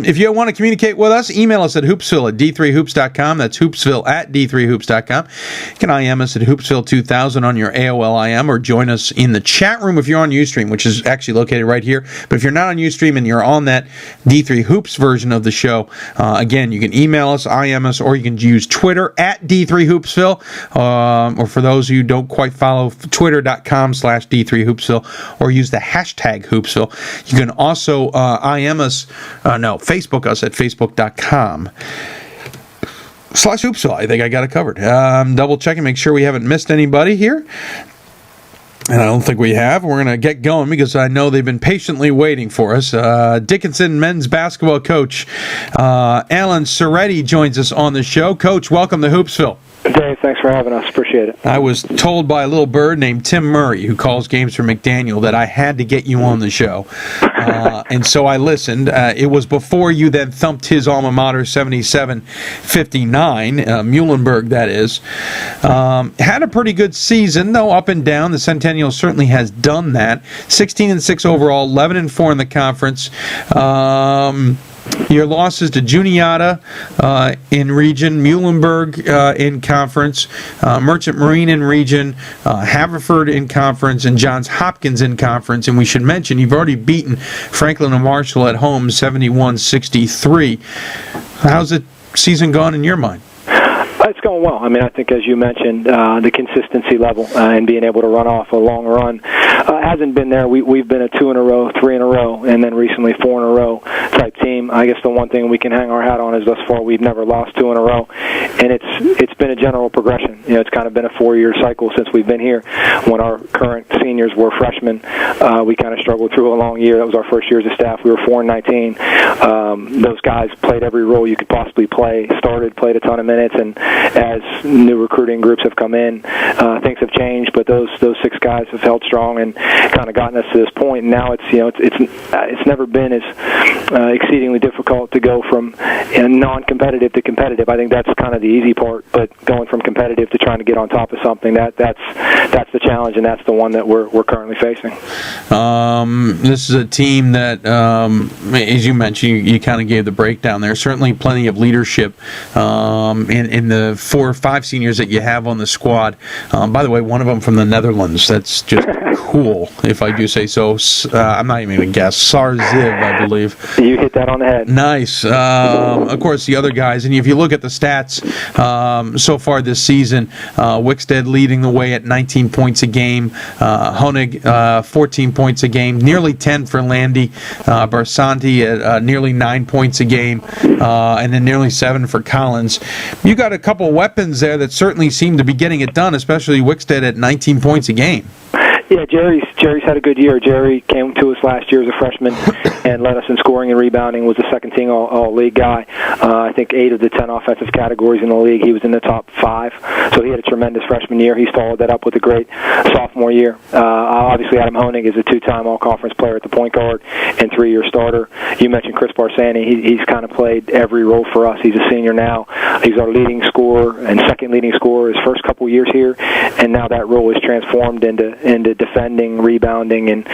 If you want to communicate with us, email us at hoopsville@d3hoops.com. That's hoopsville@d3hoops.com. You can IM us at hoopsville2000 on your AOL IM, or join us in the chat room if you're on Ustream, which is actually located right here. But if you're not on Ustream and you're on that D3 Hoops version of the show, again, you can email us, IM us, or you can use Twitter at D3Hoopsville. Or for those who don't quite follow, twitter.com/D3Hoopsville, or use the hashtag Hoopsville. You can also Facebook us at facebook.com/Hoopsville. I think I got it covered. Double checking, make sure we haven't missed anybody here. And I don't think we have. We're going to get going because I know they've been patiently waiting for us. Dickinson men's basketball coach Alan Seretti joins us on the show. Coach, welcome to Hoopsville. Dave, thanks for having us. Appreciate it. I was told by a little bird named Tim Murray, who calls games for McDaniel, that I had to get you on the show. And so I listened. It was before you then thumped his alma mater 77-59, Muhlenberg, that is. Had a pretty good season, though, up and down. The Centennial certainly has done that. 16-6 overall, 11-4 in the conference. Your losses to Juniata in region, Muhlenberg in conference, Merchant Marine in region, Haverford in conference, and Johns Hopkins in conference. And we should mention you've already beaten Franklin and Marshall at home 71-63. How's the season gone in your mind? It's going well. I mean, I think, as you mentioned, the consistency level and being able to run off a long run hasn't been there. We've been a 2 in a row, 3 in a row, and then recently 4 in a row type team. I guess the one thing we can hang our hat on is thus far we've never lost 2 in a row, and it's been a general progression. You know, it's kind of been a 4-year cycle since we've been here. When our current seniors were freshmen, we kind of struggled through a long year. That was our first year as a staff. We were 4-19. Those guys played every role you could possibly play. Played a ton of minutes, and as new recruiting groups have come in, things have changed. But those 6 guys have held strong and kind of gotten us to this point. And now it's never been as exceedingly difficult to go from non-competitive to competitive. I think that's kind of the easy part. But going from competitive to trying to get on top of something, that's the challenge, and that's the one that we're currently facing. This is a team that, as you mentioned, you kind of gave the breakdown there. Certainly plenty of leadership in the 4 or 5 seniors that you have on the squad. By the way, one of them from the Netherlands. That's just cool, if I do say so. I'm not even going to guess. Sarziv, I believe. You hit that on the head. Nice. Of course, the other guys, and if you look at the stats so far this season, Wickstead leading the way at 19 points a game, Honig 14 points a game, nearly 10 for Landy, Barsanti at nearly 9 points a game, and then nearly 7 for Collins. You got a couple weapons there that certainly seem to be getting it done, especially Wickstead at 19 points a game. Yeah, Jerry's had a good year. Jerry came to us last year as a freshman and led us in scoring and rebounding, was the second team all-league guy. I think 8 of the 10 offensive categories in the league, he was in the top 5. So he had a tremendous freshman year. He's followed that up with a great sophomore year. Obviously, Adam Honig is a 2-time all-conference player at the point guard and 3-year starter. You mentioned Chris Barsani. He's kind of played every role for us. He's a senior now. He's our leading scorer and second leading scorer his first couple years here, and now that role is transformed into defending, rebounding, and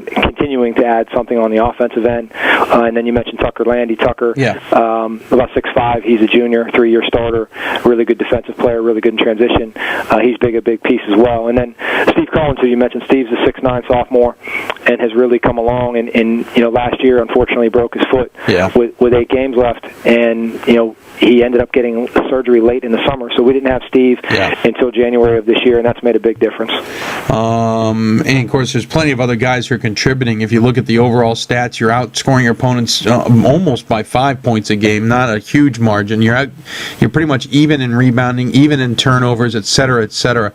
continuing to add something on the offensive end. And then you mentioned Tucker Landy. Tucker, about 6'5". He's a junior, 3-year starter, really good defensive player, really good in transition. He's a big piece as well. And then Steve Collins, who you mentioned, Steve's a 6'9" sophomore and has really come along. And last year, unfortunately, broke his foot with 8 games left. And, he ended up getting surgery late in the summer, so we didn't have Steve until January of this year, and that's made a big difference. And, of course, there's plenty of other guys who are contributing. If you look at the overall stats, you're outscoring your opponents almost by 5 points a game, not a huge margin. You're pretty much even in rebounding, even in turnovers, et cetera, et cetera.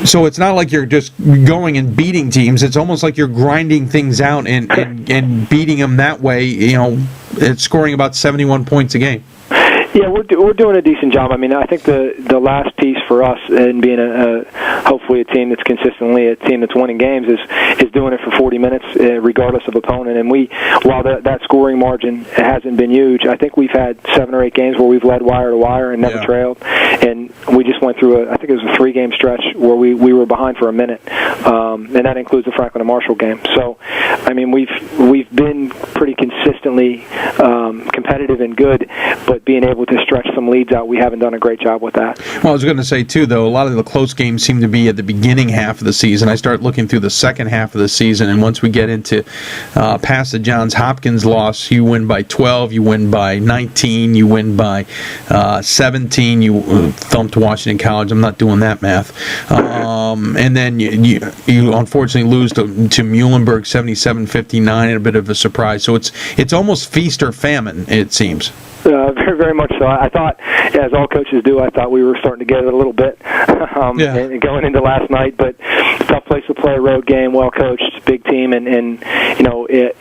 So it's not like you're just going and beating teams. It's almost like you're grinding things out and beating them that way, it's scoring about 71 points a game. Yeah, we're doing a decent job. I mean, I think the last piece for us in being hopefully a team that's consistently a team that's winning games is doing it for 40 minutes regardless of opponent. And while that scoring margin hasn't been huge, I think we've had 7 or 8 games where we've led wire to wire and never trailed. And we just went through I think it was a 3-game stretch where we were behind for a minute, and that includes the Franklin and Marshall game. So, I mean, we've been pretty consistently competitive and good, but being able to stretch some leads out, we haven't done a great job with that. Well, I was going to say, too, though, a lot of the close games seem to be at the beginning half of the season. I start looking through the second half of the season, and once we get into past the Johns Hopkins loss, you win by 12, you win by 19, you win by 17, you thumped Washington College. I'm not doing that math. And then you unfortunately lose to Muhlenberg 77-59 in a bit of a surprise. So it's almost feast or famine, it seems. Very, very much so. I thought, as all coaches do, I thought we were starting to get it a little bit going into last night. But tough place to play a road game, well coached, big team, and you know it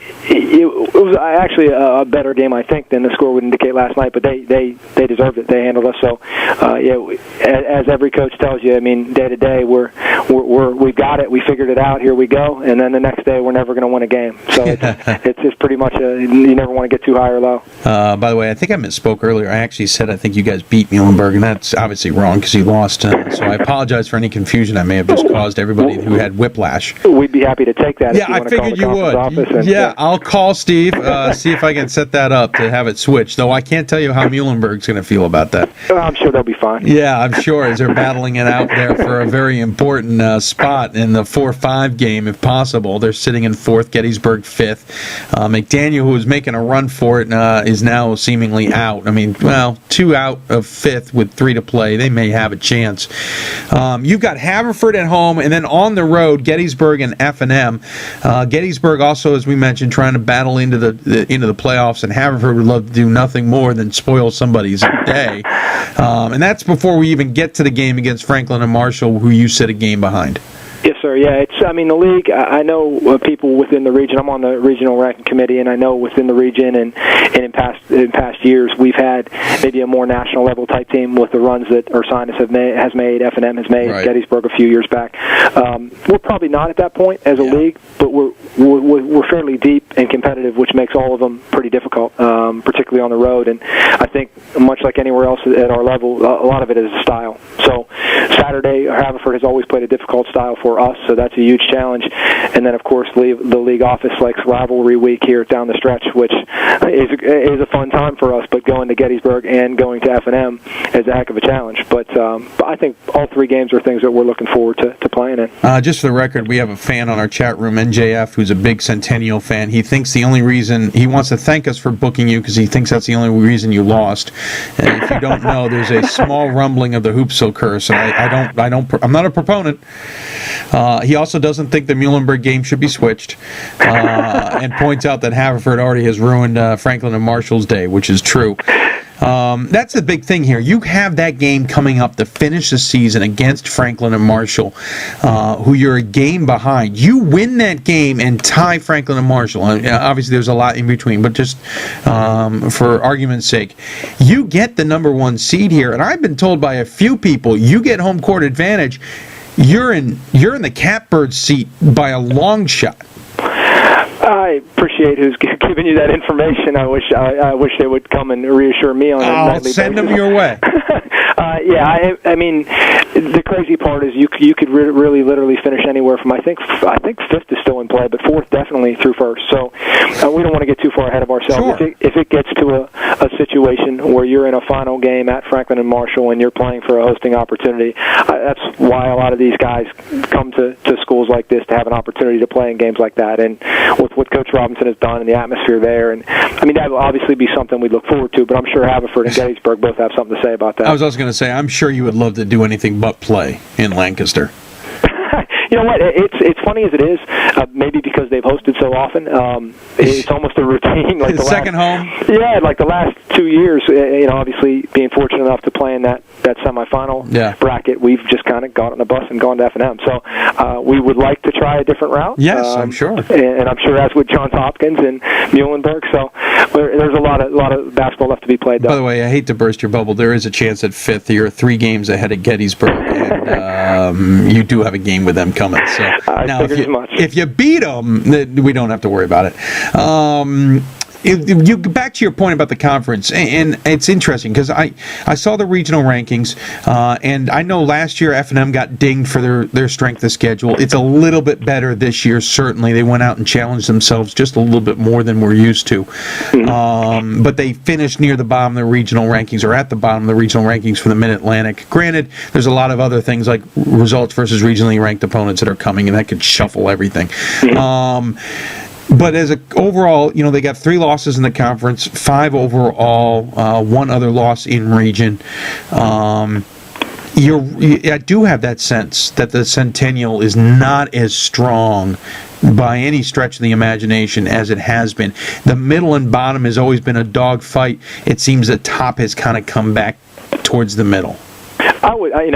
was actually a better game, I think, than the score would indicate last night. But they deserved it. They handled us. So as every coach tells you, I mean, day to day we've got it. We figured it out. Here we go. And then the next day we're never going to win a game. So it's just pretty much you never want to get too high or low. By the way, I think I misspoke earlier. I actually said I think you guys beat Muhlenberg, and that's obviously wrong because you lost. So I apologize for any confusion I may have just caused everybody who had whiplash. We'd be happy to take that. Yeah, I figured you would. Yeah, I'll call Steve, see if I can set that up to have it switched, though I can't tell you how Muhlenberg's going to feel about that. I'm sure they'll be fine. Yeah, I'm sure, as they're battling it out there for a very important spot in the 4-5 game, if possible. They're sitting in 4th, Gettysburg 5th. McDaniel, who was making a run for it, is now seemingly out. I mean, 2 out of 5th with 3 to play. They may have a chance. You've got Haverford at home, and then on the road, Gettysburg and F&M. Gettysburg also, as we mentioned, trying to battle into the playoffs, and Haverford would love to do nothing more than spoil somebody's day. And that's before we even get to the game against Franklin and Marshall, who you sit a game behind. Yes, sir. Yeah, the league, I know people within the region. I'm on the regional ranking committee, and I know within the region and in past years, we've had maybe a more national level type team with the runs that Ursinus has made, F&M has made, right. Gettysburg a few years back. We're probably not at that point as a league, but we're fairly deep and competitive, which makes all of them pretty difficult, particularly on the road. And I think, much like anywhere else at our level, a lot of it is style. So Saturday, Haverford has always played a difficult style for us, so that's a huge challenge. And then, of course, the league office likes rivalry week here down the stretch, which is a fun time for us. But going to Gettysburg and going to F&M is a heck of a challenge. But I think all 3 games are things that we're looking forward to playing in. Just for the record, we have a fan on our chat room, NJF, who's a big Centennial fan. He thinks the only reason he wants to thank us for booking you because he thinks that's the only reason you lost. And if you don't know, there's a small rumbling of the Hoopsville curse, and I'm not a proponent. He also doesn't think the Muhlenberg game should be switched, and points out that Haverford already has ruined Franklin and Marshall's day, which is true. That's the big thing here. You have that game coming up to finish the season against Franklin and Marshall, who you're a game behind. You win that game and tie Franklin and Marshall. Obviously, there's a lot in between, but just for argument's sake, you get the number 1 seed here. And I've been told by a few people, you get home court advantage. You're in the catbird seat by a long shot. I appreciate who's giving you that information. I wish they would come and reassure me on a nightly basis. Send them your way. I mean, the crazy part is you could really literally finish anywhere from I think 5th is still in play, but 4th definitely through 1st. So we don't want to get too far ahead of ourselves. Sure. If it gets to a situation where you're in a final game at Franklin and Marshall and you're playing for a hosting opportunity, that's why a lot of these guys come to schools like this to have an opportunity to play in games like that. And with what Coach Robinson has done and the atmosphere there, and I mean that will obviously be something we look forward to. But I'm sure Haverford and Gettysburg both have something to say about that. I was also going to say, I'm sure you would love to do anything but play in Lancaster. You know what? It's funny as it is. Maybe because they've hosted so often, it's almost a routine. Like the second home. Yeah, like the last 2 years. Obviously being fortunate enough to play in that semifinal bracket, we've just kind of got on the bus and gone to F&M. So we would like to try a different route. Yes, I'm sure. And I'm sure as with Johns Hopkins and Muhlenberg. So there's a lot of basketball left to be played. By the way, I hate to burst your bubble. There is a chance at 5th you're 3 games ahead of Gettysburg, and you do have a game with them coming. So now, if you beat them, we don't have to worry about it. You back to your point about the conference, and it's interesting because I saw the regional rankings, and I know last year F&M got dinged for their strength of schedule. It's a little bit better this year, certainly. They went out and challenged themselves just a little bit more than we're used to. But they finished near the bottom of the regional rankings, or at the bottom of the regional rankings for the Mid-Atlantic. Granted, there's a lot of other things like results versus regionally ranked opponents that are coming, and that could shuffle everything. But as overall, they got 3 losses in the conference, 5 overall, 1 other loss in region. I do have that sense that the Centennial is not as strong by any stretch of the imagination as it has been. The middle and bottom has always been a dogfight. It seems the top has kind of come back towards the middle.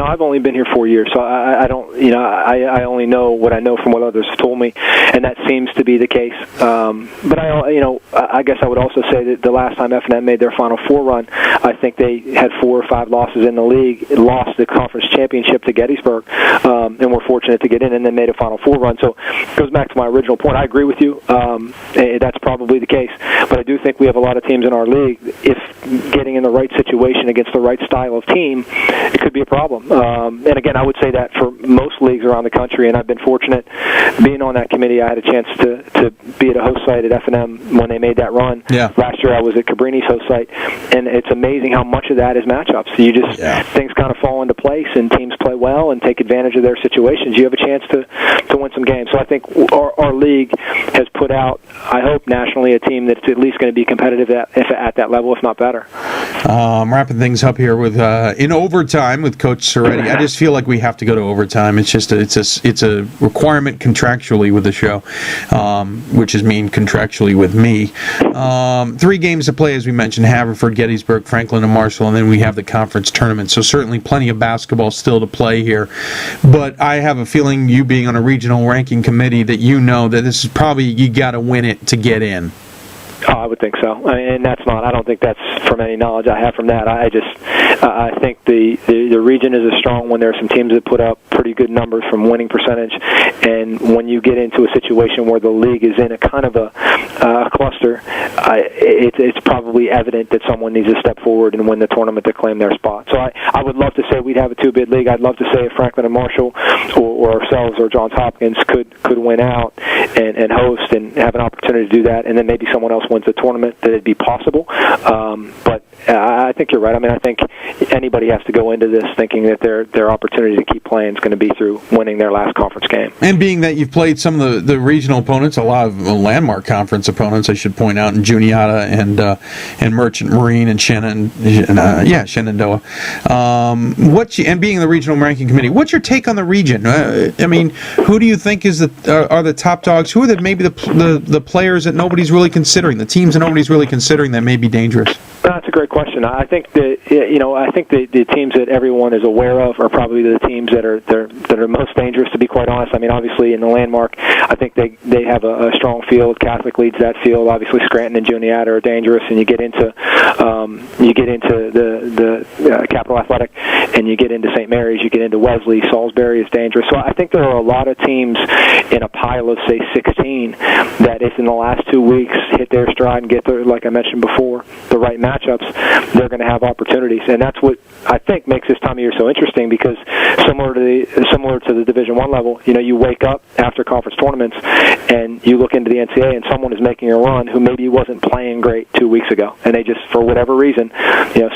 I've only been here 4 years, so I don't, I only know what I know from what others have told me, and that seems to be the case. But I guess I would also say that the last time F&M made their Final Four run, I think they had 4 or 5 losses in the league, lost the conference championship to Gettysburg, and were fortunate to get in, and then made a Final Four run. So it goes back to my original point. I agree with you. That's probably the case, but I do think we have a lot of teams in our league. If getting in the right situation against the right style of team, it could be a problem. And again, I would say that for most leagues around the country, and I've been fortunate being on that committee. I had a chance to be at a host site at F&M when they made that run. Last year I was at Cabrini's host site, and it's amazing how much of that is matchups. You just things kind of fall into place, and teams play well and take advantage of their situations. You have a chance to win some games. So I think our league has put out, I hope nationally, a team that's at least going to be competitive at that level, if not better. Wrapping things up here with in overtime with Coach Seretti. I just feel like we have to go to overtime. It's just it's a requirement contractually with the show, which is contractually with me. 3 games to play, as we mentioned: Haverford, Gettysburg, Franklin, and Marshall, and then we have the conference tournament. So certainly plenty of basketball still to play here. But I have a feeling, you being on a regional ranking committee, that that this is probably, you got to win it to get in. Oh, I would think so. And I don't think that's from any knowledge I have from that. I think the region is a strong one. There are some teams that put up pretty good numbers from winning percentage. And when you get into a situation where the league is in a kind of a cluster, it's probably evident that someone needs to step forward and win the tournament to claim their spot. So I would love to say we'd have a 2-bid league. I'd love to say if Franklin and Marshall or ourselves or Johns Hopkins could win out and host and have an opportunity to do that, and then maybe someone else wins the tournament, that it'd be possible. But I think you're right. I think anybody has to go into this thinking that their opportunity to keep playing is going to be through winning their last conference game. And being that you've played some of the regional opponents, a lot of landmark conference opponents, I should point out, in Juniata and Merchant Marine and Shenandoah. And being in the regional ranking committee, what's your take on the region? Who do you think are the top dogs? Who are maybe the players that nobody's really considering? The teams that nobody's really considering that may be dangerous? That's a great question. I think the teams that everyone is aware of are probably the teams that are most dangerous, to be quite honest. Obviously in the landmark, I think they have a strong field. Catholic leads that field. Obviously Scranton and Juniata are dangerous, and you get into the Capital Athletic, and you get into St. Mary's, you get into Wesley. Salisbury is dangerous. So I think there are a lot of teams in a pile of, say, 16 that if in the last 2 weeks hit their stride and get like I mentioned before, the right matchups, they're going to have opportunities. And that's what I think makes this time of year so interesting, because similar to the Division I level, you wake up after conference tournaments and you look into the NCAA and someone is making a run who maybe wasn't playing great 2 weeks ago, and they just, for whatever reason,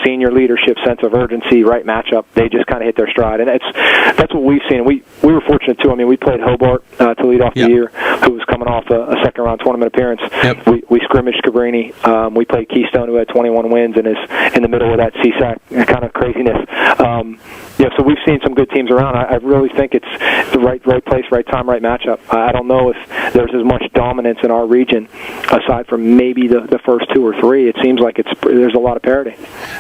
senior leadership, sense of urgency, right matchup, they just kind of hit their stride. And that's what we've seen. We were fortunate too. We played Hobart to lead off the year, who was coming off a second round tournament appearance. We scrimmaged Cabrini. We played Keystone, who had 21 wins and is in the middle of that CSAC kind of craziness. so we've seen some good teams around. I really think it's the right place, right time, right matchup. I don't know if there's as much dominance in our region aside from maybe the first 2 or 3. It seems like there's a lot of parity.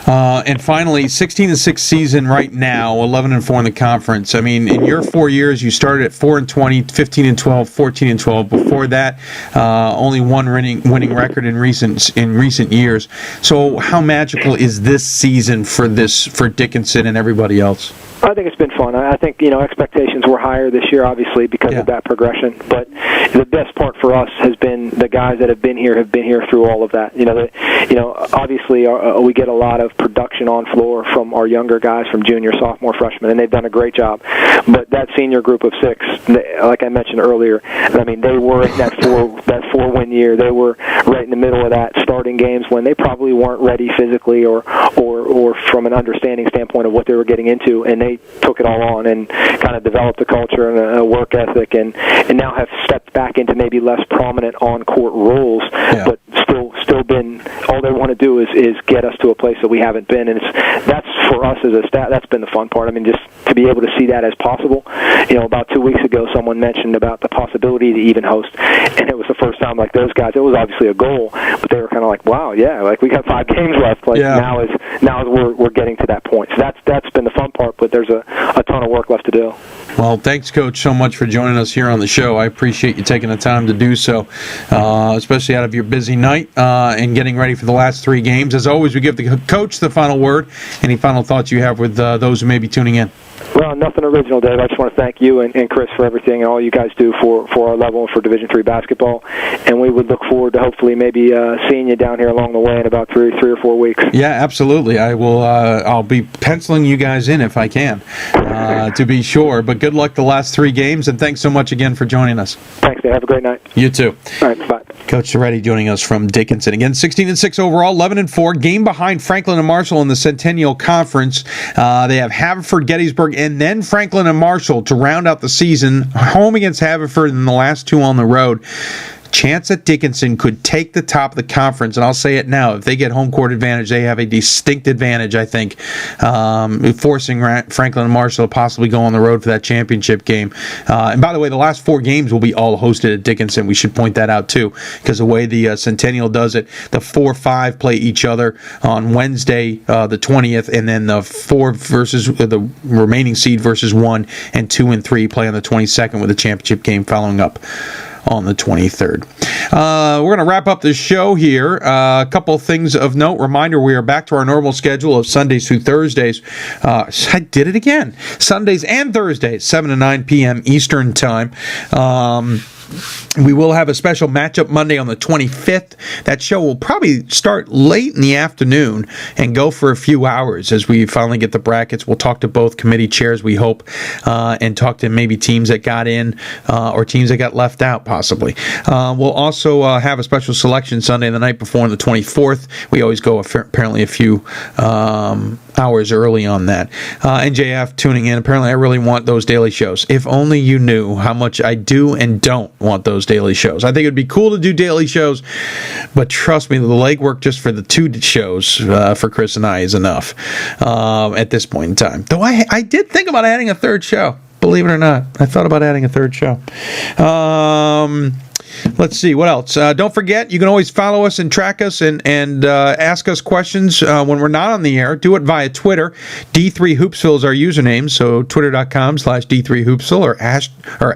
And finally, 16-6 season right now, 11-4 in the conference. I mean, in your 4 years, you started at 4-20, 15-12, 14-12. Before that, only one winning record in recent years. So, how magical is this season for Dickinson and everybody else? I think it's been fun. I think, expectations were higher this year, obviously, because of that progression. But the best part for us has been the guys that have been here through all of that. Obviously, we get a lot of production on floor from our younger guys, from junior, sophomore, freshmen, and they've done a great job. But that senior group of 6, like I mentioned earlier, I mean, they were in that 4-win year. They were right in the middle of that, starting games when they probably weren't ready physically or from an understanding standpoint of what they were getting into, and they took it all on and kind of developed a culture and a work ethic, and now have stepped back into maybe less prominent on-court roles, but still been, all they want to do is get us to a place that we haven't been, and that's for us as a staff, that's been the fun part. I mean, just to be able to see that as possible. About 2 weeks ago, someone mentioned about the possibility to even host, and it was the first time, like, those guys, it was obviously a goal, but they were kind of like, wow, like, we got 5 games left, like, now as we're getting to that point. So that's been the fun part, but there's a ton of work left to do. Well, thanks, Coach, so much for joining us here on the show. I appreciate you taking the time to do so, especially out of your busy night and getting ready for the last 3 games. As always, we give the coach the final word. Any final thoughts you have with those who may be tuning in? Well, nothing original, Dave. I just want to thank you and Chris for everything and all you guys do for our level and for Division III basketball. And we would look forward to hopefully maybe seeing you down here along the way in about 3 or 4 weeks. Yeah, absolutely. I will. I'll be penciling you guys in if I can, to be sure. But good luck the last 3 games, and thanks so much again for joining us. Thanks, Dave. Have a great night. You too. All right, bye. Coach Seretti joining us from Dickinson. Again, 16-6 overall, 11-4, game behind Franklin and Marshall in the Centennial Conference. They have Haverford, Gettysburg, and then Franklin and Marshall to round out the season. Home against Haverford and the last 2 on the road. Chance that Dickinson could take the top of the conference, and I'll say it now, if they get home court advantage, they have a distinct advantage, I think, forcing Franklin and Marshall to possibly go on the road for that championship game. And by the way, the last 4 games will be all hosted at Dickinson. We should point that out too, because the way the Centennial does it, the 4-5 play each other on Wednesday, the 20th, and then the 4 versus the remaining seed versus 1, and 2 and 3 play on the 22nd with the championship game following up on the 23rd. We're going to wrap up this show here. A couple of things of note. Reminder, we are back to our normal schedule of Sundays through Thursdays. I did it again. Sundays and Thursdays, 7 to 9 p.m. Eastern Time. We will have a special matchup Monday on the 25th. That show will probably start late in the afternoon and go for a few hours as we finally get the brackets. We'll talk to both committee chairs, we hope, and talk to maybe teams that got in or teams that got left out, possibly. We'll also have a special selection Sunday the night before on the 24th. We always go apparently a few hours early on that. NJF tuning in. Apparently, I really want those daily shows. If only you knew how much I do and don't want those daily shows. I think it'd be cool to do daily shows, but trust me, the legwork just for the 2 shows for Chris and I is enough at this point in time. Though I did think about adding a 3rd show. Believe it or not, I thought about adding a 3rd show. Let's see, what else? Don't forget, you can always follow us and track us and ask us questions when we're not on the air. Do it via Twitter. D3Hoopsville is our username, so twitter.com/D3Hoopsville or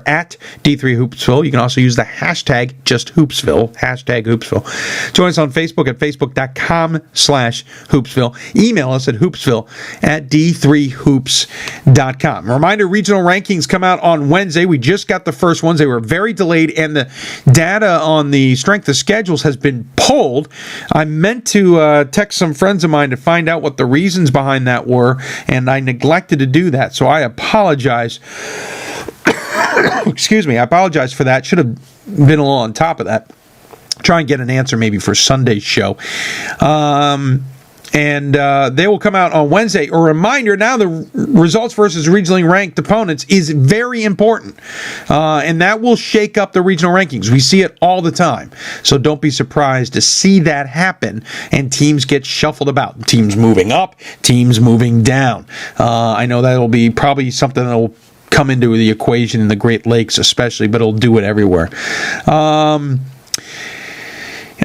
at D3Hoopsville. You can also use the hashtag #JustHoopsville, hashtag Hoopsville. Join us on Facebook at facebook.com/Hoopsville. Email us at hoopsville@d3hoops.com. Reminder, regional rankings come out on Wednesday. We just got the first ones. They were very delayed, and the data on the strength of schedules has been pulled. I meant to text some friends of mine to find out what the reasons behind that were, and I neglected to do that, so I apologize. Excuse me, I apologize for that. Should have been a little on top of that. Try and get an answer maybe for Sunday's show. and they will come out on Wednesday. A reminder, now the results versus regionally ranked opponents is very important, and that will shake up the regional rankings. We see it all the time, so don't be surprised to see that happen, and teams get shuffled about. Teams moving up, teams moving down. I know that will be probably something that will come into the equation in the Great Lakes especially, but it'll do it everywhere.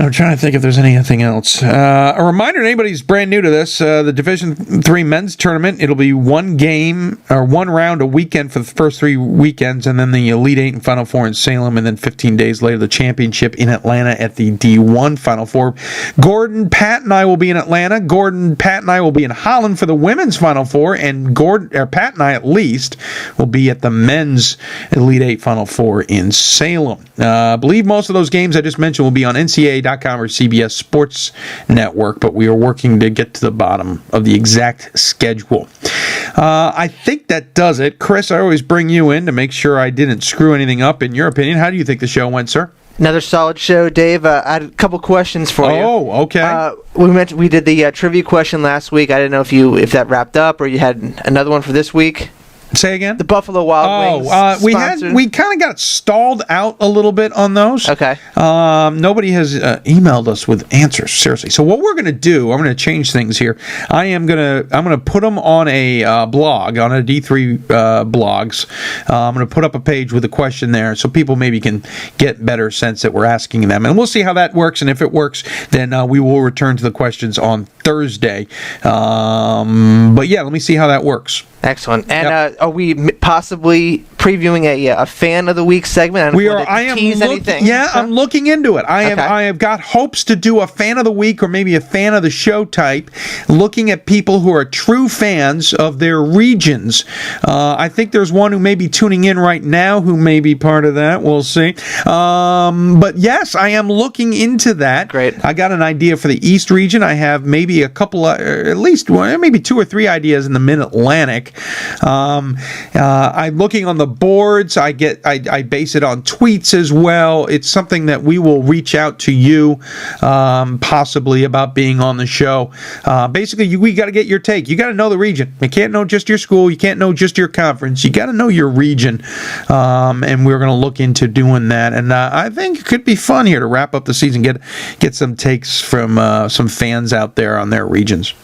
I'm trying to think if there's anything else. A reminder to anybody who's brand new to this, the Division III men's tournament, it'll be one game or one round a weekend for the first 3 weekends, and then the Elite Eight and Final Four in Salem, and then 15 days later the championship in Atlanta at the D1 Final Four. Gordon, Pat, and I will be in Atlanta. Gordon, Pat, and I will be in Holland for the women's Final Four, and Pat and I at least will be at the men's Elite Eight Final Four in Salem. I believe most of those games I just mentioned will be on NCAA.com or CBS Sports Network, but we are working to get to the bottom of the exact schedule. I think that does it. Chris, I always bring you in to make sure I didn't screw anything up. In your opinion, how do you think the show went, sir? Another solid show, Dave. I had a couple questions for you. Oh, okay. We did the trivia question last week. I didn't know if that wrapped up or you had another one for this week. Say again? The Buffalo Wild Wings. We kind of got stalled out a little bit on those. Okay. Nobody has emailed us with answers, seriously. So what we're going to do, I'm going to change things here. I'm going to put them on a blog, on a D3 blogs. I'm going to put up a page with a question there so people maybe can get better sense that we're asking them. And we'll see how that works. And if it works, then we will return to the questions on Thursday. But yeah, let me see how that works. Excellent. And are we possibly previewing a fan of the week segment? I'm looking into it. I have got hopes to do a fan of the week or maybe a fan of the show type, looking at people who are true fans of their regions. I think there's one who may be tuning in right now who may be part of that. We'll see. But yes, I am looking into that. Great. I got an idea for the East region. I have maybe a couple, at least maybe 2 or 3 ideas in the Mid-Atlantic. I'm looking on the boards. I base it on tweets as well. It's something that we will reach out to you possibly about being on the show. Basically, we got to get your take. You got to know the region. You can't know just your school. You can't know just your conference. You got to know your region. And we're going to look into doing that. And I think it could be fun here to wrap up the season, get some takes from some fans out there on their regions.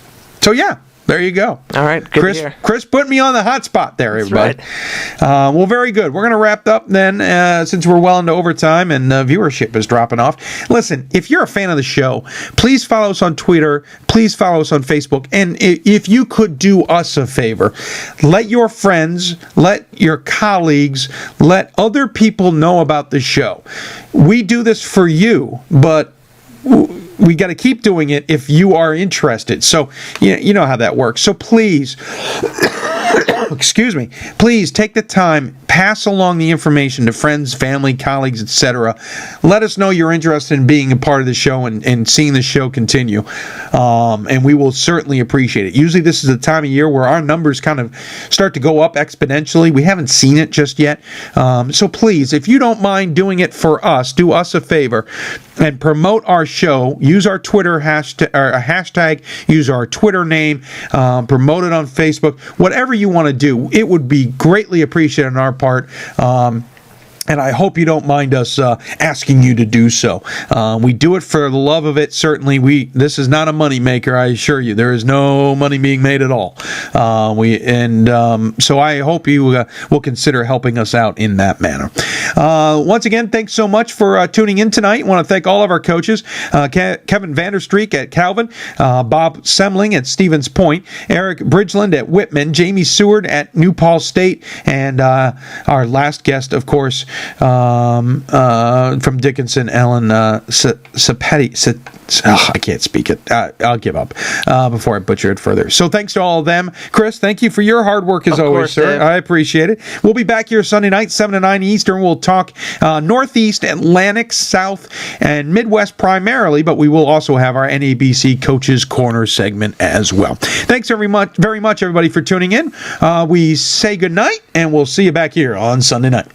So yeah. There you go. All right, good to hear. Chris put me on the hot spot there, everybody. That's right. Well, very good. We're going to wrap up then, since we're well into overtime and viewership is dropping off. Listen, if you're a fan of the show, please follow us on Twitter. Please follow us on Facebook. And if you could do us a favor, let your friends, let your colleagues, let other people know about the show. We do this for you, but we got to keep doing it if you are interested. So, you know how that works. So please, excuse me, please take the time, pass along the information to friends, family, colleagues, etc. Let us know you're interested in being a part of the show and seeing the show continue. And we will certainly appreciate it. Usually this is the time of year where our numbers kind of start to go up exponentially. We haven't seen it just yet. So please, if you don't mind doing it for us, do us a favor and promote our show. Use our Twitter hashtag, use our Twitter name, promote it on Facebook, whatever you want to do. It would be greatly appreciated on our part. And I hope you don't mind us asking you to do so. We do it for the love of it. Certainly, this is not a money maker. I assure you, there is no money being made at all. So I hope you will consider helping us out in that manner. Once again, thanks so much for tuning in tonight. I want to thank all of our coaches: Kevin Vande Streek at Calvin, Bob Semling at Stevens Point, Eric Bridgeland at Whitman, Jamie Seward at New Paltz State, and our last guest, of course, from Dickinson, Alan Seretti. I can't speak it. I'll give up before I butcher it further. So thanks to all of them. Chris, thank you for your hard work as always, sir. Dave. I appreciate it. We'll be back here Sunday night, 7 to 9 Eastern. We'll talk Northeast, Atlantic, South, and Midwest primarily, but we will also have our NABC Coaches Corner segment as well. Thanks very much, everybody, for tuning in. We say good night, and we'll see you back here on Sunday night.